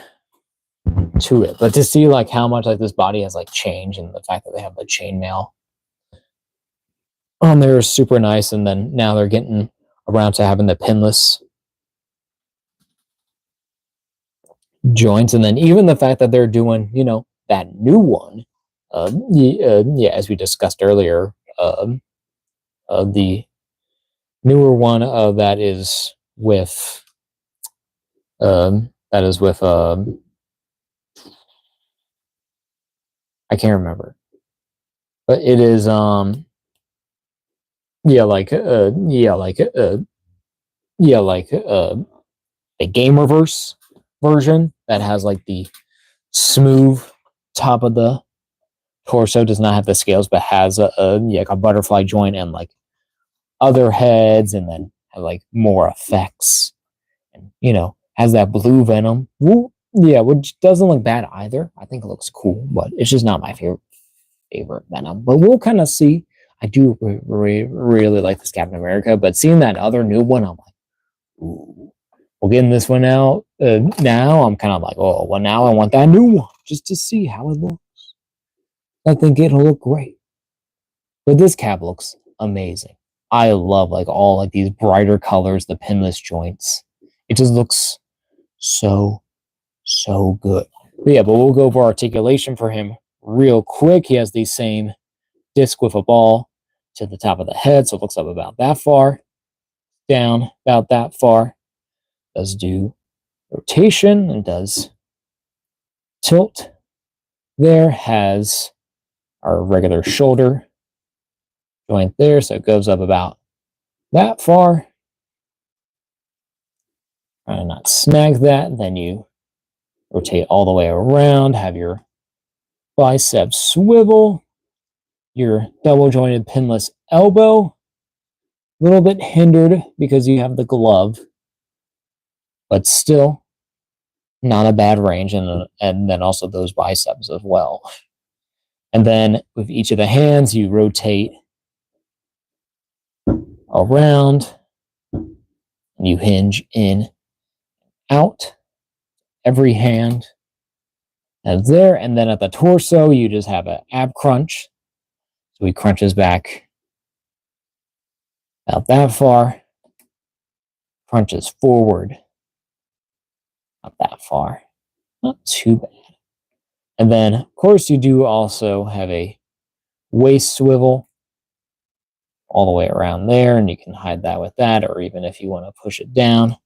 to it. But to see like how much like this body has like changed, and the fact that they have the chainmail on there is super nice. And then now they're getting around to having the pinless joints, and then even the fact that they're doing that new one, as we discussed earlier, the newer one that is with I can't remember, but it is the Gamerverse version that has like the smooth top of the torso, does not have the scales, but has a butterfly joint and like other heads, and then have like more effects, and has that blue Venom. Which doesn't look bad either. I think it looks cool, but it's just not my favorite Venom. But we'll kind of see. I do really like this Captain America, but seeing that other new one, I'm like, ooh. We're getting this one out now. I'm kind of like, oh, well, now I want that new one just to see how it looks. I think it'll look great. But this Cap looks amazing. I love like all like these brighter colors, the pinless joints. It just looks so good. But yeah, but we'll go over articulation for him real quick. He has the same disc with a ball to the top of the head, so it looks up about that far, down about that far. Does do rotation and does tilt. There has our regular shoulder joint there, so it goes up about that far. Try to not snag that. Then you rotate all the way around, have your bicep swivel, your double jointed pinless elbow, a little bit hindered because you have the glove, but still not a bad range, and then also those biceps as well. And then with each of the hands, you rotate around, and you hinge in, out, every hand. And there, and then at the torso, you just have an ab crunch. So he crunches back about that far, crunches forward, not that far, not too bad. And then, of course, you do also have a waist swivel all the way around there, and you can hide that with that, or even if you want to push it down,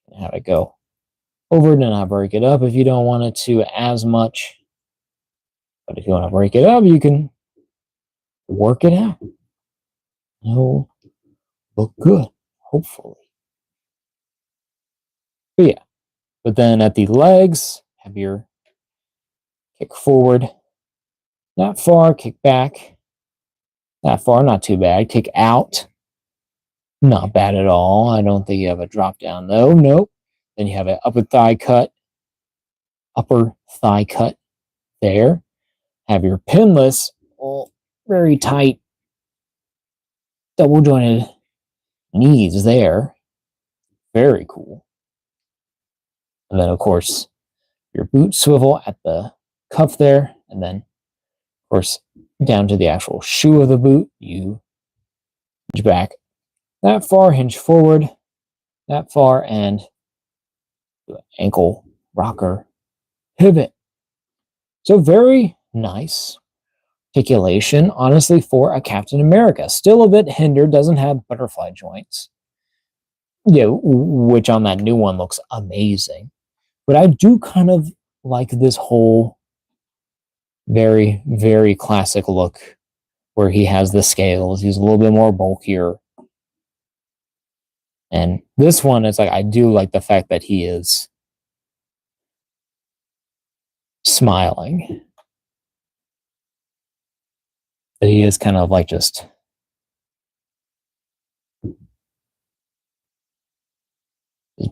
and have it go over it and not break it up if you don't want it to as much. But if you want to break it up, you can work it out. It'll look good, hopefully. But yeah, but then at the legs, have your kick forward, not far, kick back, not far, not too bad, kick out, not bad at all. I don't think you have a drop down though, nope. Then you have an upper thigh cut there. Have your pinless, very tight, double jointed knees there. Very cool. And then, of course, your boot swivel at the cuff there. And then, of course, down to the actual shoe of the boot, you hinge back that far, hinge forward that far, and do an ankle rocker pivot. So very nice articulation, honestly, for a Captain America. Still a bit hindered, doesn't have butterfly joints. Yeah, which on that new one looks amazing. But I do kind of like this whole very, very classic look where he has the scales. He's a little bit more bulkier. And this one, it's like, I do like the fact that he is smiling. But he is kind of like just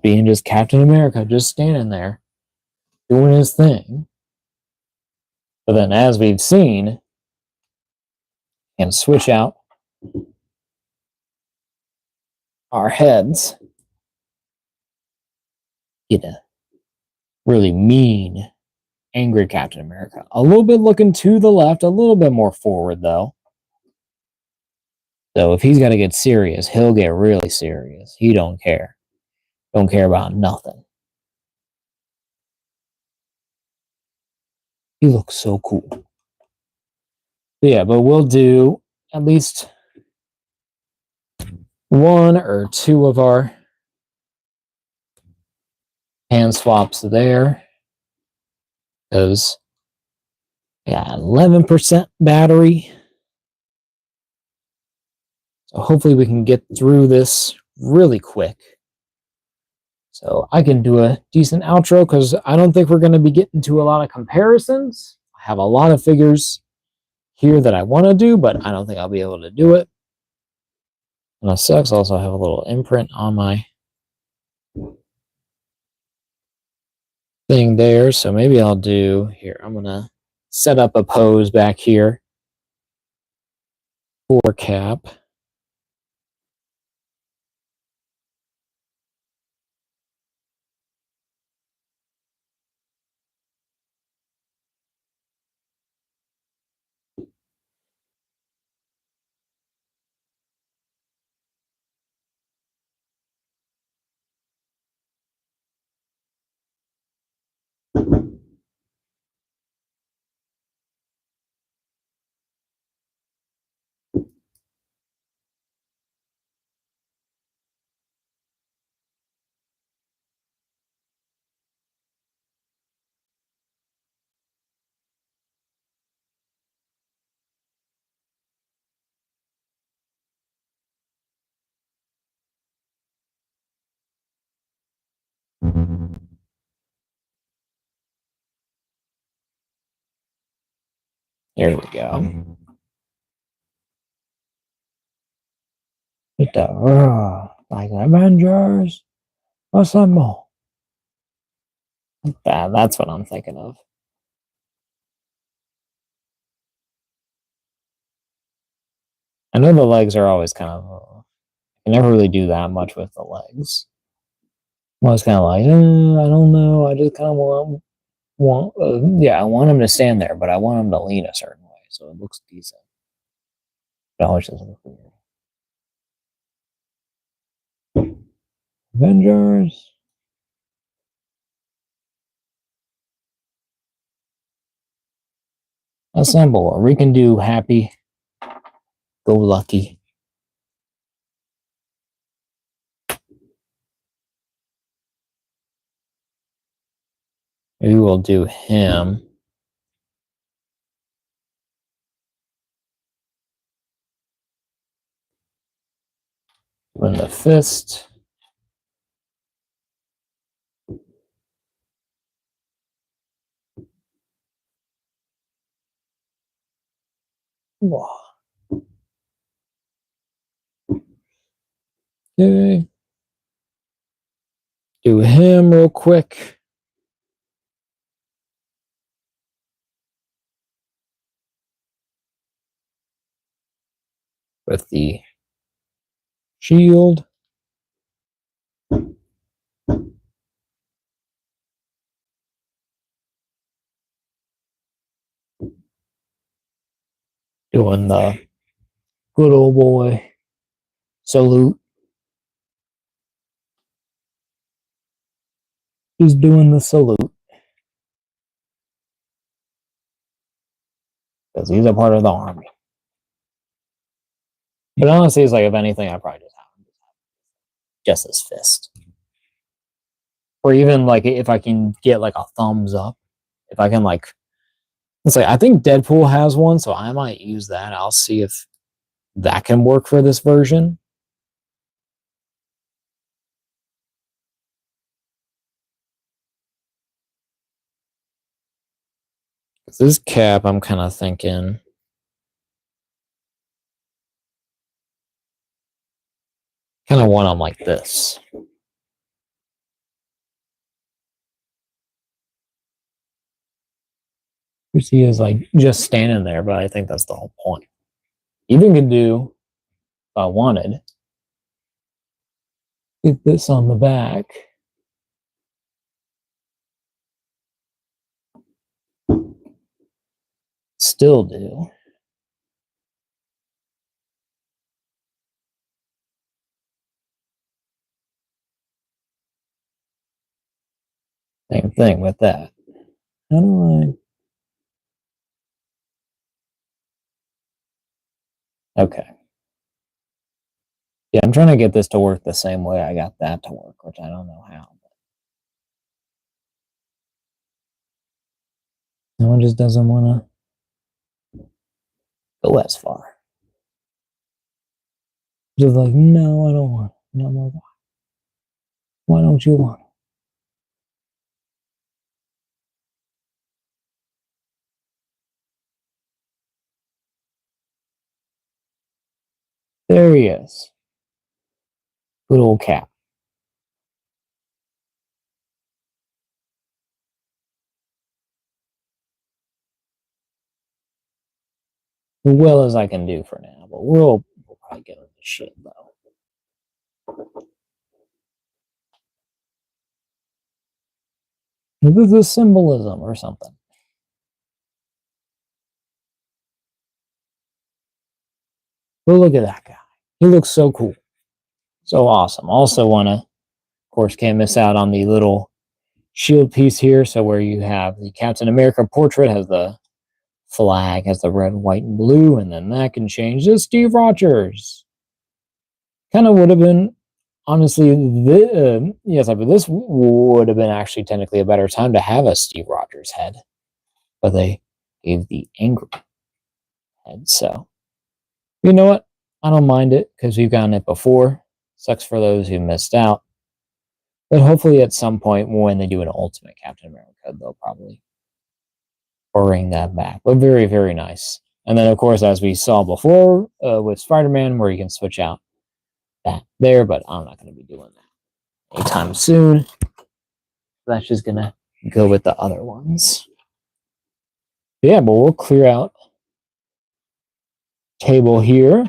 being just Captain America, just standing there, doing his thing. But then, as we've seen, he can switch out our heads, get a really mean, angry Captain America. A little bit looking to the left, a little bit more forward, though. So if he's got to get serious, he'll get really serious. He don't care. Don't care about nothing. He looks so cool. But yeah, but we'll do at least one or two of our hand swaps there. Because, yeah, 11% battery. So hopefully we can get through this really quick. So I can do a decent outro because I don't think we're going to be getting to a lot of comparisons. I have a lot of figures here that I want to do, but I don't think I'll be able to do it. And that sucks. Also, I have a little imprint on my thing there. So maybe I'll do here. I'm going to set up a pose back here for Cap. There we go. Like Avengers Assemble. That's what I'm thinking of. I know the legs are always kind of. I never really do that much with the legs. I was kind of like, I don't know. I just kind of I want him to stand there, but I want him to lean a certain way so it looks decent. It always doesn't look weird. Avengers. Assemble, or we can do happy go lucky. Maybe we'll do him. When the fist. Okay. Do him real quick. With the shield. Doing the good old boy salute. He's doing the salute. Because he's a part of the army. But honestly, it's like, if anything, I probably just his fist. Or even like if I can get like a thumbs up. If I can like, it's like, I think Deadpool has one, so I might use that. I'll see if that can work for this version. This cap, I'm kind of thinking. Kind of want them like this. He is like just standing there, but I think that's the whole point. Even could do, if I wanted, get this on the back. Still do. Same thing with that. How do I? Okay. Yeah, I'm trying to get this to work the same way I got that to work, which I don't know how. No one just doesn't want to go as far. Just like, no, I don't want it. No more. Why don't you want it? There he is. Good old Cap. As well as I can do for now, but we'll probably get into shit though. This is symbolism or something. But look at that guy. He looks so cool. So awesome. Also want to, of course, can't miss out on the little shield piece here. So where you have the Captain America portrait has the flag, has the red, white, and blue, and then that can change to Steve Rogers. Kind of would have been, honestly, yes, but this would have been actually technically a better time to have a Steve Rogers head, but they gave the angry head. So, you know what? I don't mind it because we've gotten it before. Sucks for those who missed out. But hopefully at some point when they do an Ultimate Captain America, they'll probably bring that back. But very, very nice. And then, of course, as we saw before with Spider-Man, where you can switch out that there, but I'm not going to be doing that anytime soon. That's just going to go with the other ones. Yeah, but we'll clear out table here.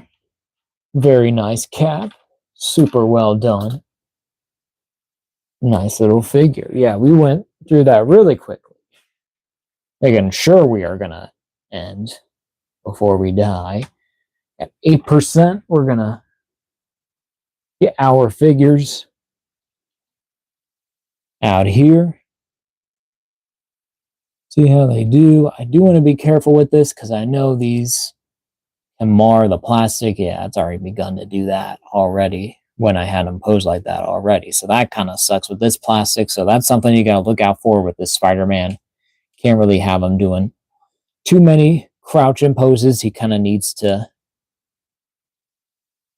Very nice cap. Super well done. Nice little figure. Yeah, we went through that really quickly. Making sure we are going to end before we die. At 8%, we're going to get our figures out here. See how they do. I do want to be careful with this because I know these can mar the plastic. Yeah, it's already begun to do that already when I had them posed like that already. So that kind of sucks with this plastic. So that's something you got to look out for with this Spider-Man. Can't really have him doing too many crouching poses. He kind of needs to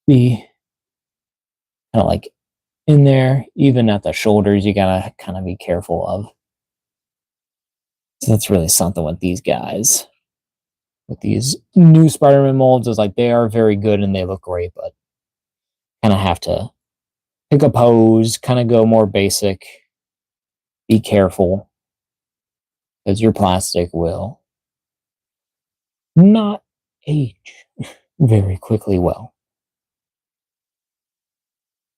be kind of like in there. Even at the shoulders, you got to kind of be careful of. So that's really something with these guys. With these new Spider-Man molds, is like they are very good and they look great, but kind of have to pick a pose, kind of go more basic. Be careful, because your plastic will not age very quickly well.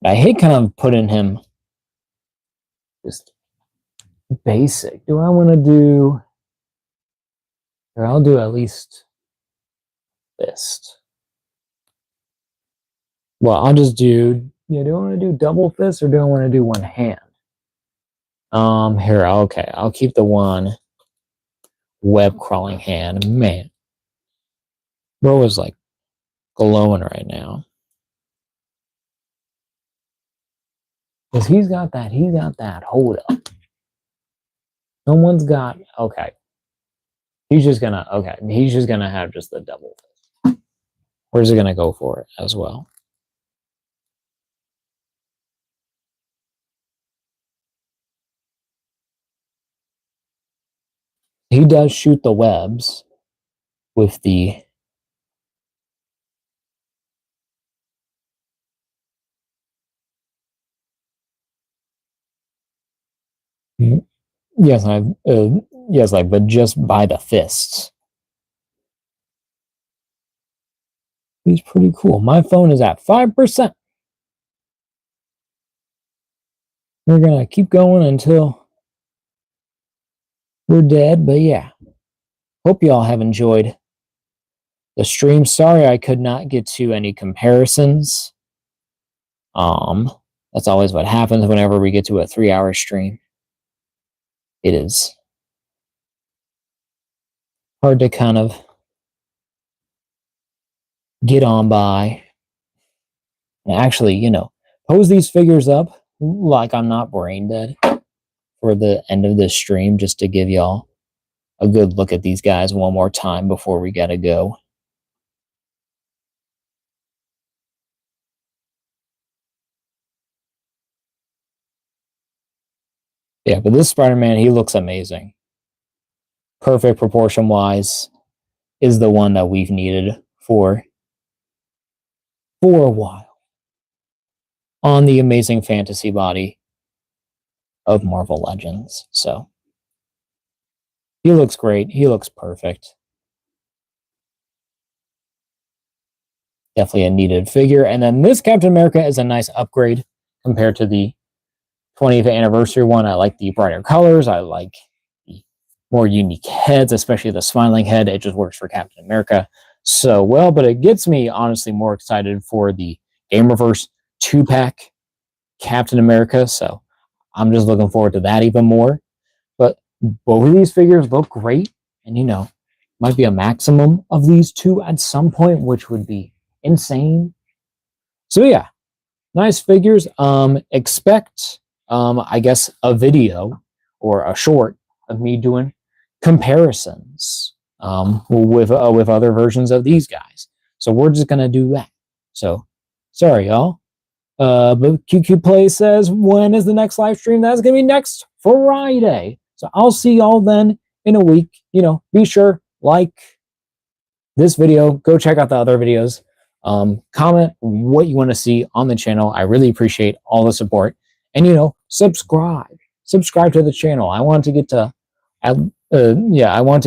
I hate kind of putting him just basic. Do I want to do... Or I'll do at least fist. Well, I'll just do... Yeah, do I want to do double fist or do I want to do one hand? Here, okay. I'll keep the one web crawling hand. Man. Bro is like glowing right now. Because he's got that. Hold up. Someone's got... Okay. He's just gonna have just the double fist. Where's he gonna go for it as well? He does shoot the webs with the... Yes, but just by the fists. He's pretty cool. My phone is at 5%. We're gonna keep going until we're dead, but yeah. Hope you all have enjoyed the stream. Sorry I could not get to any comparisons. That's always what happens whenever we get to a 3-hour stream. It is hard to kind of get on by. And actually, pose these figures up like I'm not brain dead for the end of this stream, just to give y'all a good look at these guys one more time before we gotta go. Yeah, but this Spider-Man, he looks amazing. Perfect proportion-wise. Is the one that we've needed for a while. On the Amazing Fantasy body of Marvel Legends. So, he looks great. He looks perfect. Definitely a needed figure. And then this Captain America is a nice upgrade compared to the 20th anniversary one. I like the brighter colors. I like the more unique heads, especially the smiling head. It just works for Captain America so well. But it gets me honestly more excited for the Gamerverse 2-pack Captain America. So I'm just looking forward to that even more. But both of these figures look great. And might be a maximum of these two at some point, which would be insane. So yeah, nice figures. Expect I guess a video or a short of me doing comparisons with other versions of these guys. So we're just gonna do that. So sorry y'all. But QQ Play says, when is the next live stream? That's gonna be next Friday. So I'll see y'all then in a week. You know, be sure, like this video, go check out the other videos. Comment what you want to see on the channel. I really appreciate all the support. And, you know, subscribe to the channel. I want to get to, I want to